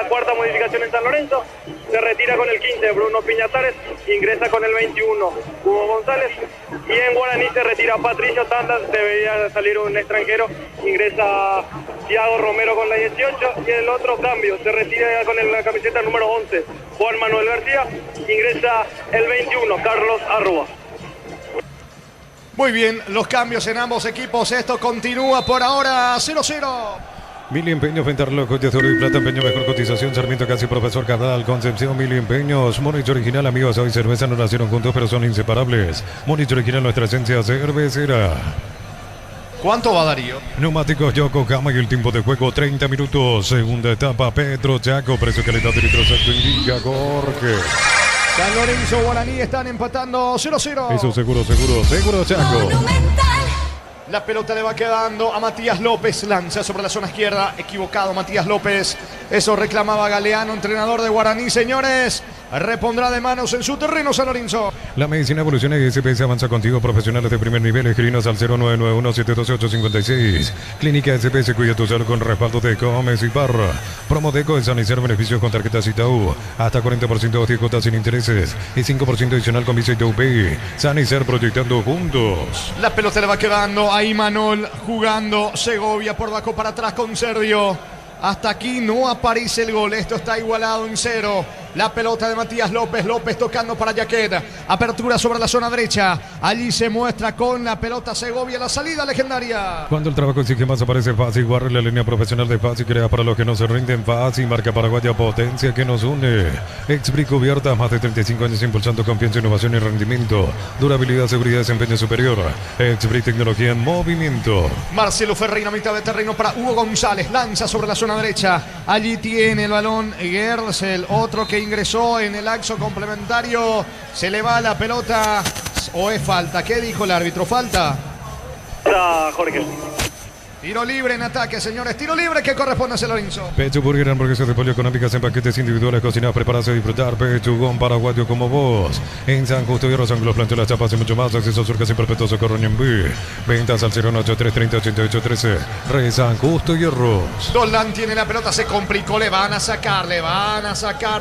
cuarta modificación en San Lorenzo, se retira con el 15 Bruno Piñatares, ingresa con el 21 Hugo González, y en Guaraní se retira Patricio Tandas, debería salir un extranjero, ingresa Thiago Romero con la 18, y el otro cambio se retira con la camiseta número 11 Juan Manuel García, ingresa el 21 Carlos Arrua. Muy bien, los cambios en ambos equipos, esto continúa por ahora 0-0. Mili Empeños, venta relojes de oro y plata, empeño mejor cotización, Sarmiento Casi, Profesor Cardal, Concepción, Mili Empeños, Monich Original, amigos, hoy cerveza no nacieron juntos pero son inseparables. Monich Original, nuestra esencia cervecera. ¿Cuánto va Darío? Neumáticos Yokohama y el tiempo de juego 30 minutos. Segunda etapa, Petro Chaco, precio, calidad y litro exacto indica Jorge. San Lorenzo, Guaraní están empatando 0-0. Eso seguro Chaco. La pelota le va quedando a Matías López, lanza sobre la zona izquierda, equivocado Matías López, eso reclamaba Galeano, entrenador de Guaraní, señores, repondrá de manos en su terreno San Lorenzo. La medicina evoluciona y SPS avanza contigo, profesionales de primer nivel, escribinos al 0991-712-856. Clínica SPS cuida tu salud con respaldo de Gómez y Parra. Promodeco de Sanicer, beneficios con tarjetas Itaú, hasta 40% de 10 cuotas sin intereses y 5% adicional con Visa Itaú Pay. Sanicer, proyectando juntos. La pelota le va quedando a Imanol, jugando Segovia por Baco para atrás con Sergio. Hasta aquí no aparece el gol, esto está igualado en 0. La pelota de Matías López, López tocando para Jaquet, apertura sobre la zona derecha, allí se muestra con la pelota Segovia, la salida legendaria. Cuando el trabajo exige más aparece Fácil, Guarre, la línea profesional de Fácil, crea para los que no se rinden. Fácil, marca paraguaya, potencia que nos une. Expri cubierta, más de 35 años impulsando confianza, innovación y rendimiento, durabilidad, seguridad, desempeño superior. Expri, tecnología en movimiento. Marcelo Ferreira, mitad de terreno para Hugo González, lanza sobre la zona derecha, allí tiene el balón Gersel, otro que ingresó en el axo complementario, se le va la pelota, o es falta, ¿qué dijo el árbitro? ¿Falta? Jorge. Tiro libre en ataque, señores. Tiro libre que corresponde a San Lorenzo. Pecho Burger, hamburguesas de pollo económicas en paquetes individuales, cocinadas, preparadas y disfrutar. Pechugón paraguayo como vos. En San Justo y Ángulos, Planchuelas, Chapas y mucho más. Acceso Surcas y Perpetuo Socorro Ñembí. Ventas al 083308813. Re San Justo y Arroz. Doldán tiene la pelota, se complicó. Le van a sacar.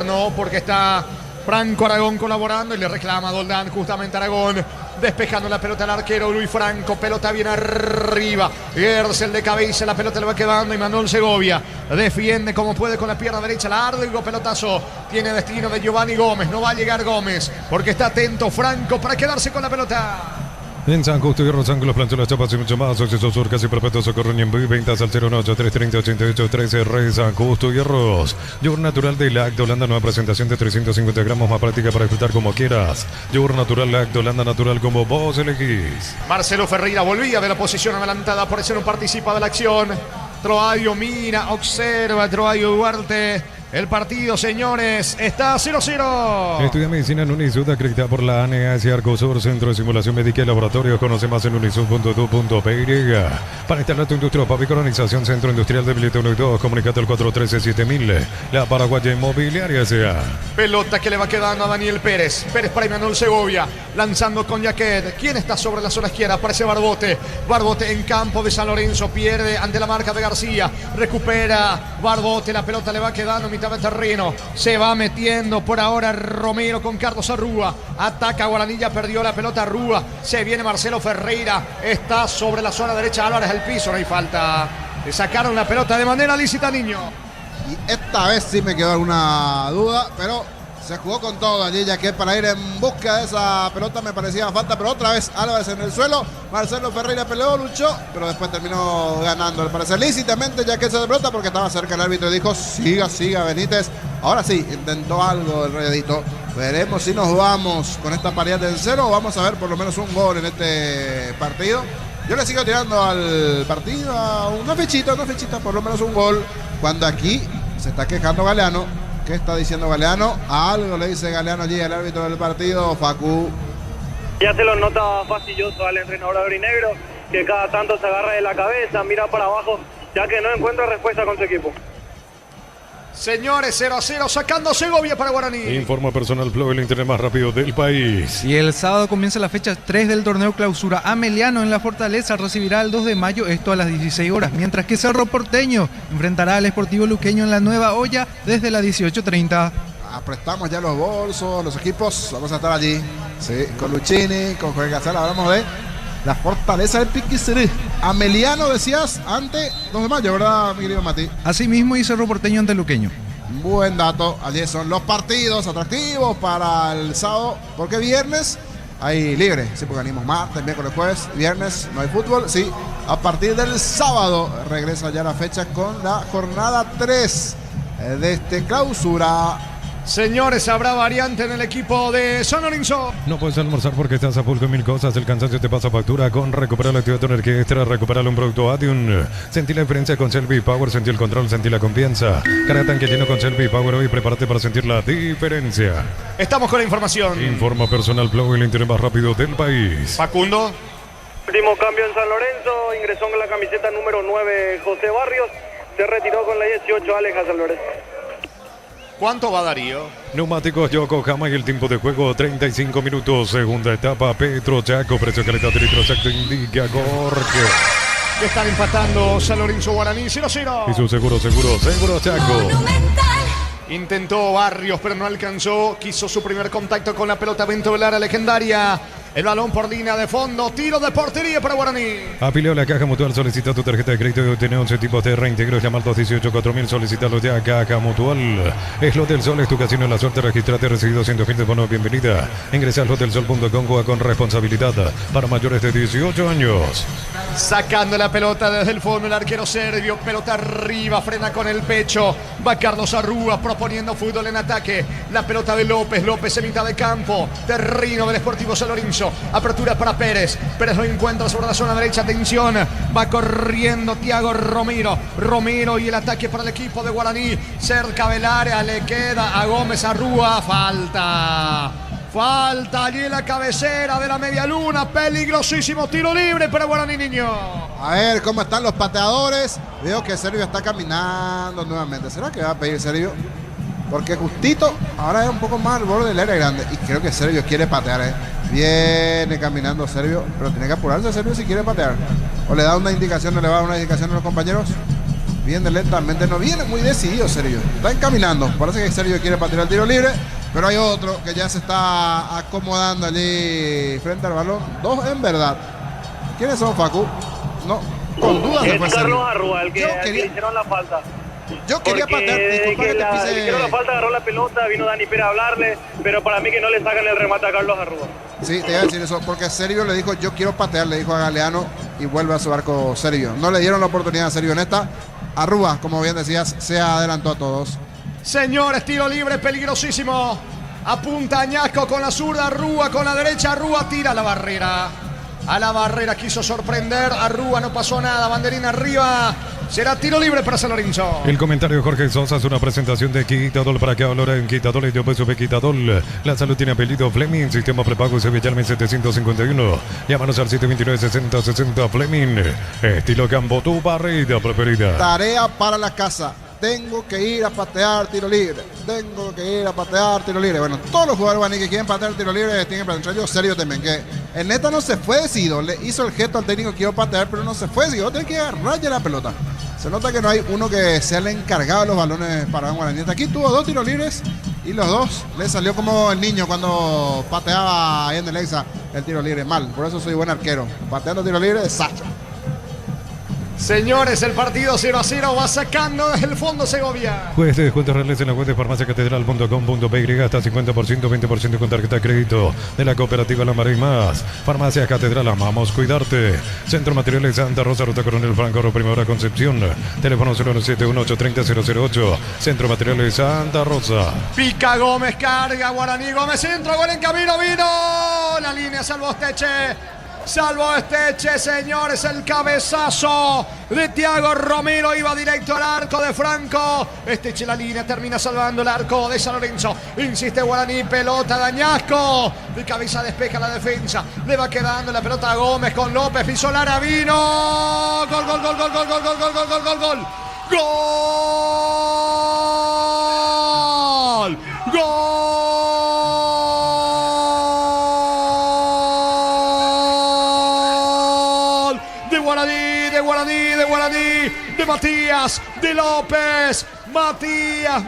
No, porque está Franco Aragón colaborando y le reclama a Doldán justamente Aragón. Despejando la pelota al arquero Luis Franco. Pelota bien arriba. Gersel de cabeza. La pelota le va quedando. Y Manuel Segovia defiende como puede con la pierna derecha. Largo pelotazo. Tiene destino de Giovanni Gómez. No va a llegar Gómez porque está atento Franco para quedarse con la pelota. En San Justo y Arroz, Ángulos, Planchuelas, Chapas y mucho más. Acceso Surcas y Perpetuo Socorro Ñembí. Ventas al 083308813. Re San Justo y Arroz. Yogur natural de Lacto Holanda. Nueva presentación de 350 gramos. Más práctica para disfrutar como quieras. Yogur natural Lacto Holanda, natural como vos elegís. Marcelo Ferreira volvía de la posición adelantada. Por eso no participa de la acción. Troadio mira, observa Troadio Duarte. El partido, señores, está 0-0. Estudia medicina en Unisud, acreditada por la ANEAS y Arcosur, Centro de Simulación Médica y Laboratorio. Conoce más en unisud.edu.py. Para instalar tu industria, Pavic, organización Centro Industrial de Billete 1 y 2, comunicate al 413-7000. La Paraguaya Inmobiliaria S.A. Pelota que le va quedando a Daniel Pérez. Pérez para Manuel Segovia, lanzando con Jaquet. ¿Quién está sobre la zona izquierda? Aparece Barbote. Barbote en campo de San Lorenzo, pierde ante la marca de García. Recupera Barbote, la pelota le va quedando de terreno, se va metiendo por ahora Romero con Carlos Arrúa, ataca Guaraní, ya perdió la pelota Arrúa, se viene Marcelo Ferreira, está sobre la zona derecha, Álvarez al piso, no hay falta, le sacaron la pelota de manera lícita, Niño. Y esta vez sí me quedó alguna duda, pero se jugó con todo allí, ya que para ir en busca de esa pelota me parecía falta, pero otra vez Álvarez en el suelo. Marcelo Ferreira peleó, luchó, pero después terminó ganando, al parecer lícitamente, ya que esa pelota, porque estaba cerca el árbitro y dijo, siga Benítez. Ahora sí, intentó algo el Rayadito. Veremos si nos vamos con esta paridad del 0 o vamos a ver por lo menos un gol en este partido. Yo le sigo tirando al partido a una fechita, por lo menos un gol, cuando aquí se está quejando Galeano. ¿Qué está diciendo Galeano? Algo le dice Galeano allí al árbitro del partido, Facu. Ya se lo nota fastidioso al entrenador aurinegro, que cada tanto se agarra de la cabeza, mira para abajo, ya que no encuentra respuesta con su equipo. Señores, 0-0, sacando Segovia para Guaraní. Informa Personal Flow, el internet más rápido del país. Y el sábado comienza la fecha 3 del torneo clausura. Ameliano en la Fortaleza recibirá el 2 de mayo, esto a las 16 horas. Mientras que Cerro Porteño enfrentará al Sportivo Luqueño en la Nueva Olla desde las 18:30. Aprestamos ya los bolsos, los equipos, vamos a estar allí. Sí, con Luchini, con Jorge Casal, hablamos de la Fortaleza del Piquisirí. Ameliano, decías, ante 2 de mayo, ¿verdad, mi querido Mati? Así mismo, y Cerro Porteño ante Luqueño. Buen dato. Allí son los partidos atractivos para el sábado, porque viernes hay libre. Sí, porque venimos martes, miércoles, jueves, viernes no hay fútbol. Sí, a partir del sábado regresa ya la fecha con la jornada 3 de este clausura. Señores, habrá variante en el equipo de San Lorenzo. No puedes almorzar porque estás a full con 1000 cosas. El cansancio te pasa factura con Recupera la actividad, tu energía extra. Recupera un producto Adium. Sentí la diferencia con Selby Power. Sentí el control, sentí la confianza. Carga tanque lleno con Selby Power hoy. Prepárate para sentir la diferencia. Estamos con la información. Informa Personal Flow, el internet más rápido del país. Facundo. Último cambio en San Lorenzo. Ingresó con la camiseta número 9 José Barrios. Se retiró con la 18 Alex Álvarez. ¿Cuánto va Darío? Neumáticos Yokohama y el tiempo de juego 35 minutos. Segunda etapa, Petro Chaco, precio calidad de litro exacto indica Gorge. Están empatando San Lorenzo Guaraní 0-0. Y su seguro Chaco. Intentó Barrios, pero no alcanzó. Quiso su primer contacto con la pelota dentro del área legendaria. El balón por línea de fondo. Tiro de portería para Guaraní. Afiliado a la Caja Mutual. Solicita tu tarjeta de crédito y obtiene 11 tipos de reintegro. Llama al 218-4000. Solicítalo ya. Caja Mutual. Slot del Sol es tu casino. La suerte. Registrate. Recibido 100.000 de bono. Bienvenida. Ingresa a slotdelsol.com. Juega con responsabilidad. Para mayores de 18 años. Sacando la pelota desde el fondo el arquero serbio. Pelota arriba. Frena con el pecho. Va Carlos Arrúa proponiendo fútbol en ataque. La pelota de López. López en mitad de campo. Terrino del Sportivo San Lorenzo. Apertura para Pérez. Pérez lo encuentra sobre la zona derecha. Atención. Va corriendo Thiago Romero. Romero y el ataque para el equipo de Guaraní. Cerca del área. Le queda a Gómez Arrúa. Falta. Falta allí la cabecera de la media luna. Peligrosísimo tiro libre para Guaraní, niño. A ver cómo están los pateadores. Veo que Servio está caminando nuevamente. ¿Será que va a pedir Servio? Porque justito ahora es un poco más al borde del área grande. Y creo que Servio quiere patear. Viene caminando Servio. Pero tiene que apurarse Servio si quiere patear. O le da una indicación, o le va a dar una indicación a los compañeros. Viene lentamente. No viene muy decidido Servio. Está encaminando. Parece que Servio quiere patear el tiro libre. Pero hay otro que ya se está acomodando allí frente al balón. Dos en verdad. ¿Quiénes son, Facu? No, con dudas es después. Carlos Arrua, el que le hicieron la falta. Yo quería patear. Disculpa que te pise. Le hicieron la falta, agarró la pelota, vino Dani Pérez a hablarle, pero para mí que no le sacan el remate a Carlos Arrua. Sí, te iba a decir eso, porque Servio le dijo, yo quiero patear, le dijo a Galeano, y vuelve a su arco Servio. No le dieron la oportunidad a Servio en esta. Arrua, como bien decías, se adelantó a todos. Señores, tiro libre peligrosísimo. Apunta Añasco con la zurda, Arrua con la derecha, Arrua tira a la barrera. A la barrera quiso sorprender, Arrua no pasó nada, banderina arriba. Será tiro libre para San Lorenzo. El comentario de Jorge Sosa es una presentación de Quitadol para que ahora en Quitadol y yo peso de Quitadol. La salud tiene apellido Fleming, sistema prepago Sevillarme 751. Llámanos al 729-6060 Fleming. Estilo Campo, tu barrida preferida. Tarea para la casa. Tengo que ir a patear tiro libre. Tengo que ir a patear tiro libre. Bueno, todos los jugadores guaraní que quieren patear tiro libre tienen que patear. Yo Servio también, que en neta no se fue decidido. Le hizo el gesto al técnico que quiero patear, pero no se fue decidido. Tiene que agarrar ya la pelota. Se nota que no hay uno que sea el encargado de los balones para Guaraní. Aquí tuvo dos tiros libres y los dos le salió como el niño cuando pateaba ahí en el Exa el tiro libre. Mal, por eso soy buen arquero. Pateando tiro libre, desastre. Señores, el partido 0-0 va sacando desde el fondo Segovia. Juez de descuentos reales en la web de farmaciacatedral.com.py hasta 50%, 20% con tarjeta de crédito de la cooperativa La Mara y Más. Farmacia Catedral, amamos cuidarte. Centro Materiales Santa Rosa, Ruta Coronel Franco, Primavera Concepción. Teléfono 097-830-008. Centro Materiales Santa Rosa. Pica Gómez, carga Guaraní, Gómez centro, gol en camino, vino. La línea salvó Esteche. Salvo Esteche, señores, el cabezazo de Thiago Romero iba directo al arco de Franco. Esteche la línea, termina salvando el arco de San Lorenzo. Insiste Guaraní, pelota de Añasco. De cabeza despeja la defensa. Le va quedando la pelota a Gómez con López, pisó Lara, vino. Gol, gol, gol, gol, gol, gol, gol, gol, gol, gol, gol, gol. Gol. Gol. De Matías, de López, Matías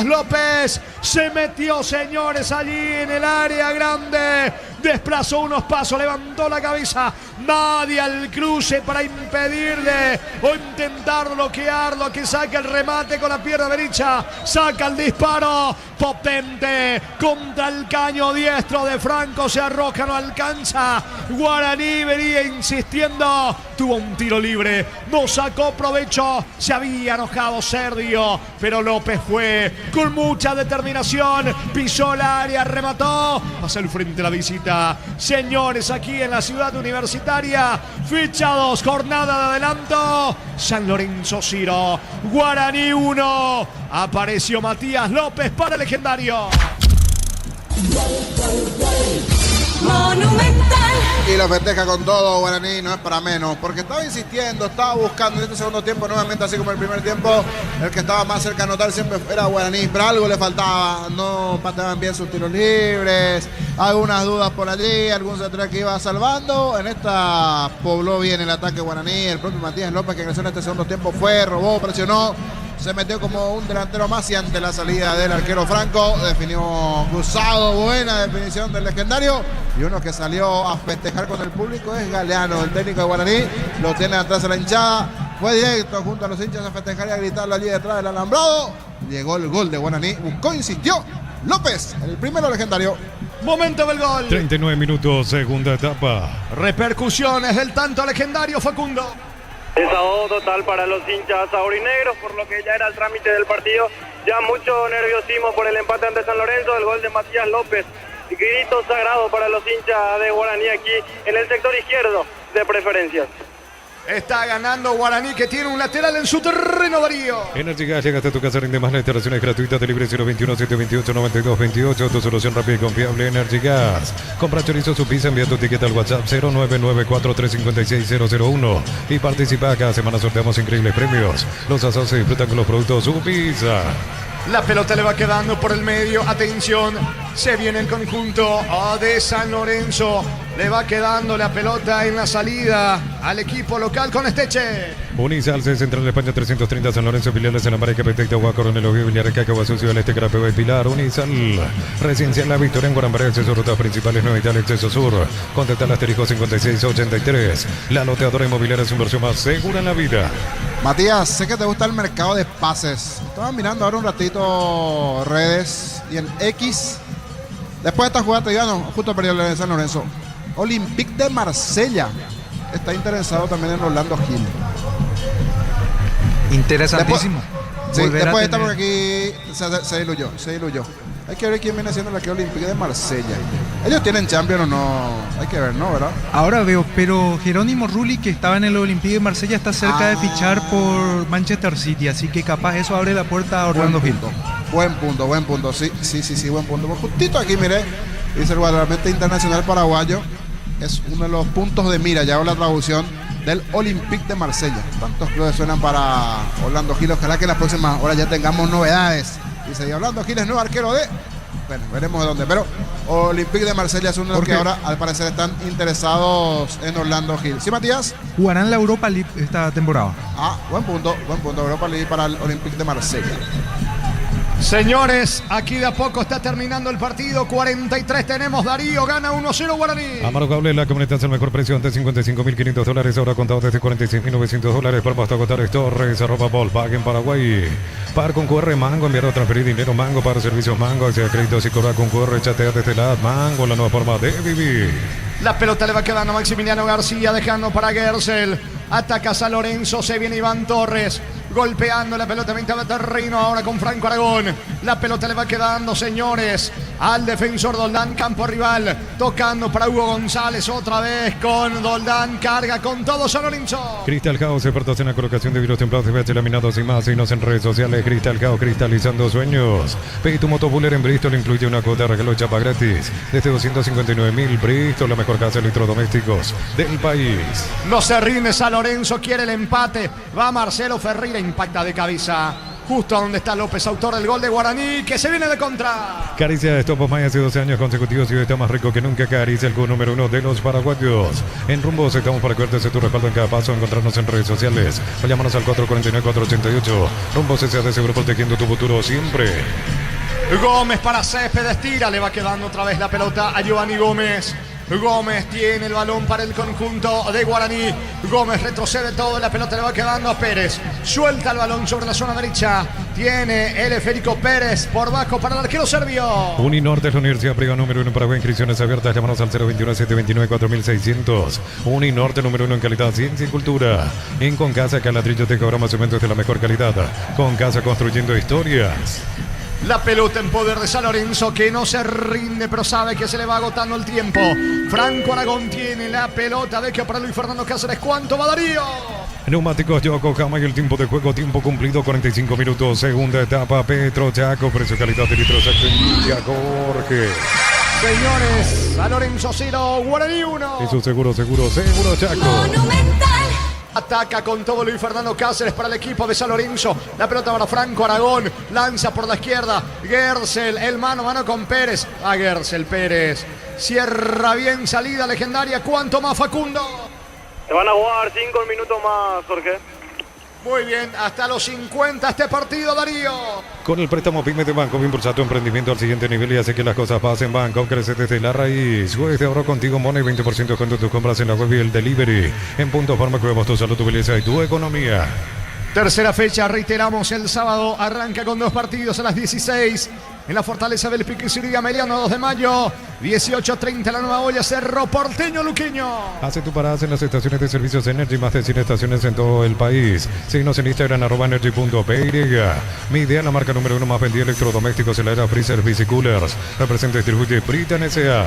López se metió, señores, allí en el área grande, desplazó unos pasos, levantó la cabeza, nadie al cruce para impedirle o intentar bloquearlo, que saca el remate con la pierna derecha, saca el disparo potente contra el caño diestro de Franco, se arroja, no alcanza, Guaraní venía insistiendo, tuvo un tiro libre, no sacó provecho, se había enojado Sergio, pero López fue con mucha determinación, pisó el área, remató hacia el frente de la visita. Señores, aquí en la ciudad universitaria, fecha 2, jornada de adelanto, San Lorenzo 0, Guaraní 1, apareció Matías López para el legendario. Monumental. Y lo festeja con todo Guaraní, no es para menos, porque estaba insistiendo, estaba buscando en este segundo tiempo nuevamente, así como el primer tiempo, el que estaba más cerca de anotar siempre era Guaraní, pero algo le faltaba, no pateaban bien sus tiros libres, algunas dudas por allí, algún central que iba salvando, en esta pobló bien el ataque Guaraní, el propio Matías López que ingresó en este segundo tiempo fue, robó, presionó, se metió como un delantero más y ante la salida del arquero Franco definió cruzado, buena definición del legendario, y uno que salió a festejar con el público es Galeano, el técnico de Guaraní, lo tiene atrás de la hinchada, fue directo junto a los hinchas a festejar y a gritarlo allí detrás del alambrado, llegó el gol de Guaraní, buscó, insistió López, el primero legendario. Momento del gol. 39 minutos, segunda etapa. Repercusiones del tanto legendario Facundo. Desahogo total para los hinchas aurinegros, por lo que ya era el trámite del partido. Ya mucho nerviosismo por el empate ante San Lorenzo, el gol de Matías López. Grito sagrado para los hinchas de Guaraní aquí en el sector izquierdo de preferencias. Está ganando Guaraní, que tiene un lateral en su terreno, Darío. Energy Gas llega hasta tu casa, rinde más. La instalación es gratuita. Delivery 021-728-9228. Tu solución rápida y confiable, Energy Gas. Compra chorizo su pizza, envía tu etiqueta al WhatsApp 0994356001 y participa. Cada semana sorteamos increíbles premios. Los asados se disfrutan con los productos su pizza. La pelota le va quedando por el medio. Atención, se viene el conjunto de San Lorenzo. Le va quedando la pelota en la salida al equipo local con Esteche. Unisal, Central de España 330, San Lorenzo, filiales en la Marica, Petecta, Agua, Coronel, Oviedo, Villarrecaca, Guasucio, del Este, Carapeba y Pilar. Unisal, Residencial La Victoria en Guarambaré, acceso a rutas principales, Nueva Italia, acceso sur. Contacta al asterisco 5683. La loteadora inmobiliaria es su inversión más segura en la vida. Matías, sé que te gusta el mercado de pases. Estaba mirando ahora un ratito redes y en X. Después de esta jugada te digo, no, justo perdió el de San Lorenzo. Olympique de Marsella está interesado también en Orlando Gil. Interesantísimo. Después de esta, porque aquí se diluyó. Hay que ver quién viene siendo la que Olympique de Marsella. Ellos tienen Champions o no, hay que ver, ¿no? ¿Verdad? Ahora veo, pero Jerónimo Rulli, que estaba en el Olympique de Marsella, está cerca de fichar por Manchester City, así que capaz eso abre la puerta a Orlando Gil. Buen punto, sí, buen punto. Pues justito aquí, mire, dice el guardameta internacional paraguayo, es uno de los puntos de mira, ya hago la traducción, del Olympique de Marsella. Tantos clubes suenan para Orlando Gil, ojalá que en las próximas horas ya tengamos novedades. Dice, y Orlando Gil es nuevo arquero de... Bueno, veremos de dónde, pero Olympique de Marsella es uno de los que ahora al parecer están interesados en Orlando Gil. ¿Sí, Matías? Jugarán la Europa League esta temporada. Buen punto, Europa League para el Olympique de Marsella. Señores, aquí de a poco está terminando el partido. 43 tenemos. Darío gana 1-0 Guaraní. Amaro Cable, la camioneta es el mejor precio antes $55.500. Ahora contado desde $46.900. Por hasta agotar Torres, arroba Volkswagen Paraguay. Par con QR Mango, enviar o transferir dinero Mango para servicios Mango. Acceder a créditos y cobrar con QR, chatear desde la app Mango, la nueva forma de vivir. La pelota le va quedando a Maximiliano García, dejando para Gersel. Ataca San Lorenzo, se viene Iván Torres. Golpeando la pelota en mitad de terreno ahora con Franco Aragón. La pelota le va quedando, señores, al defensor Doldán, campo rival. Tocando para Hugo González otra vez con Doldán. Carga con todo San Lorenzo. Crystal House, expertos en la colocación de vidrios templados, CBH laminados y más. Signos en redes sociales. Crystal House, cristalizando sueños. Pedí tu moto Buller en Bristol, incluye una cuota de regalo chapa gratis. Desde 259.000. Bristol, la mejor casa de electrodomésticos del país. No se rinde San Lorenzo, quiere el empate. Va Marcelo Ferreira, impacta de cabeza justo a donde está López, autor del gol de Guaraní, que se viene de contra. Caricia de Stop of Mind hace 12 años consecutivos y hoy está más rico que nunca. Caricia, el club número 1 de los paraguayos. En Rumbos estamos para que de tu respaldo en cada paso. Encontrarnos en redes sociales. O llámanos al 449-488. Rumbos S.A.D. seguro protegiendo tu futuro siempre. Gómez para Céspedes, tira, le va quedando otra vez la pelota a Giovanni Gómez. Gómez tiene el balón para el conjunto de Guaraní. Gómez retrocede todo, la pelota le va quedando a Pérez. Suelta el balón sobre la zona derecha. Tiene el Federico Pérez por bajo para el arquero serbio. Uninorte es la universidad privada número 1 en Paraguay. Inscripciones abiertas. Llámanos al 021-729-4600. Uninorte número 1 en calidad, ciencia y cultura. En Concasa, Calatrillo te cobramos cementos de la mejor calidad. Concasa, construyendo historias. La pelota en poder de San Lorenzo, que no se rinde, pero sabe que se le va agotando el tiempo. Franco Aragón tiene la pelota de que para Luis Fernando Cáceres. ¿Cuánto va Darío? Neumáticos Yokohama y el tiempo de juego, tiempo cumplido, 45 minutos. Segunda etapa, Petro Chaco, precio calidad de litros exacto en Villa Jorge. Señores, San Lorenzo 0, Guaraní 1. Eso seguro Chaco. Monumental. Ataca con todo Luis Fernando Cáceres para el equipo de San Lorenzo. La pelota para Franco Aragón. Lanza por la izquierda. Gersel, el mano a mano con Pérez. A Gersel, Pérez. Cierra bien, salida legendaria. ¿Cuánto más, Facundo? Se van a jugar 5 minutos más, Jorge. Muy bien, hasta los 50 este partido, Darío. Con el préstamo PYME de Banco, impulsa tu emprendimiento al siguiente nivel y hace que las cosas pasen. Banco crece desde la raíz. Jueves de ahorro contigo, Money, 20% con tus compras en la web y el delivery. En Punto Farma cuidamos tu salud, tu belleza y tu economía. Tercera fecha, reiteramos, el sábado arranca con 2 partidos a las 16. En la Fortaleza del Piquisuría, Meliano, 2 de mayo, 18:30, la Nueva Olla, Cerro Porteño, Luqueño. Hace tu parada en las estaciones de servicios Energy, más de 100 estaciones en todo el país. Síguenos en Instagram, @energy.py. Mi idea, la marca número 1 más vendida electrodomésticos, heladera, freezer, coolers. Representa y distribuye Britan S.A.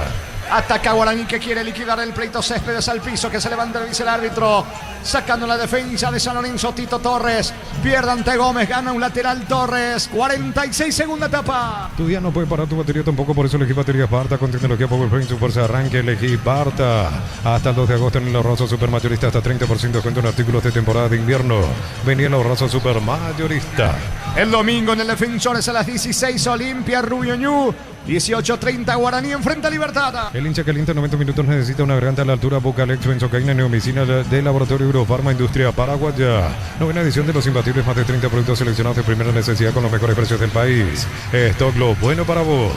Ataca Guaraní que quiere liquidar el pleito. Céspedes al piso, que se levanta, dice el árbitro. Sacando la defensa de San Lorenzo, Tito Torres. Pierde ante Gómez, gana un lateral Torres. 46, segunda etapa. Tu día no puede parar tu batería tampoco, por eso elegí batería Parta con tecnología PowerPoint, su fuerza de arranque, elegí Parta. Hasta el 2 de agosto en el ahorroso supermayorista, hasta 30% de descuento en artículos de temporada de invierno. Venía el ahorroso supermayorista. El domingo en el Defensores a las 16, Olimpia Rubio Ñu. 18:30 Guaraní enfrenta a Libertad. El hincha caliente 90 minutos necesita una garganta a la altura. Bucalex, benzocaína, neomicina de Laboratorio Eurofarma Industria Paraguaya. Novena edición de los imbatibles, más de 30 productos seleccionados de primera necesidad con los mejores precios del país. Stock lo bueno para vos.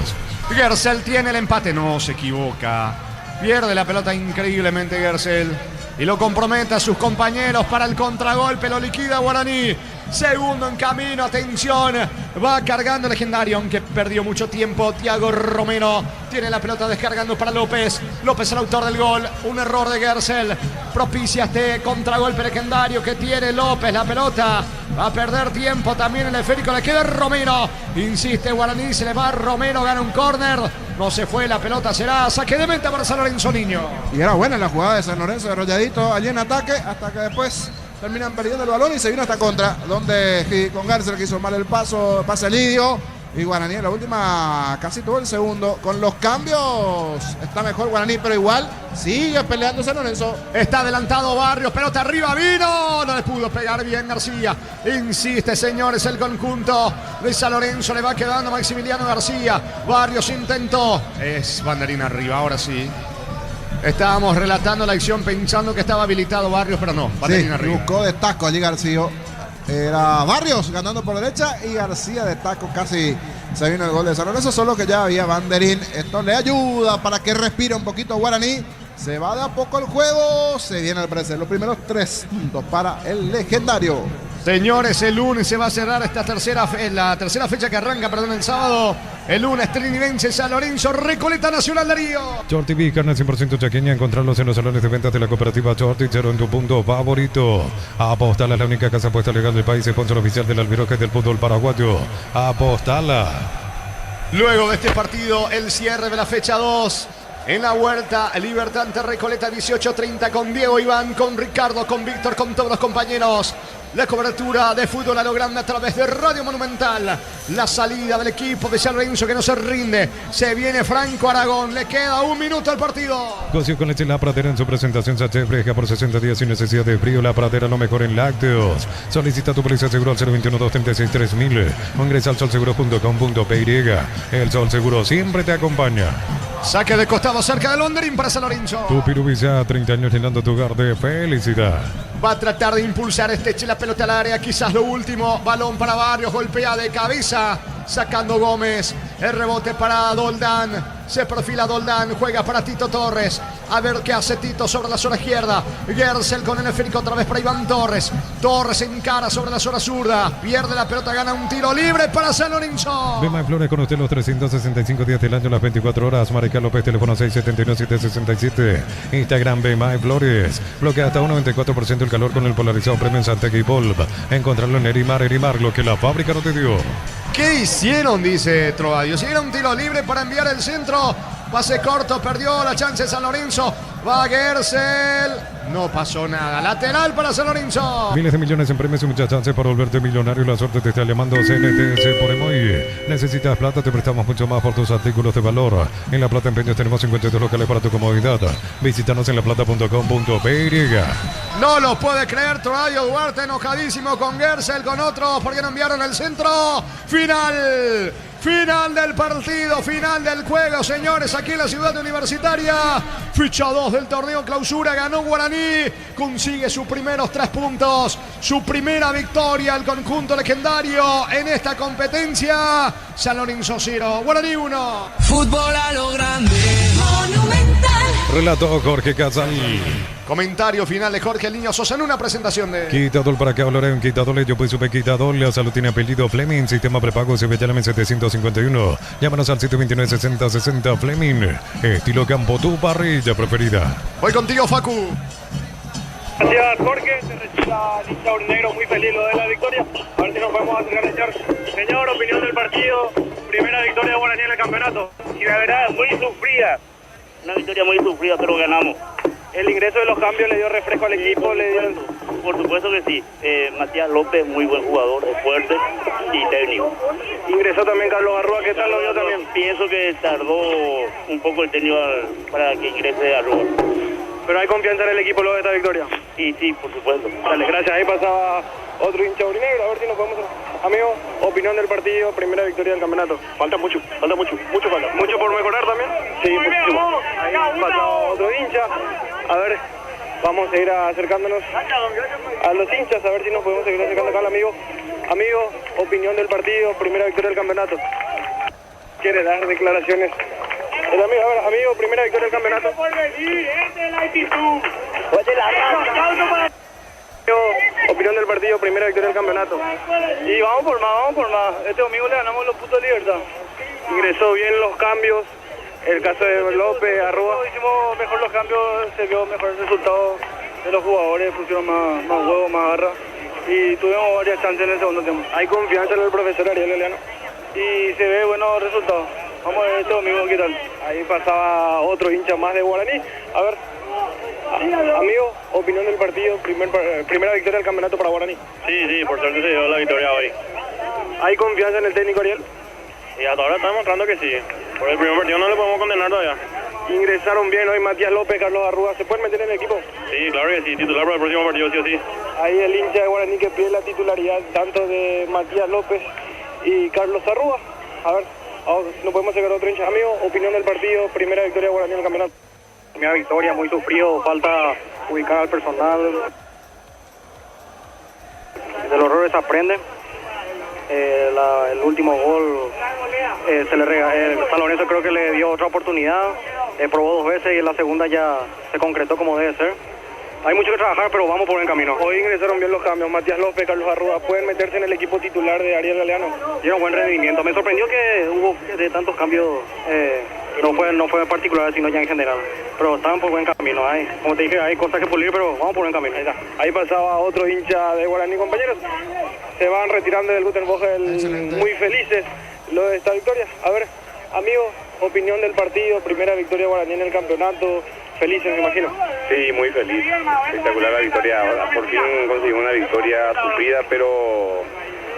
Gersel tiene el empate, no se equivoca. Pierde la pelota increíblemente Gersel y lo compromete a sus compañeros para el contragolpe. Lo liquida Guaraní. Segundo en camino, atención. Va cargando Legendario, aunque perdió mucho tiempo. Thiago Romero tiene la pelota descargando para López. López el autor del gol. Un error de Gersel. Propicia este contragolpe Legendario que tiene López. La pelota va a perder tiempo también el esférico. Le queda Romero. Insiste Guaraní, se le va Romero, gana un córner. No se fue, la pelota será saque de meta para San Lorenzo Niño. Y era buena la jugada de San Lorenzo, derrolladito allí en ataque, hasta que después terminan perdiendo el balón y se vino hasta contra, donde con Gersel quiso mal el pase Lidio. Y Guaraní en la última casi tuvo el segundo. Con los cambios está mejor Guaraní, pero igual sigue peleando San Lorenzo. Está adelantado Barrios, pelota arriba, vino. No le pudo pegar bien García. Insiste, señores, el conjunto de San Lorenzo. Le va quedando Maximiliano García. Barrios intentó. Es banderín arriba, ahora sí. Estábamos relatando la acción pensando que estaba habilitado Barrios, pero no. Banderín arriba. Buscó de taco allí García. Era Barrios ganando por derecha y García de taco, casi se vino el gol de San Lorenzo, solo que ya había banderín. Esto le ayuda para que respire un poquito Guaraní. Se va de a poco el juego, se viene al parecer los primeros 3 puntos para el Legendario. Señores, el lunes se va a cerrar la tercera fecha que arranca, el sábado. El lunes, Trinidense, San Lorenzo, Recoleta, Nacional de Río. Shorty B, carne 100% chaqueña. Encontrarlos en los salones de ventas de la cooperativa Shorty, 0 en tu punto favorito. Apostala, la única casa apuesta legal del país, sponsor oficial del Albiroque del fútbol paraguayo. Apostala. Luego de este partido, el cierre de la fecha 2. En la Huerta, Libertad ante Recoleta, 18:30 con Diego Iván, con Ricardo, con Víctor, con todos los compañeros. La cobertura de fútbol a lo grande a través de Radio Monumental. La salida del equipo de San Lorenzo que no se rinde. Se viene Franco Aragón. Le queda 1 minuto al partido. Gocio con leche La Pradera en su presentación sachet fresca por 60 días sin necesidad de frío. La Pradera lo mejor en lácteos. Solicita tu póliza seguro al 021-236-3000 o ingresa al solseguro.com.py. El Sol Seguro siempre te acompaña. Saque de costado cerca del Londerín para San Lorenzo. Tu Pirubisa, 30 años llenando tu hogar de felicidad. Va a tratar de impulsar la pelota al área, quizás lo último. Balón para Barrios, golpea de cabeza, sacando Gómez. El rebote para Doldán. Se perfila Doldán, juega para Tito Torres. A ver qué hace Tito sobre la zona izquierda. Gersel con el esférico otra vez para Iván Torres. Torres encara sobre la zona zurda. Pierde la pelota, gana un tiro libre para San Lorenzo. Ve Flores con usted los 365 días del año, las 24 horas. Marica López, teléfono 679-767. Instagram Ve Flores. Bloquea hasta un 94% el calor con el polarizado premio en Santec y Volv. Encontrarlo en Erimar, lo que la fábrica no te dio. ¿Qué hicieron? Dice Trovadio. Si era un tiro libre para enviar el centro. Pase corto, perdió la chance de San Lorenzo. Va Gersel. No pasó nada. Lateral para San Lorenzo. Miles de millones en premios y muchas chances para volverte millonario. La suerte te está llamando CNTS por Emoy. Necesitas plata, te prestamos mucho más por tus artículos de valor. En La Plata Empeños tenemos 52 locales para tu comodidad. Visítanos en laplata.com.py. No lo puede creer Trovadio Duarte, enojadísimo con Gersel, con otros, porque no enviaron el centro. Final del partido, final del juego, señores, aquí en la ciudad universitaria. Ficha 2 del torneo clausura, ganó Guaraní, consigue sus primeros 3 puntos, su primera victoria al conjunto Legendario en esta competencia. San Lorenzo 0, Guaraní 1. Fútbol a lo grande, Monumental. Relató Jorge Casal. Comentario final de Jorge El Niño Sosa en una presentación de... Quitadol para que hablaré un quitadol. Yo pues supe quitadol. La salud tiene apellido Fleming. Sistema prepago CBTLM 751. Llámanos al 729-6060 Fleming. Estilo campo, tu parrilla preferida. Voy contigo, Facu. Gracias, Jorge. Se retira Licha Aurinegro, muy feliz lo de la victoria. A ver si nos podemos acercar, señor, opinión del partido. Primera victoria de Guaraní en el campeonato. Y la verdad, muy sufrida. Una victoria muy sufrida, pero ganamos. El ingreso de los cambios le dio refresco al equipo, le dio... Por supuesto que sí. Matías López, muy buen jugador, es fuerte y técnico. Ingresó también Carlos Arrua, ¿qué tal lo vio también? Pienso que tardó un poco el técnico para que ingrese Arrua. Pero hay confianza en el equipo luego de esta victoria. Y sí, por supuesto. Dale, gracias. Ahí pasaba otro hincha aurinegro, a ver si nos podemos... Amigo, opinión del partido, primera victoria del campeonato. Falta mucho falta. ¿Mucho por mejorar también? Sí, muchísimo. Ahí pasaba otro hincha. A ver, vamos a ir acercándonos a los hinchas, a ver si nos podemos seguir acercando acá al amigo. Amigo, opinión del partido, primera victoria del campeonato. ¿Quiere dar declaraciones? El amigo, a ver, amigo, primera victoria del campeonato. Opinión del partido, primera victoria del campeonato. Y vamos por más. Este domingo le ganamos los putos de Libertad. Ingresó bien los cambios. El caso de López, Arrua. Hicimos mejor los cambios, se vio mejor el resultado de los jugadores, pusieron más huevos, más garra. Y tuvimos varias chances en el segundo tiempo. Hay confianza en el profesor Ariel Galeano. Y se ve buenos resultados. Vamos a ver este domingo qué tal. Ahí pasaba otro hincha más de Guaraní. A ver, amigo, opinión del partido, primera victoria del campeonato para Guaraní. Sí, por suerte se dio la victoria hoy. ¿Hay confianza en el técnico Ariel? Y hasta ahora está demostrando que sí. Por el primer partido no le podemos condenar todavía. Ingresaron bien hoy Matías López, Carlos Arrua. ¿Se pueden meter en el equipo? Sí, claro que sí. Titular para el próximo partido, sí o sí. Ahí el hincha de Guaraní que pide la titularidad tanto de Matías López y Carlos Arrua. A ver, no podemos sacar otro hincha. Amigo, opinión del partido, primera victoria de Guaraní en el campeonato. Primera victoria, muy sufrido, falta ubicar al personal. De los errores se aprende. El último gol se le San Lorenzo creo que le dio otra oportunidad, probó 2 veces y en la segunda ya se concretó como debe ser. Hay mucho que trabajar, pero vamos por buen camino. Hoy ingresaron bien los cambios, Matías López, Carlos Arrua, ¿pueden meterse en el equipo titular de Ariel Galeano? Dieron buen rendimiento, me sorprendió que hubo de tantos cambios, no fue en particular, sino ya en general, pero estaban por buen camino. Como te dije, hay cosas que pulir, pero vamos por buen camino. Ahí pasaba otro hincha de Guaraní, compañeros. Se van retirando del Gutenvogel muy felices lo de esta victoria. A ver, amigo, opinión del partido, primera victoria de Guaraní en el campeonato. Felices, me imagino. Sí, muy feliz. Espectacular la victoria. Por fin conseguimos una victoria sufrida, pero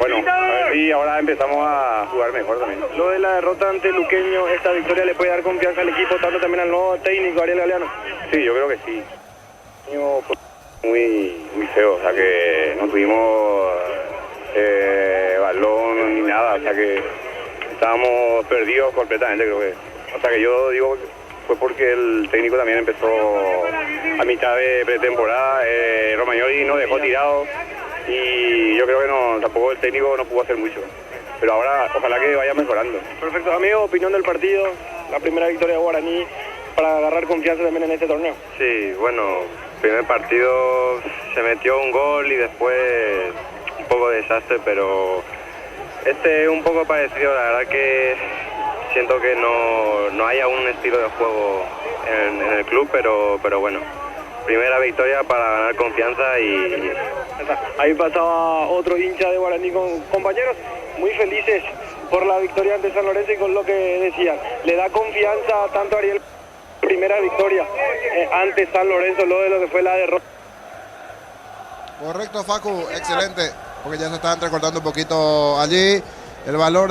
bueno, a ver si ahora empezamos a jugar mejor también. Lo de la derrota ante Luqueño, esta victoria le puede dar confianza al equipo, tanto también al nuevo técnico Ariel Galeano. Sí, yo creo que sí. Muy feo, o sea que no tuvimos balón ni nada, o sea que estábamos perdidos completamente, creo que. O sea que yo digo que fue porque el técnico también empezó a mitad de pretemporada, Romagnoli nos dejó tirado y yo creo que tampoco el técnico no pudo hacer mucho. Pero ahora ojalá que vaya mejorando. Perfecto, amigo, opinión del partido, la primera victoria de Guaraní para agarrar confianza también en este torneo. Sí, bueno, primer partido se metió un gol y después un poco de desastre, pero este es un poco parecido, la verdad que siento que no hay aún un estilo de juego en el club, pero bueno, primera victoria para ganar confianza y... Ahí pasaba otro hincha de Guaraní con compañeros muy felices por la victoria ante San Lorenzo y con lo que decían. Le da confianza tanto a Ariel, primera victoria ante San Lorenzo, luego de lo que fue la derrota. Correcto, Facu, excelente, porque ya se está entrecortando un poquito allí el valor